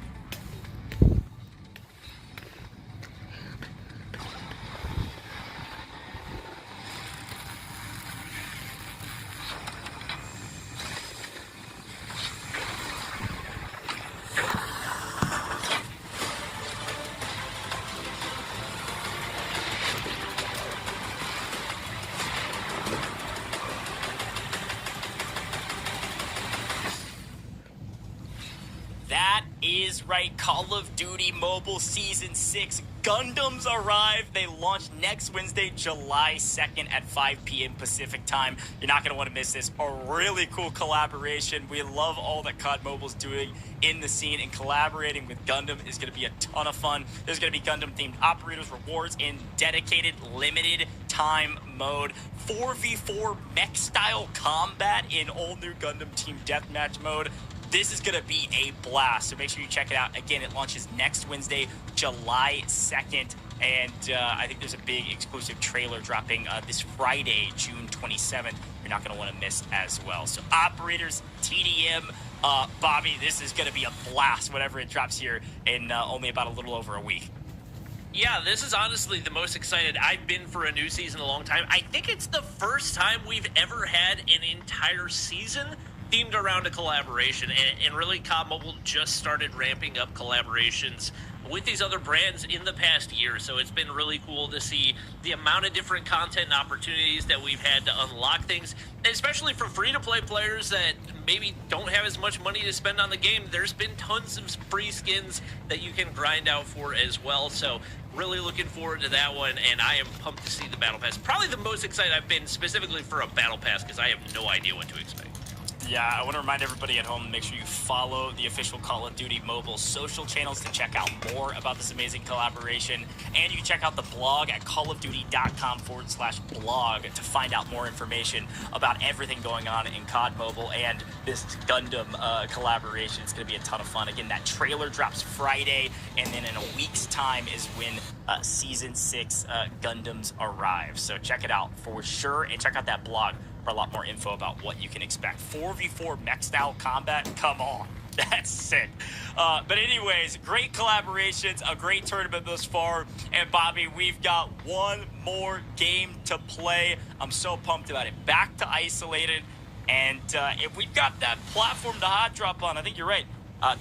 Is right. Call of Duty Mobile Season 6 Gundams arrive. They launch next Wednesday, July 2nd at 5 p.m. Pacific time. You're not going to want to miss this. A really cool collaboration. We love all that COD Mobile's doing in the scene, and collaborating with Gundam is going to be a ton of fun. There's going to be Gundam-themed operators, rewards, in dedicated, limited time mode. 4v4 mech-style combat in all-new Gundam Team Deathmatch mode. This is going to be a blast, so make sure you check it out. Again, it launches next Wednesday, July 2nd, and I think there's a big exclusive trailer dropping this Friday, June 27th. You're not going to want to miss as well. So operators, TDM, Bobby, this is going to be a blast whenever it drops here in only about a little over a week. Yeah, this is honestly the most excited I've been for a new season in a long time. I think it's the first time we've ever had an entire season themed around a collaboration, and really COD Mobile just started ramping up collaborations with these other brands in the past year, so it's been really cool to see the amount of different content and opportunities that we've had to unlock things, especially for free-to-play players that maybe don't have as much money to spend on the game. There's been tons of free skins that you can grind out for as well, so really looking forward to that one, and I am pumped to see the Battle Pass. Probably the most excited I've been specifically for a Battle Pass, because I have no idea what to expect. Yeah, I want to remind everybody at home to make sure you follow the official Call of Duty Mobile social channels to check out more about this amazing collaboration. And you can check out the blog at callofduty.com/blog to find out more information about everything going on in COD Mobile and this Gundam collaboration. It's going to be a ton of fun. Again, that trailer drops Friday, and then in a week's time is when Season 6 Gundams arrive. So check it out for sure, and check out that blog for a lot more info about what you can expect. 4v4 mech-style combat, come on. That's sick. But anyways, great collaborations, a great tournament thus far. And Bobby, we've got one more game to play. I'm so pumped about it. Back to Isolated. And if we've got that platform to hot drop on, I think you're right.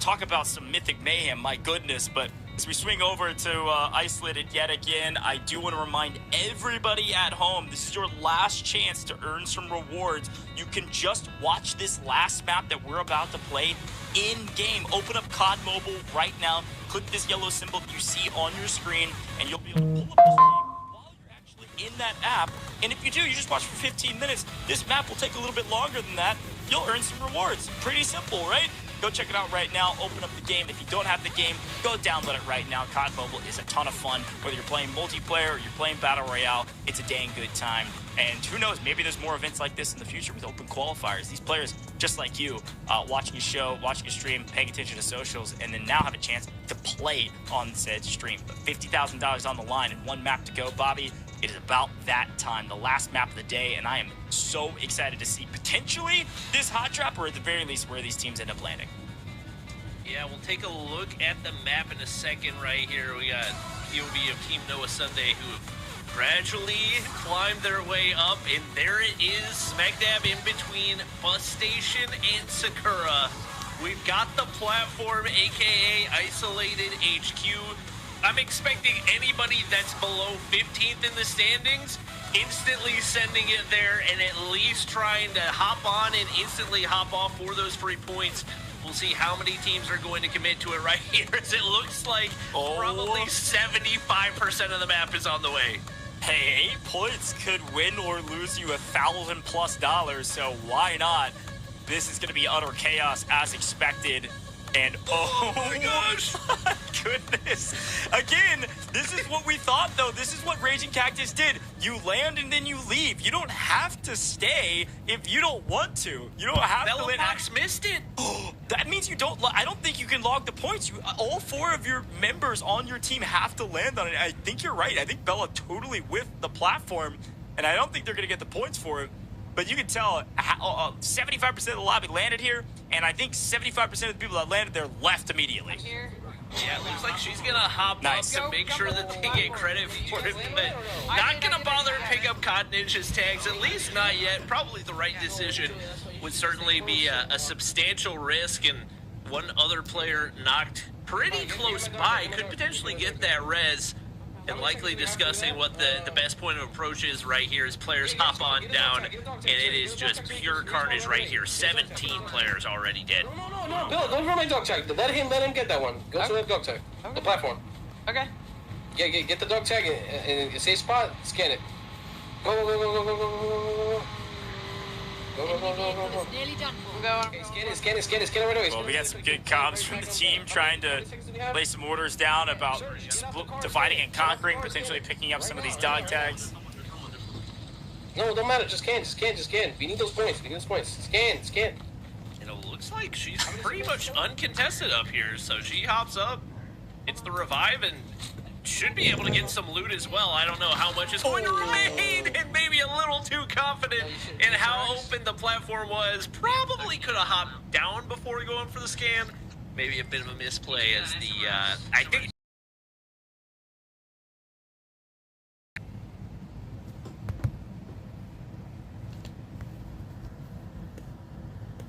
Talk about some mythic mayhem, my goodness. But as we swing over to Isolated yet again, I do want to remind everybody at home, this is your last chance to earn some rewards. You can just watch this last map that we're about to play in-game. Open up COD Mobile right now. Click this yellow symbol that you see on your screen, and you'll be able to pull up the screen while you're actually in that app. And if you do, you just watch for 15 minutes. This map will take a little bit longer than that. You'll earn some rewards. Pretty simple, right? Go check it out right now. Open up the game. If you don't have the game, go download it right now. COD Mobile is a ton of fun. Whether you're playing multiplayer or you're playing Battle Royale, it's a dang good time. And who knows, maybe there's more events like this in the future with open qualifiers. These players, just like you, watching a show, watching a stream, paying attention to socials, and then now have a chance to play on said stream. But $50,000 on the line and one map to go, Bobby. It is about that time, the last map of the day, and I am so excited to see potentially this hot drop, or at the very least where these teams end up landing. Yeah, we'll take a look at the map in a second right here. We got POV of Team Noah Sunday, who have gradually climbed their way up, and there it is, smack dab in between Bus Station and Sakura. We've got the platform, aka Isolated HQ. I'm expecting anybody that's below 15th in the standings instantly sending it there and at least trying to hop on and instantly hop off for those free points. We'll see how many teams are going to commit to it right here, as it looks like probably 75% of the map is on the way. Hey, 8 points could win or lose you $1,000+, so why not? This is going to be utter chaos as expected. And oh my gosh, goodness. Again, this is what we thought, though. This is what Raging Cactus did. You land and then you leave. You don't have to stay if you don't want to. You don't have to land. Fox missed it. That means you don't. I don't think you can log the points. All 4 of your members on your team have to land on it. I think you're right. I think Bella totally whiffed the platform, and I don't think they're going to get the points for it. But you can tell 75% of the lobby landed here, and I think 75% of the people that landed there left immediately. Yeah, it looks like she's going to hop up to make sure that they get credit for it, but not going to bother to pick up Cod Ninja's tags, at least not yet. Probably the right decision. Would certainly be a substantial risk, and one other player knocked pretty close by, could potentially get that res. And likely discussing what the best point of approach is right here as players hop on down, and it is just pure carnage right here. 17 players already dead. No, Bill, go for my dog tag. Let him get that one. Go to the dog tag. The platform. Okay. Yeah, get the dog tag and say spot, scan it. Go. Nearly done. Okay, scan it right away. Well, we got some good comms from the team trying to lay some orders down about dividing and conquering, potentially picking up some of these dog tags. No, don't matter. Just scan. We need those points. Scan. And it looks like she's pretty much uncontested up here, so she hops up. It's the revive and should be able to get some loot as well. I don't know how much is going to remain, and maybe a little too confident in how open the platform was. Probably could have hopped down before going for the scan. Maybe a bit of a misplay as the, I think...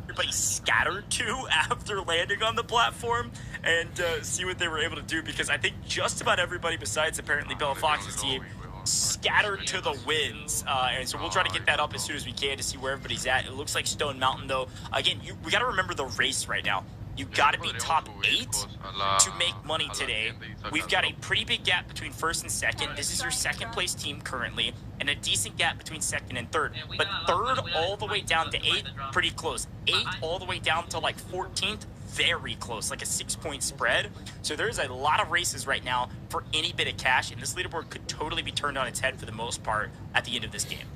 Everybody scattered to after landing on the platform and see what they were able to do, because I think just about everybody besides apparently Bella Fox's team scattered to the winds, and so we'll try to get that up as soon as we can to see where everybody's at. It looks like Stone Mountain, though. Again, we got to remember the race right now. You got to be top 8 to make money today. We've got a pretty big gap between first and second. This is your second place team currently, and a decent gap between second and third. But third all the way down to 8, pretty close. 8 all the way down to like 14th, very close, like a 6-point spread. So there's a lot of races right now for any bit of cash, and this leaderboard could totally be turned on its head for the most part at the end of this game.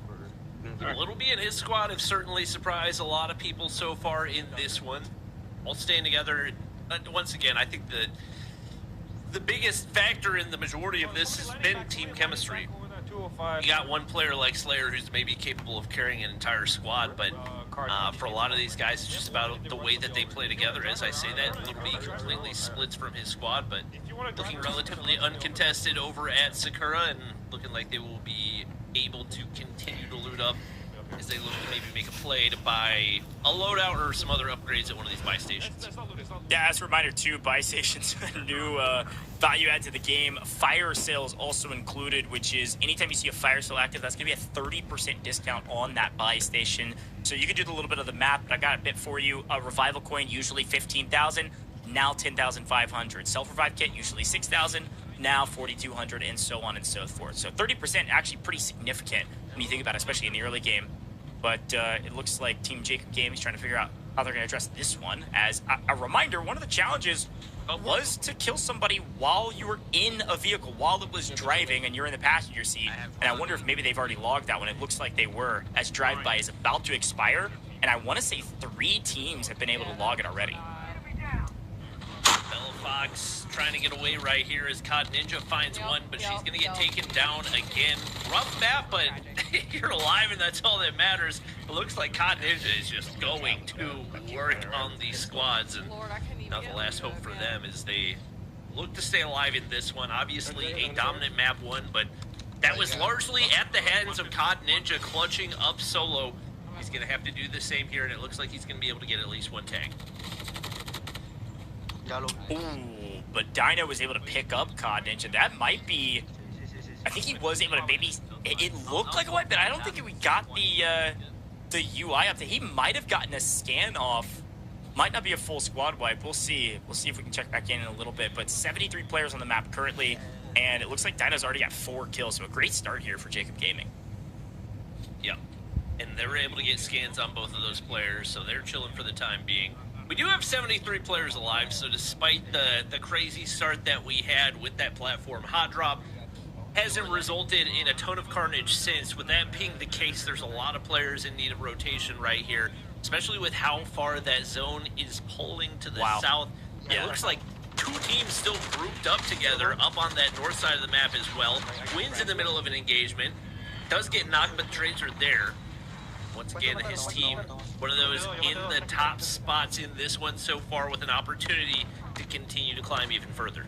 Little B and his squad have certainly surprised a lot of people so far in this one. All staying together. Once again, I think the biggest factor in the majority of this has been team chemistry. You got one player like Slayer who's maybe capable of carrying an entire squad, but for a lot of these guys, it's just about the way that they play together. As I say that, Little B completely splits from his squad, but looking relatively uncontested over at Sakura, and looking like they will be able to continue to loot up as they look to maybe make a play to buy a loadout or some other upgrades at one of these buy stations. Yeah, as a reminder too, buy stations, a new value add to the game. Fire sales also included, which is anytime you see a fire sale active, that's going to be a 30% discount on that buy station. So you can do a little bit of the math, but I got a bit for you. A revival coin, usually 15,000, now 10,500. Self-revive kit, usually 6,000, now 4,200, and so on and so forth. So 30% actually pretty significant when you think about it, especially in the early game. But it looks like Team Jacob Gaming is trying to figure out how they're going to address this one. As a reminder, one of the challenges was to kill somebody while you were in a vehicle, while it was driving and you're in the passenger seat. And I wonder if maybe they've already logged that one. It looks like they were, as drive-by is about to expire. And I want to say 3 teams have been able to log it already. Bella Fox trying to get away right here as Cod Ninja finds one, but she's going to get taken down again. Rough map, but you're alive, and that's all that matters. It looks like Cod Ninja is just going to work on these squads, and now the last hope for them is they look to stay alive in this one. Obviously a dominant map one, but that was largely at the hands of Cod Ninja clutching up solo. He's going to have to do the same here, and it looks like he's going to be able to get at least one tag. Ooh, but Dino was able to pick up Cod Ninja. That might be... I think he was able to maybe... It looked like a wipe, but I don't think we got the UI up there. He might have gotten a scan off. Might not be a full squad wipe. We'll see. We'll see if we can check back in a little bit. But 73 players on the map currently, and it looks like Dino's already got 4 kills. So a great start here for Jacob Gaming. Yep. And they were able to get scans on both of those players, so they're chilling for the time being. We do have 73 players alive, so despite the crazy start that we had with that platform hot drop, hasn't resulted in a ton of carnage since. With that being the case, there's a lot of players in need of rotation right here, especially with how far that zone is pulling to the south. Yeah, it looks like 2 teams still grouped up together up on that north side of the map as well. Wins in the middle of an engagement. Does get knocked, but the trades are there. Once again, his team, one of those in the top spots in this one so far, with an opportunity to continue to climb even further.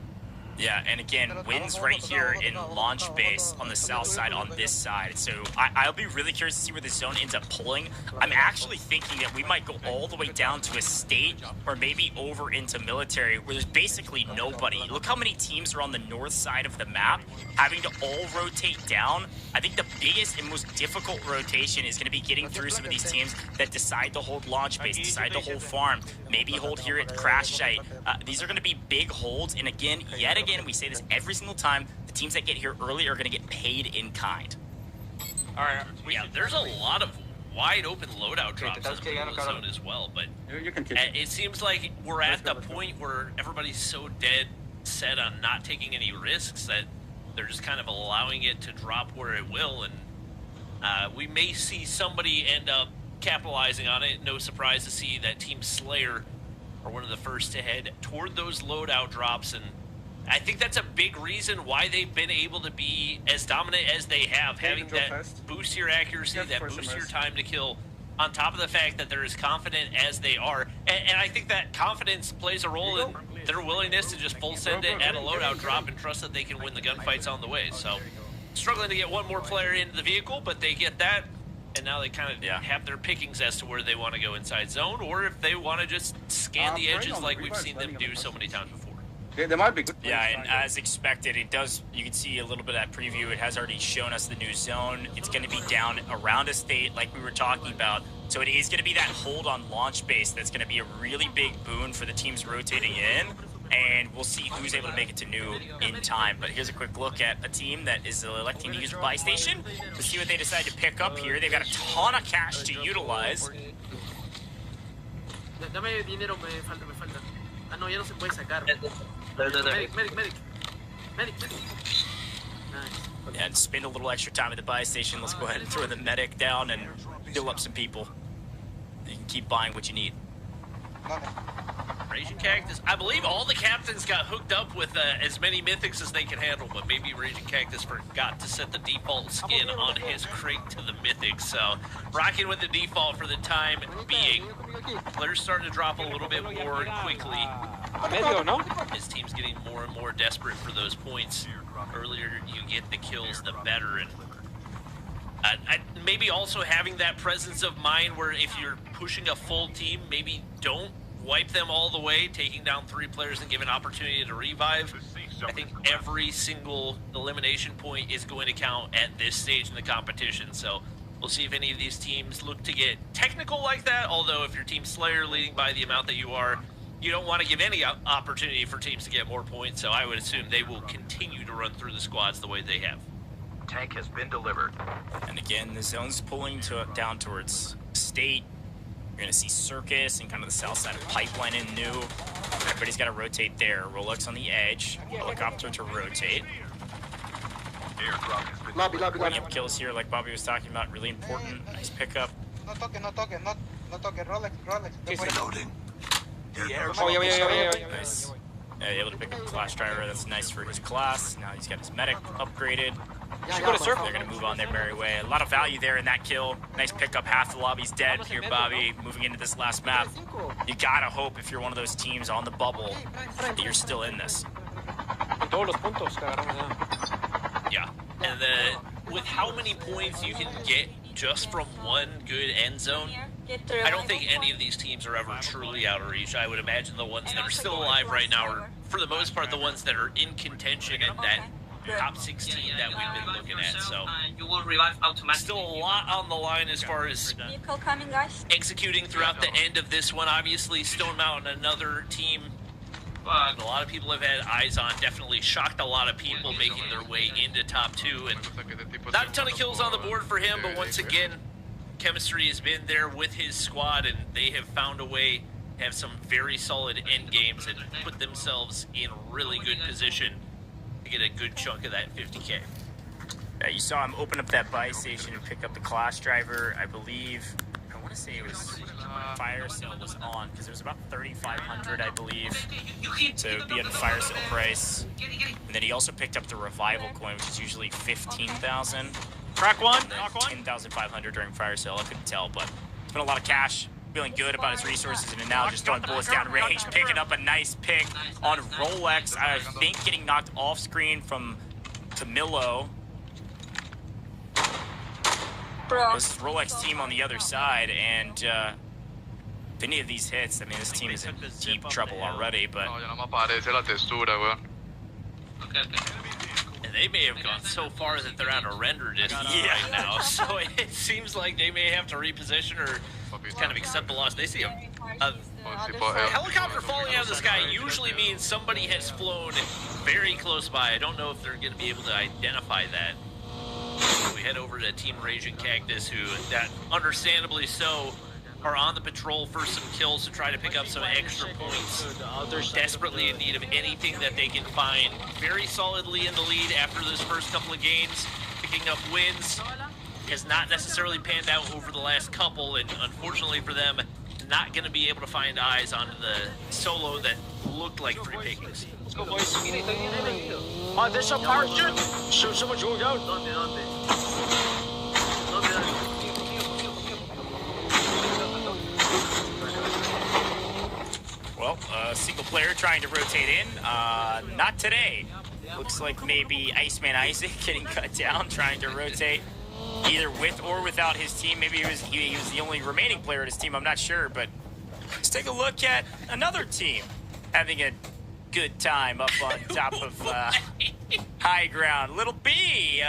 Yeah, and again, wins right here in launch base on the south side on this side. So I'll be really curious to see where the zone ends up pulling. I'm actually thinking that we might go all the way down to estate or maybe over into military where there's basically nobody. Look how many teams are on the north side of the map having to all rotate down. I think the biggest and most difficult rotation is going to be getting through some of these teams that decide to hold launch base, decide to hold farm, maybe hold here at crash site. These are going to be big holds, and again, yet again, we say this every single time, the teams that get here early are going to get paid in kind. All right, yeah, there's a lot of wide open loadout drops in the middle of the zone as well, but it seems like we're at the point where everybody's so dead set on not taking any risks that they're just kind of allowing it to drop where it will, and we may see somebody end up capitalizing on it. No surprise to see that Team Slayer are one of the first to head toward those loadout drops, and I think that's a big reason why they've been able to be as dominant as they have, having that boost your accuracy, that boost your time to kill, on top of the fact that they're as confident as they are. And I think that confidence plays a role in their willingness to just full send it at a loadout drop and trust that they can win the gunfights on the way. So, struggling to get one more player into the vehicle, but they get that, and now they kind of have their pickings as to where they want to go inside zone, or if they want to just scan the edges like we've seen them do so many times before. Yeah, they might be good. Yeah, and as expected, it does. You can see a little bit of that preview. It has already shown us the new zone. It's going to be down around estate, like we were talking about. So it is going to be that hold on launch base that's going to be a really big boon for the teams rotating in. And we'll see who's able to make it to new in time. But here's a quick look at a team that is electing to use the buy station. Let's see what they decide to pick up here. They've got a ton of cash to utilize. Dame dinero, me falta. Ah, no, ya no se puede sacar. Medic. Nice. Yeah, and spend a little extra time at the buy station. Let's go ahead and throw the medic down and fill up some people. You can keep buying what you need. Raging Cactus, I believe all the captains got hooked up with as many mythics as they can handle, but maybe Raging Cactus forgot to set the default skin on his crate to the mythic, so rocking with the default for the time being. Players starting to drop a little bit more quickly. His team's getting more and more desperate for those points. Earlier you get the kills, the better, and maybe also having that presence of mind where if you're pushing a full team, maybe don't wipe them all the way, taking down 3 players and give an opportunity to revive. I think every single elimination point is going to count at this stage in the competition, so we'll see if any of these teams look to get technical like that, although if your Team Slayer leading by the amount that you are, you don't want to give any opportunity for teams to get more points, so I would assume they will continue to run through the squads the way they have. Tank has been delivered. And again, the zone's pulling down towards state. You're going to see Circus and kind of the south side of Pipeline in new. Everybody's got to rotate there. Rolex on the edge. Helicopter to rotate. Lobby. Bringing up kills here like Bobby was talking about. Really important. Nice pickup. No toque, Rolex. Reloading. Nice. Yeah, able to pick up Clash Driver. That's nice for his class. Now he's got his medic upgraded. They're going to move on their merry way. A lot of value there in that kill. Nice pickup. Half the lobby's dead here, Bobby. Moving into this last map. You got to hope if you're one of those teams on the bubble that you're still in this. Yeah, and with how many points you can get just from one good end zone, I don't think any of these teams are ever truly out of reach. I would imagine the ones that are still alive right now are, for the most part, the ones that are in contention and that top 16 that we've been looking at. So you will revive automatically. Still a lot on the line as far as Vehicle coming, guys. executing throughout the end of this one. Obviously, Stone Mountain, another team a lot of people have had eyes on, definitely shocked a lot of people making their way into top 2, and not a ton of kills on the board for him, but once again, chemistry has been there with his squad, and they have found a way have some very solid end games and put themselves in really good position to get a good chunk of that 50K. Yeah, you saw him open up that buy station and pick up the class driver. I believe, I want to say it was fire sale was on because it was about 3,500, I believe, to be at the fire sale price. And then he also picked up the revival coin, which is usually 15,000. Crack one. And then 10,500 during fire sale. I couldn't tell, but it's been a lot of cash. Feeling good about his resources, and then now just throwing bullets down range, picking up a nice pick on Rolex. I think getting knocked off screen from Camillo. This is Rolex team on the other side, and if any of these hits, I mean, this team is in deep trouble already, but... And they may have gone so far that they're out of render distance right now, so it seems like they may have to reposition or kind of accept the loss. They see a helicopter falling out of the sky usually means somebody has flown very close by. I don't know if they're going to be able to identify that. We head over to Team Raging Cactus, who, that understandably so, are on the patrol for some kills to try to pick up some extra points. Desperately in need of anything that they can find. Very solidly in the lead after this first couple of games, picking up wins. Has not necessarily panned out over the last couple, and unfortunately for them, not going to be able to find eyes onto the solo that looked like free pickings. Let's go, boys. There's some parachute. Shoot someone, go down. Well, single player trying to rotate in. Not today. Looks like maybe Iceman Isaac getting cut down, trying to rotate either with or without his team. Maybe he was the only remaining player at his team. I'm not sure, but let's take a look at another team having a good time up on top of high ground. Little B,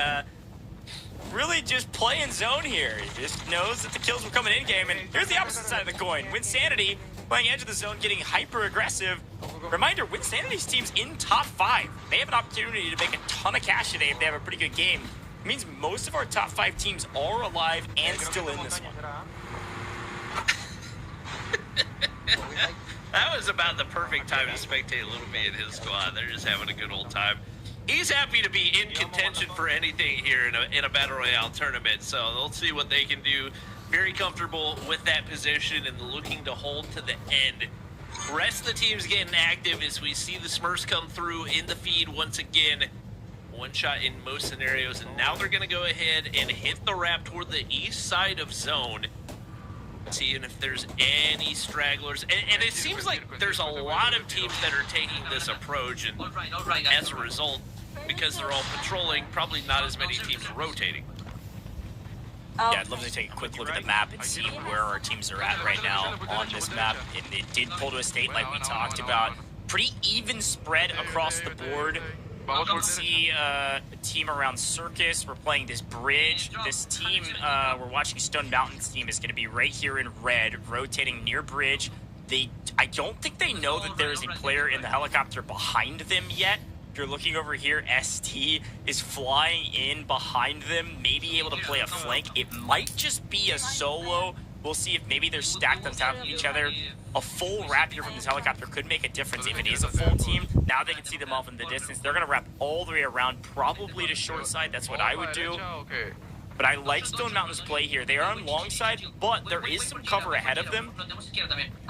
really just playing zone here. He just knows that the kills were coming in game, and here's the opposite side of the coin. Winsanity playing edge of the zone, getting hyper aggressive. Reminder, Winsanity's team's in top 5. They have an opportunity to make a ton of cash today if they have a pretty good game. It means most of our top 5 teams are alive and still in this one. That was about the perfect time to spectate a little bit in his squad. They're just having a good old time. He's happy to be in contention for anything here in a Battle Royale tournament, so they'll see what they can do. Very comfortable with that position and looking to hold to the end. Rest of the team's getting active as we see the Smurfs come through in the feed once again. One shot in most scenarios, and now they're going to go ahead and hit the wrap toward the east side of zone. Seeing if there's any stragglers. And it seems like there's a lot of teams that are taking this approach, and as a result, because they're all patrolling, probably not as many teams rotating. Yeah, I'd love to take a quick look at the map and see where our teams are at right now on this map. It did pull to a state like we talked about. Pretty even spread across the board. You can see a team around Circus. We're playing this bridge. This team, we're watching Stone Mountain's team, is going to be right here in red, rotating near bridge. I don't think they know that there is a player in the helicopter behind them yet. If you're looking over here, ST is flying in behind them, maybe able to play a flank. It might just be a solo. We'll see if maybe they're stacked on top of each other. A full wrap here from this helicopter could make a difference. If it is a full team, now they can see them off in the distance. They're going to wrap all the way around, probably to short side. That's what I would do. But I like Stone Mountain's play here. They are on long side, but there is some cover ahead of them.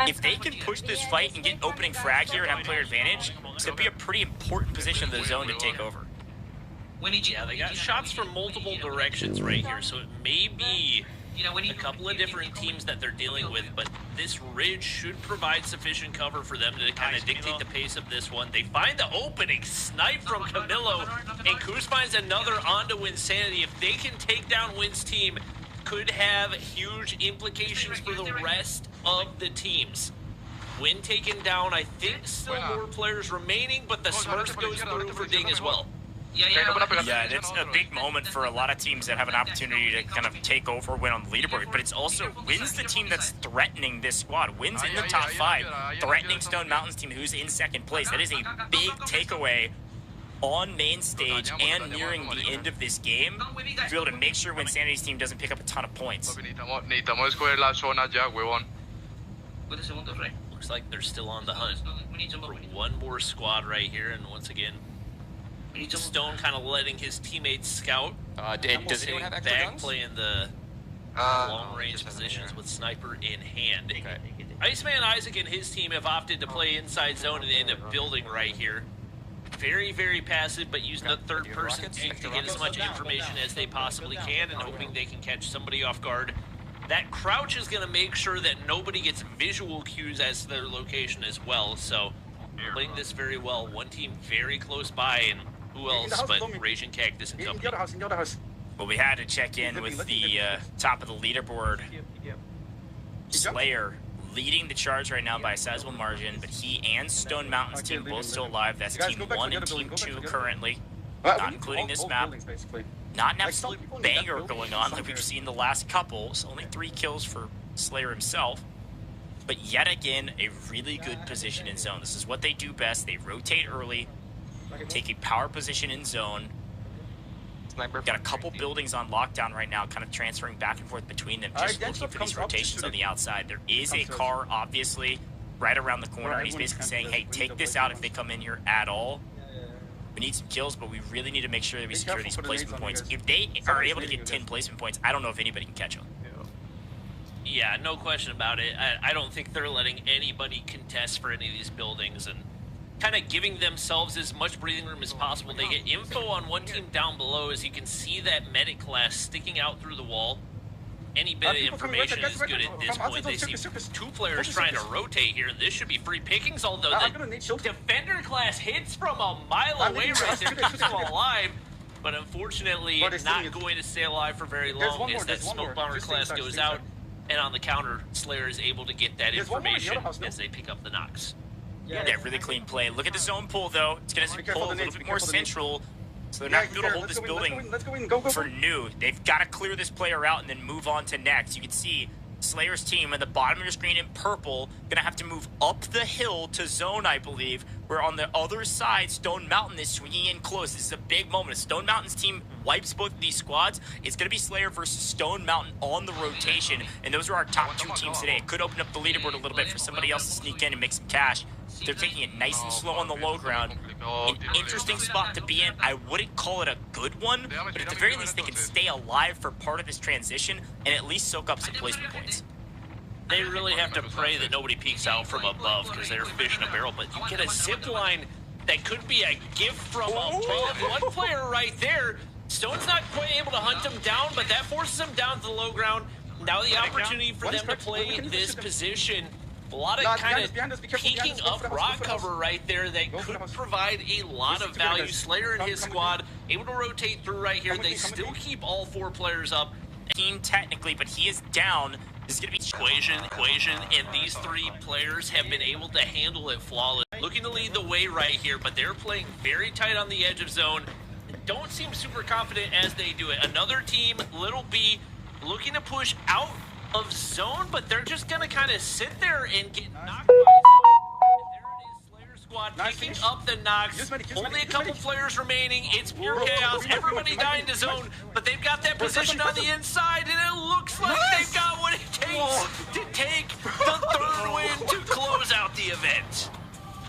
If they can push this fight and get opening frag here and have player advantage, it's going to be a pretty important position in the zone to take over. Yeah, they got shots from multiple directions right here, so it may be a couple of different teams that they're dealing with, but this ridge should provide sufficient cover for them to kind of dictate the pace of this one. They find the opening, snipe from Camillo, and Kuz finds another onto Winsanity. If they can take down Win's team, could have huge implications for the rest of the teams. Win taken down, I think still more players remaining, but the Smurfs goes through for Ding as well. Yeah, it's a big moment for a lot of teams that have an opportunity to kind of take over, win on the leaderboard, but it's also Win's the team that's threatening this squad. Win's in the top 5, threatening Stone Mountain's team, who's in second place. That is a big takeaway on main stage and nearing the end of this game to be able to make sure Winsanity's team doesn't pick up a ton of points. Looks like they're still on the hunt for one more squad right here, and once again, Stone kind of letting his teammates scout. Does anyone have extra guns? Playing the long-range positions with sniper in hand. Okay. Iceman Isaac and his team have opted to play inside zone and in a building right here. Very, very passive, but using the third-person to get as much information as they possibly can and hoping they can catch somebody off guard. That crouch is going to make sure that nobody gets visual cues as to their location as well, so playing this very well. One team very close by, and who else but Raging Cactus and company. In the other house. Well, we had to check in with the top of the leaderboard. Slayer leading the charge right now by a sizable margin, but he and Stone Mountain's team both still alive. That's Team 1 and Team 2 currently, not including this map. Not an absolute banger going on like we've seen the last couple. So only 3 kills for Slayer himself. But yet again, a really good position in zone. This is what they do best. They rotate early, take a power position in zone. Got a couple buildings on lockdown right now, kind of transferring back and forth between them, just looking for these rotations on the outside. There is a car, obviously, right around the corner, and he's basically saying, hey, take this out if they come in here at all. We need some kills, but we really need to make sure that we secure these placement points. If they are able to get 10 placement points, I don't know if anybody can catch them. Yeah, no question about it. I don't think they're letting anybody contest for any of these buildings, and kind of giving themselves as much breathing room as possible. They get info on one team down below, as you can see that medic class sticking out through the wall. Any bit of information is good at this point. They see 2 players trying to rotate here. This should be free pickings, although the defender class hits from a mile away right there, keeps them alive. But unfortunately, not going to stay alive for very long as that smoke bomber class goes out. And on the counter, Slayer is able to get that information as they pick up the knocks. Yeah, really clean play. Look at the zone pull, though. It's going to pull a little bit more central, so they're not going to be able to hold this building for new. They've got to clear this player out and then move on to next. You can see Slayer's team at the bottom of your screen in purple going to have to move up the hill to zone, I believe, where on the other side, Stone Mountain is swinging in close. This is a big moment. If Stone Mountain's team wipes both of these squads, it's going to be Slayer versus Stone Mountain on the rotation, and those are our top 2 teams today. It could open up the leaderboard a little bit for somebody else to sneak in and make some cash. They're taking it nice and slow on the low ground. An interesting spot to be in. I wouldn't call it a good one, but at the very least, they can stay alive for part of this transition and at least soak up some placement points. They really have to pray that nobody peeks out from above because they're fishing a barrel, but you get a zip line that could be a gift from above. One player right there. Stone's not quite able to hunt him down, but that forces him down to the low ground. Now the opportunity for them to play this position. A lot of kind of peeking up rock cover right there that could provide a lot of value. Slayer and his squad able to rotate through right here. They still keep all 4 players up. Team technically, but he is down. This is going to be equation, and these 3 players have been able to handle it flawless. Looking to lead the way right here, but they're playing very tight on the edge of zone. Don't seem super confident as they do it. Another team, Little B, looking to push out of zone, but they're just going to kind of sit there and get knocked by zone. And there it is, Slayer squad picking up the knocks. Only a couple players remaining. It's pure chaos. Everybody dying to zone, but they've got that position on the inside, and it looks like they've got what it takes to take the 3rd win to close out the event.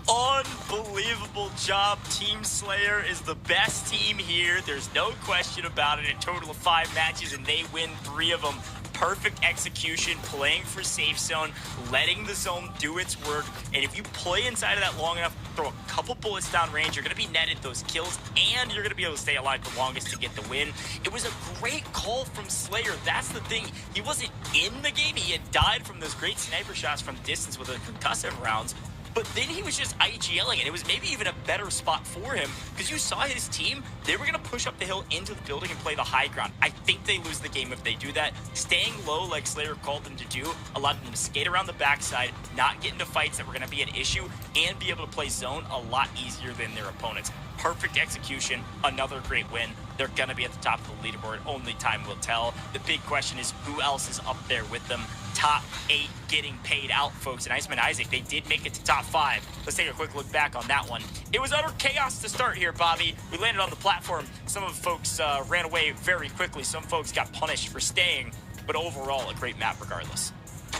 Unbelievable job. Team Slayer is the best team here. There's no question about it. A total of 5 matches, and they win 3 of them. Perfect execution, playing for safe zone, letting the zone do its work. And if you play inside of that long enough, throw a couple bullets down range, you're going to be netted those kills, and you're going to be able to stay alive the longest to get the win. It was a great call from Slayer. That's the thing. He wasn't in the game. He had died from those great sniper shots from distance with the concussive rounds. But then he was just IGLing it. It was maybe even a better spot for him because you saw his team. They were going to push up the hill into the building and play the high ground. I think they lose the game if they do that. Staying low like Slayer called them to do allowed them to skate around the backside, not get into fights that were going to be an issue, and be able to play zone a lot easier than their opponents. Perfect execution. Another great win. They're going to be at the top of the leaderboard. Only time will tell. The big question is who else is up there with them. Top 8 getting paid out, folks. And Iceman Isaac, they did make it to top 5. Let's take a quick look back on that one. It was utter chaos to start here, Bobby. We landed on the platform. Some of the folks ran away very quickly. Some folks got punished for staying. But overall, a great map regardless.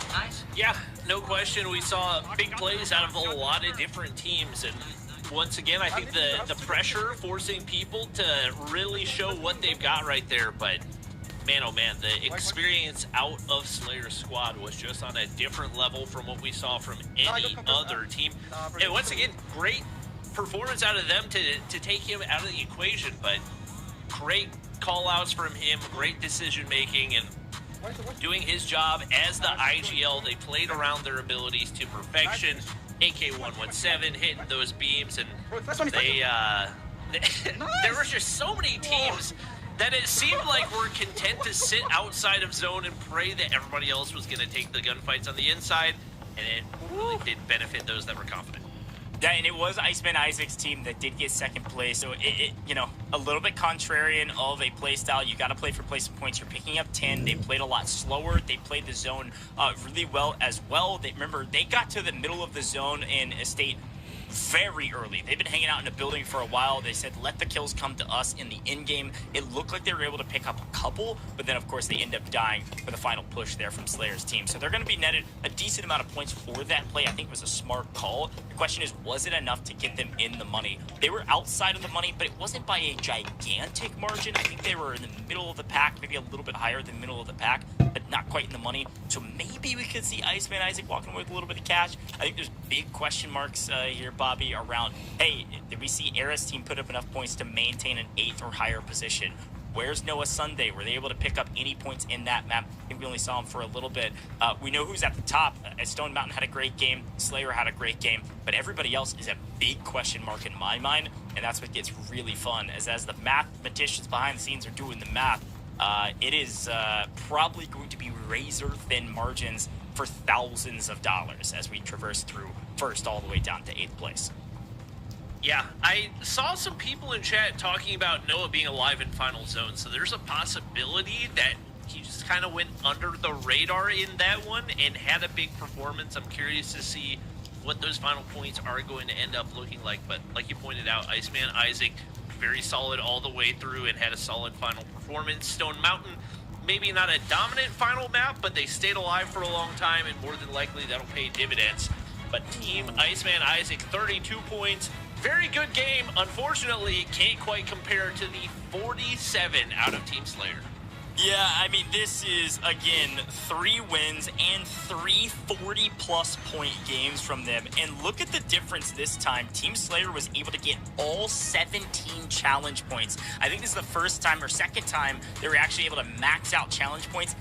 Nice. Yeah, no question. We saw big plays out of a lot of different teams, and once again, I think the pressure forcing people to really show what they've got right there. But man, oh man, the experience out of Slayer's squad was just on a different level from what we saw from any other team. And once again, great performance out of them to take him out of the equation, but great call-outs from him, great decision-making, and doing his job as the IGL. They played around their abilities to perfection. AK-117 hitting those beams, and they there were just so many teams that it seemed like were content to sit outside of zone and pray that everybody else was going to take the gunfights on the inside, and it really did benefit those that were confident. Yeah, and it was Iceman Isaac's team that did get second place. So, you know, a little bit contrarian of a play style. You got to play for placement points. You're picking up 10. They played a lot slower. They played the zone really well as well. Remember, they got to the middle of the zone in a state very early. They've been hanging out in a building for a while. They said, let the kills come to us in the end game. It looked like they were able to pick up a couple, but then, of course, they end up dying for the final push there from Slayer's team. So they're going to be netted a decent amount of points for that play. I think it was a smart call. The question is, was it enough to get them in the money? They were outside of the money, but it wasn't by a gigantic margin. I think they were in the middle of the pack, maybe a little bit higher than middle of the pack, but not quite in the money. So maybe we could see Iceman Isaac walking away with a little bit of cash. I think there's big question marks here, Bobby, around, hey, did we see Era's team put up enough points to maintain an 8th or higher position? Where's Noah Sunday? Were they able to pick up any points in that map? I think we only saw him for a little bit. We know who's at the top. Stone Mountain had a great game. Slayer had a great game. But everybody else is a big question mark in my mind. And that's what gets really fun. As the mathematicians behind the scenes are doing the math, it is probably going to be razor-thin margins for thousands of dollars as we traverse through first all the way down to 8th place. Yeah, I saw some people in chat talking about Noah being alive in Final Zone, so there's a possibility that he just kind of went under the radar in that one and had a big performance. I'm curious to see what those final points are going to end up looking like, but like you pointed out, Iceman Isaac, very solid all the way through and had a solid final performance. Stone Mountain, maybe not a dominant final map, but they stayed alive for a long time, and more than likely that'll pay dividends. But Team Iceman Isaac, 32 points. Very good game. Unfortunately, can't quite compare to the 47 out of Team Slayer. Yeah, I mean, this is, again, 3 wins and 3 40-plus point games from them. And look at the difference this time. Team Slayer was able to get all 17 challenge points. I think this is the first time or second time they were actually able to max out challenge points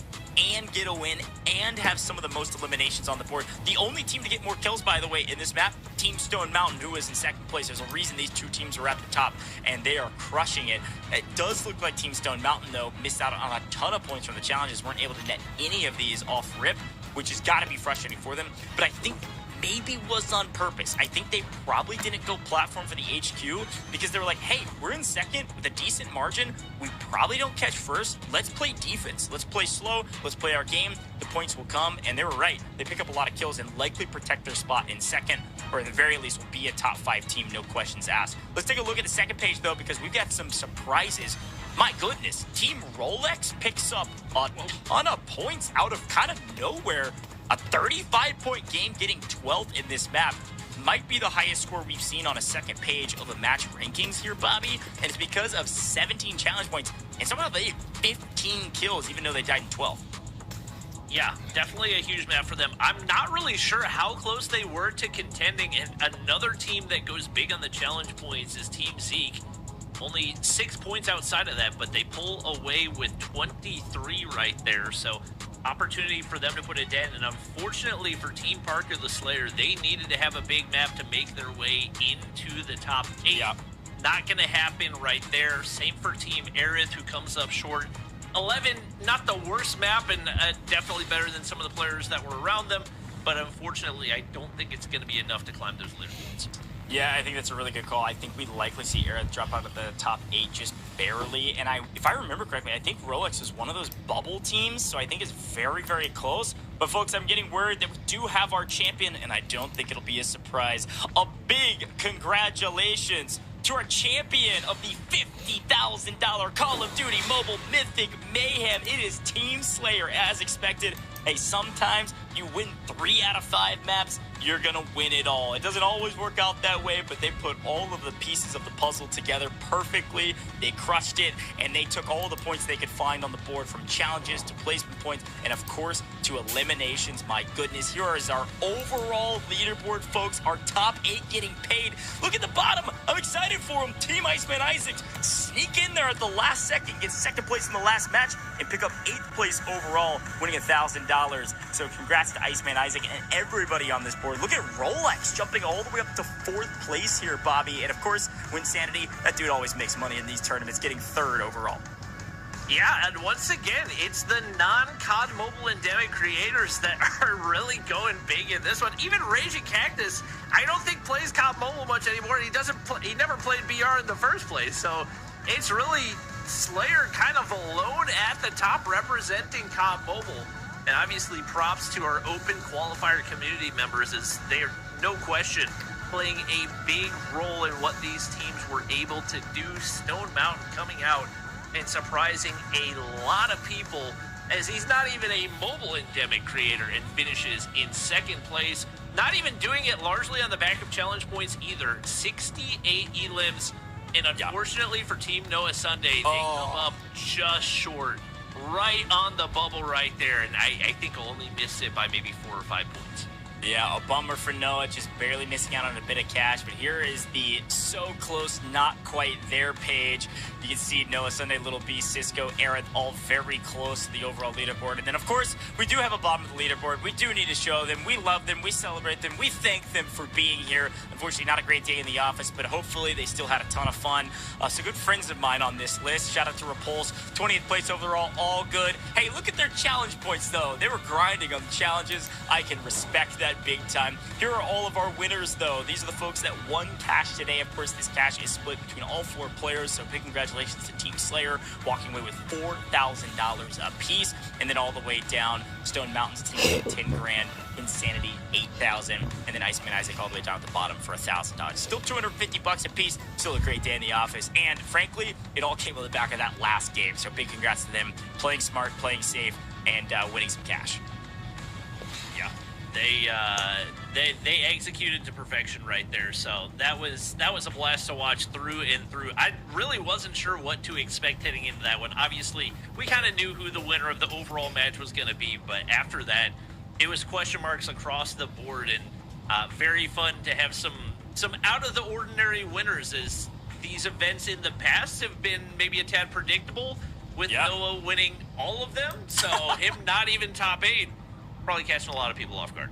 and get a win and have some of the most eliminations on the board. The only team to get more kills, by the way, in this map, Team Stone Mountain, who was in second place. There's a reason these two teams were at the top, and they are crushing it. It does look like Team Stone Mountain, though, missed out on a ton of points from the challenges, weren't able to net any of these off rip, which has got to be frustrating for them. But I think maybe was on purpose. I think they probably didn't go platform for the HQ because they were like, hey, we're in second with a decent margin. We probably don't catch first. Let's play defense. Let's play slow. Let's play our game. The points will come. And they were right. They pick up a lot of kills and likely protect their spot in second, or at the very least will be a top 5 team, no questions asked. Let's take a look at the second page, though, because we've got some surprises. My goodness, Team Rolex picks up a ton of points out of kind of nowhere. A 35-point game getting 12th in this map might be the highest score we've seen on a second page of the match rankings here, Bobby. And it's because of 17 challenge points. And somehow they 15 kills, even though they died in 12. Yeah, definitely a huge map for them. I'm not really sure how close they were to contending. And another team that goes big on the challenge points is Team Zeke. Only 6 points outside of that, but they pull away with 23 right there. So opportunity for them to put a dent, and unfortunately for Team Parker the Slayer, they needed to have a big map to make their way into the top 8. Yeah. Not going to happen right there. Same for Team Aerith, who comes up short. 11, not the worst map, and definitely better than some of the players that were around them, but unfortunately, I don't think it's going to be enough to climb those leaderboards. Yeah, I think that's a really good call. I think we'd likely see Aerith drop out of the top 8 just barely. And if I remember correctly, I think Rolex is one of those bubble teams, so I think it's very, very close. But folks, I'm getting word that we do have our champion, and I don't think it'll be a surprise. A big congratulations to our champion of the $50,000 Call of Duty Mobile Mythic Mayhem. It is Team Slayer, as expected. hey, sometimes you win 3 out of 5 maps, you're gonna win it all. It doesn't always work out that way, but they put all of the pieces of the puzzle together perfectly. They crushed it, and they took all the points they could find on the board, from challenges to placement points, and of course to eliminations. My goodness, here is our overall leaderboard, folks. Our top 8 getting paid. Look at the bottom. I'm excited for him. Team Iceman Isaacs sneak in there at the last second, get second place in the last match, and pick up 8th place overall, winning $1,000. So congrats to Iceman Isaac and everybody on this board. Look at Rolex jumping all the way up to 4th place here, Bobby. And of course, Winsanity, that dude always makes money in these tournaments, getting 3rd overall. Yeah, and once again, it's the non-COD Mobile endemic creators that are really going big in this one. Even Raging Cactus, I don't think plays COD Mobile much anymore. He never played BR in the first place, so it's really Slayer kind of alone at the top representing COD Mobile. And obviously props to our open qualifier community members, as they are, no question, playing a big role in what these teams were able to do. Stone Mountain coming out and surprising a lot of people, as he's not even a mobile endemic creator, and finishes in 2nd place. Not even doing it largely on the back of challenge points either. 68 elims, and unfortunately for Team Noah Sunday, they come up just short. Right on the bubble right there, and I think I'll only miss it by maybe 4 or 5 points. Yeah, a bummer for Noah, just barely missing out on a bit of cash. But here is the so close, not quite there page. You can see Noah Sunday, Little B, Cisco, Aerith, all very close to the overall leaderboard. And then, of course, we do have a bottom of the leaderboard. We do need to show them. We love them. We celebrate them. We thank them for being here. Unfortunately, not a great day in the office, but hopefully they still had a ton of fun. So good friends of mine on this list. Shout out to Repulse, 20th place overall, all good. Hey, look at their challenge points, though. They were grinding on the challenges. I can respect that big time. Here are all of our winners, though. These are the folks that won cash today. Of course, this cash is split between all 4 players, so big congratulations to Team Slayer, walking away with $4,000 apiece. And then all the way down, Stone Mountain's team, 10 grand, Insanity, 8,000, and then Iceman Isaac all the way down at the bottom for $1,000. Still $250 apiece. Still a great day in the office. And frankly, it all came on the back of that last game. So big congrats to them, playing smart, playing safe, and winning some cash. Yeah, they executed to perfection right there. So that was a blast to watch through and through. I really wasn't sure what to expect heading into that one. Obviously, we kind of knew who the winner of the overall match was going to be, but after that, it was question marks across the board, and very fun to have some out of the ordinary winners, as these events in the past have been maybe a tad predictable, with Noah winning all of them. So him not even top 8, probably catching a lot of people off guard.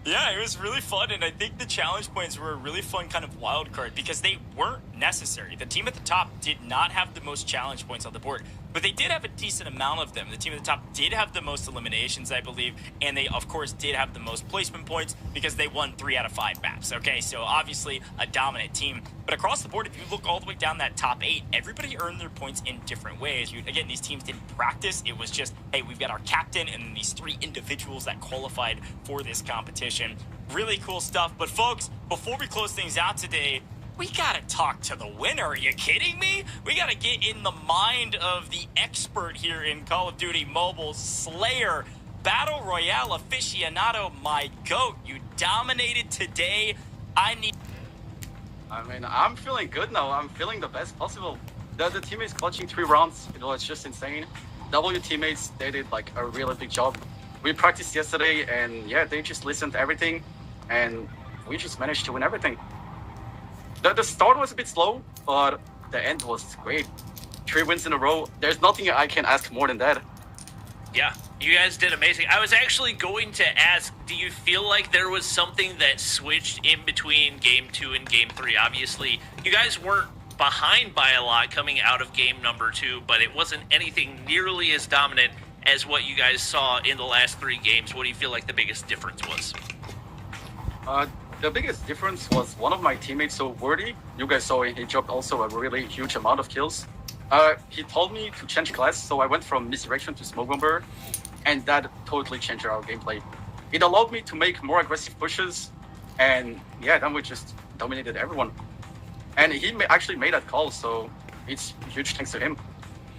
Yeah, it was really fun, and I think the challenge points were a really fun kind of wild card because they weren't necessary. The team at the top did not have the most challenge points on the board, but they did have a decent amount of them. The team at the top did have the most eliminations, I believe, and they, of course, did have the most placement points because they won 3 out of 5 maps, okay? So obviously a dominant team, but across the board, if you look all the way down that top 8, everybody earned their points in different ways. Again, these teams didn't practice. It was just, hey, we've got our captain and then these 3 individuals that qualified for this competition. Really cool stuff. But folks, before we close things out today, we gotta talk to the winner. Are you kidding me? We gotta get in the mind of the expert here in Call of Duty Mobile, Slayer, Battle Royale aficionado, my GOAT. You dominated today. I mean, I'm feeling good now. I'm feeling the best possible. The teammates clutching 3 rounds, it's just insane. W teammates, they did like a really big job. We practiced yesterday, and yeah, they just listened to everything, and we just managed to win everything. The start was a bit slow, but the end was great. 3 wins in a row. There's nothing I can ask more than that. Yeah, you guys did amazing. I was actually going to ask, do you feel like there was something that switched in between Game 2 and Game 3? Obviously, you guys weren't behind by a lot coming out of Game number 2, but it wasn't anything nearly as dominant as what you guys saw in the last 3 games. What do you feel like the biggest difference was? The biggest difference was one of my teammates, so Wordy, you guys saw he dropped also a really huge amount of kills. He told me to change class, so I went from Misdirection to Smoke Bomber, and that totally changed our gameplay. It allowed me to make more aggressive pushes, and yeah, then we just dominated everyone. And he actually made that call, so it's huge thanks to him.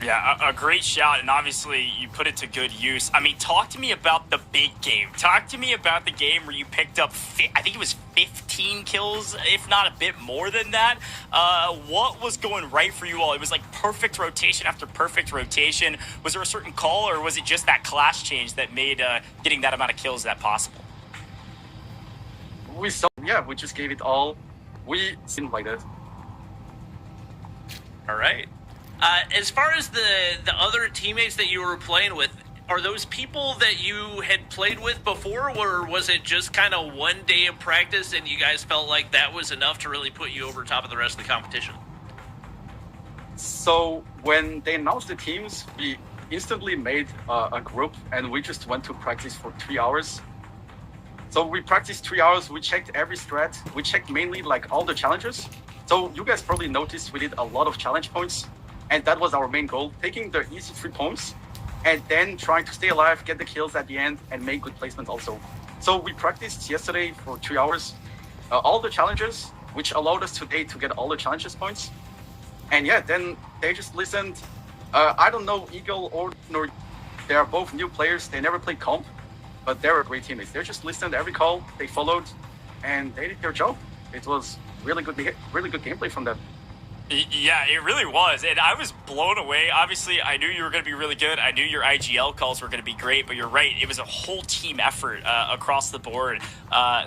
Yeah, a great shot, and obviously you put it to good use. I mean, talk to me about the big game. Talk to me about the game where you picked up, I think it was 15 kills, if not a bit more than that. What was going right for you all? It was like perfect rotation after perfect rotation. Was there a certain call, or was it just that class change that made getting that amount of kills that possible? We just gave it all. We seemed like that. All right. As far as the other teammates that you were playing with, are those people that you had played with before, or was it just kind of one day of practice and you guys felt like that was enough to really put you over top of the rest of the competition? So when they announced the teams, we instantly made a group and we just went to practice for 3 hours. So we practiced 3 hours, we checked every strat, we checked mainly like all the challenges. So you guys probably noticed we did a lot of challenge points. And that was our main goal, taking the easy 3 points and then trying to stay alive, get the kills at the end, and make good placements also. So we practiced yesterday for 3 hours, all the challenges, which allowed us today to get all the challenges points. And yeah, then they just listened. I don't know Eagle or Nor. They are both new players. They never played comp, but they're great teammates. They just listened every call, they followed, and they did their job. It was really good gameplay from them. Yeah, it really was, and I was blown away. Obviously, I knew you were going to be really good. I knew your IGL calls were going to be great, but you're right. It was a whole team effort across the board,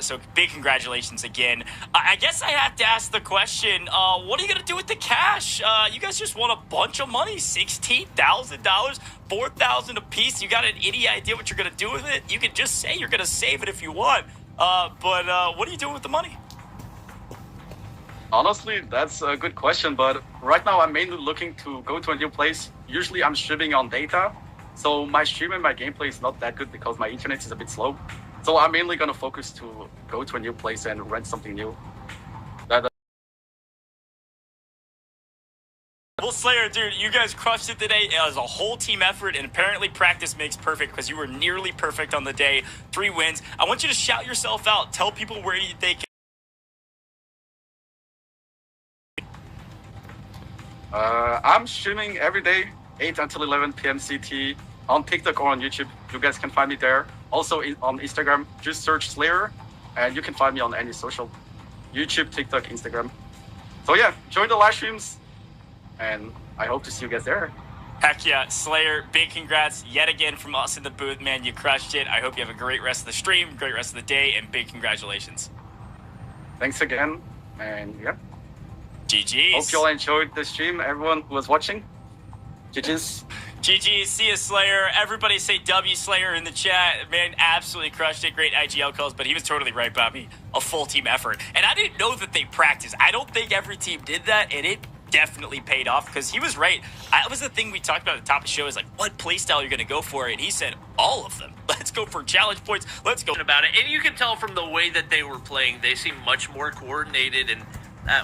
so big congratulations again. I guess I have to ask the question, what are you going to do with the cash? You guys just won a bunch of money, $16,000, $4,000 a piece. You got any idea what you're going to do with it? You can just say you're going to save it if you want, but what are you doing with the money? Honestly, that's a good question, but right now I'm mainly looking to go to a new place. Usually I'm streaming on data, so my stream and my gameplay is not that good because my internet is a bit slow. So I'm mainly going to focus to go to a new place and rent something new. Well, Slayer, dude, you guys crushed it today. It was a whole team effort, and apparently practice makes perfect because you were nearly perfect on the day. 3 wins. I want you to shout yourself out. Tell people where they can. I'm streaming every day, 8 until 11 p.m. CT, on TikTok or on YouTube. You guys can find me there. Also on Instagram, just search Slayer, and you can find me on any social. YouTube, TikTok, Instagram. So yeah, join the live streams, and I hope to see you guys there. Heck yeah, Slayer, big congrats yet again from us in the booth, man. You crushed it. I hope you have a great rest of the stream, great rest of the day, and big congratulations. Thanks again, and yeah. GG's. Hope you all enjoyed the stream, everyone who was watching. GG's. GG's. See you, Slayer. Everybody say W Slayer in the chat. Man, absolutely crushed it. Great IGL calls, but he was totally right about me. A full team effort. And I didn't know that they practiced. I don't think every team did that, and it definitely paid off because he was right. That was the thing we talked about at the top of the show is like, what playstyle you're going to go for? And he said, all of them. Let's go for challenge points. Let's go. About it. And you can tell from the way that they were playing, they seem much more coordinated. And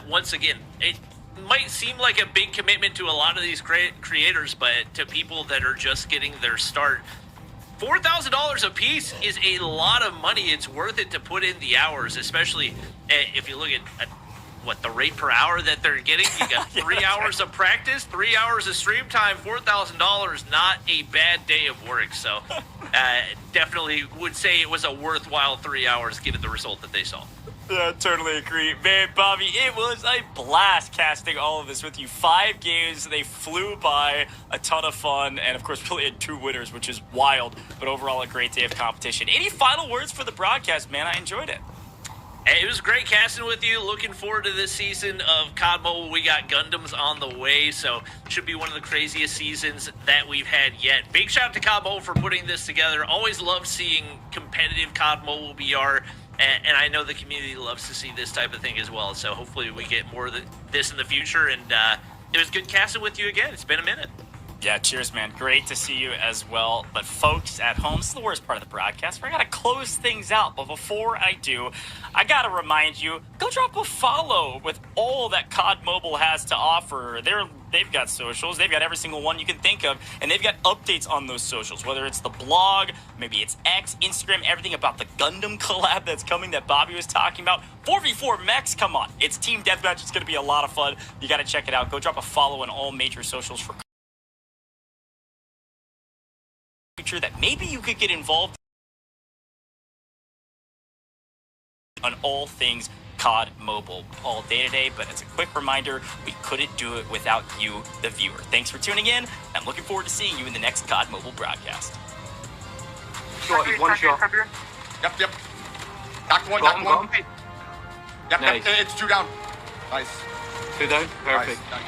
once again, it might seem like a big commitment to a lot of these creators, but to people that are just getting their start, $4,000 a piece is a lot of money. It's worth it to put in the hours, especially if you look at what the rate per hour that they're getting. You got 3 hours of practice, 3 hours of stream time, $4,000, not a bad day of work. So definitely would say it was a worthwhile 3 hours given the result that they saw. Yeah, totally agree. Man, Bobby, it was a blast casting all of this with you. 5 games, they flew by, a ton of fun, and of course, really had 2 winners, which is wild, but overall a great day of competition. Any final words for the broadcast, man? I enjoyed it. Hey, it was great casting with you. Looking forward to this season of COD Mobile. We got Gundams on the way, so should be one of the craziest seasons that we've had yet. Big shout out to COD Mobile for putting this together. Always love seeing competitive COD Mobile BR. And I know the community loves to see this type of thing as well. So hopefully we get more of this in the future. And it was good casting with you again. It's been a minute. Yeah, cheers, man. Great to see you as well. But folks at home, this is the worst part of the broadcast. I got to close things out. But before I do, I got to remind you, go drop a follow with all that COD Mobile has to offer. They've got socials. They've got every single one you can think of. And they've got updates on those socials, whether it's the blog, maybe it's X, Instagram, everything about the Gundam collab that's coming that Bobby was talking about. 4v4 mechs, come on. It's Team Deathmatch. It's going to be a lot of fun. You got to check it out. Go drop a follow on all major socials for future that maybe you could get involved on all things COD Mobile all day today. But as a quick reminder, we couldn't do it without you, the viewer. Thanks for tuning in. I'm looking forward to seeing you in the next COD Mobile broadcast. One shot. Yep. Knocked one. Yep, Nice. It's 2 down. Nice. 2 down. Perfect. Nice.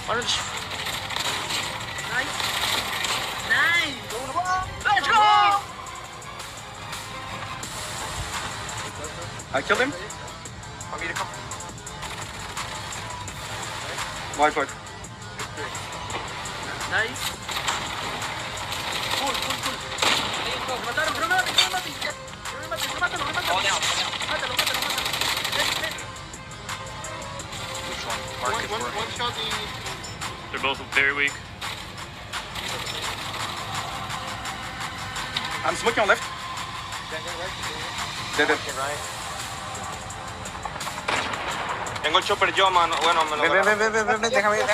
Orange. Nice. Let's go! I killed him. Want me to come? White. Nice. Cool. Remate. Fall down. Mátalo. Which one? Marcus, One shot the... They're both very weak. I'm smoking on left. Dead. Right. Tengo el chopper yo, mano. Bueno, me lo ven, déjame ir.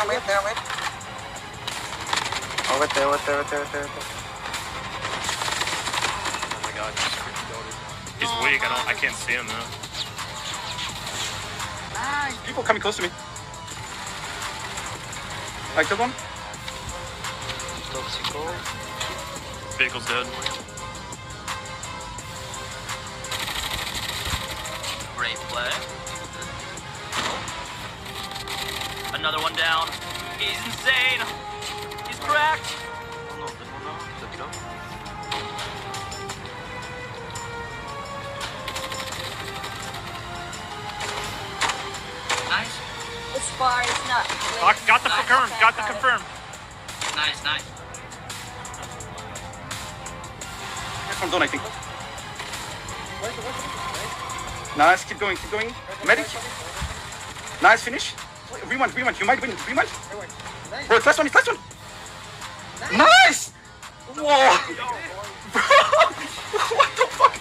Oh, vete. Oh my god, he's weak. I can't see him though. Nice. People coming close to me. I killed one. Vehicle's dead. Great play. Another one down. He's insane. He's cracked. Nice. This bar is not. Got the confirm. Nice. I'm done, I think. Nice, keep going. Medic. Nice finish. Rewind. You might win. Rewind. Bro, it's last one. Nice! Whoa! Bro, what the fuck?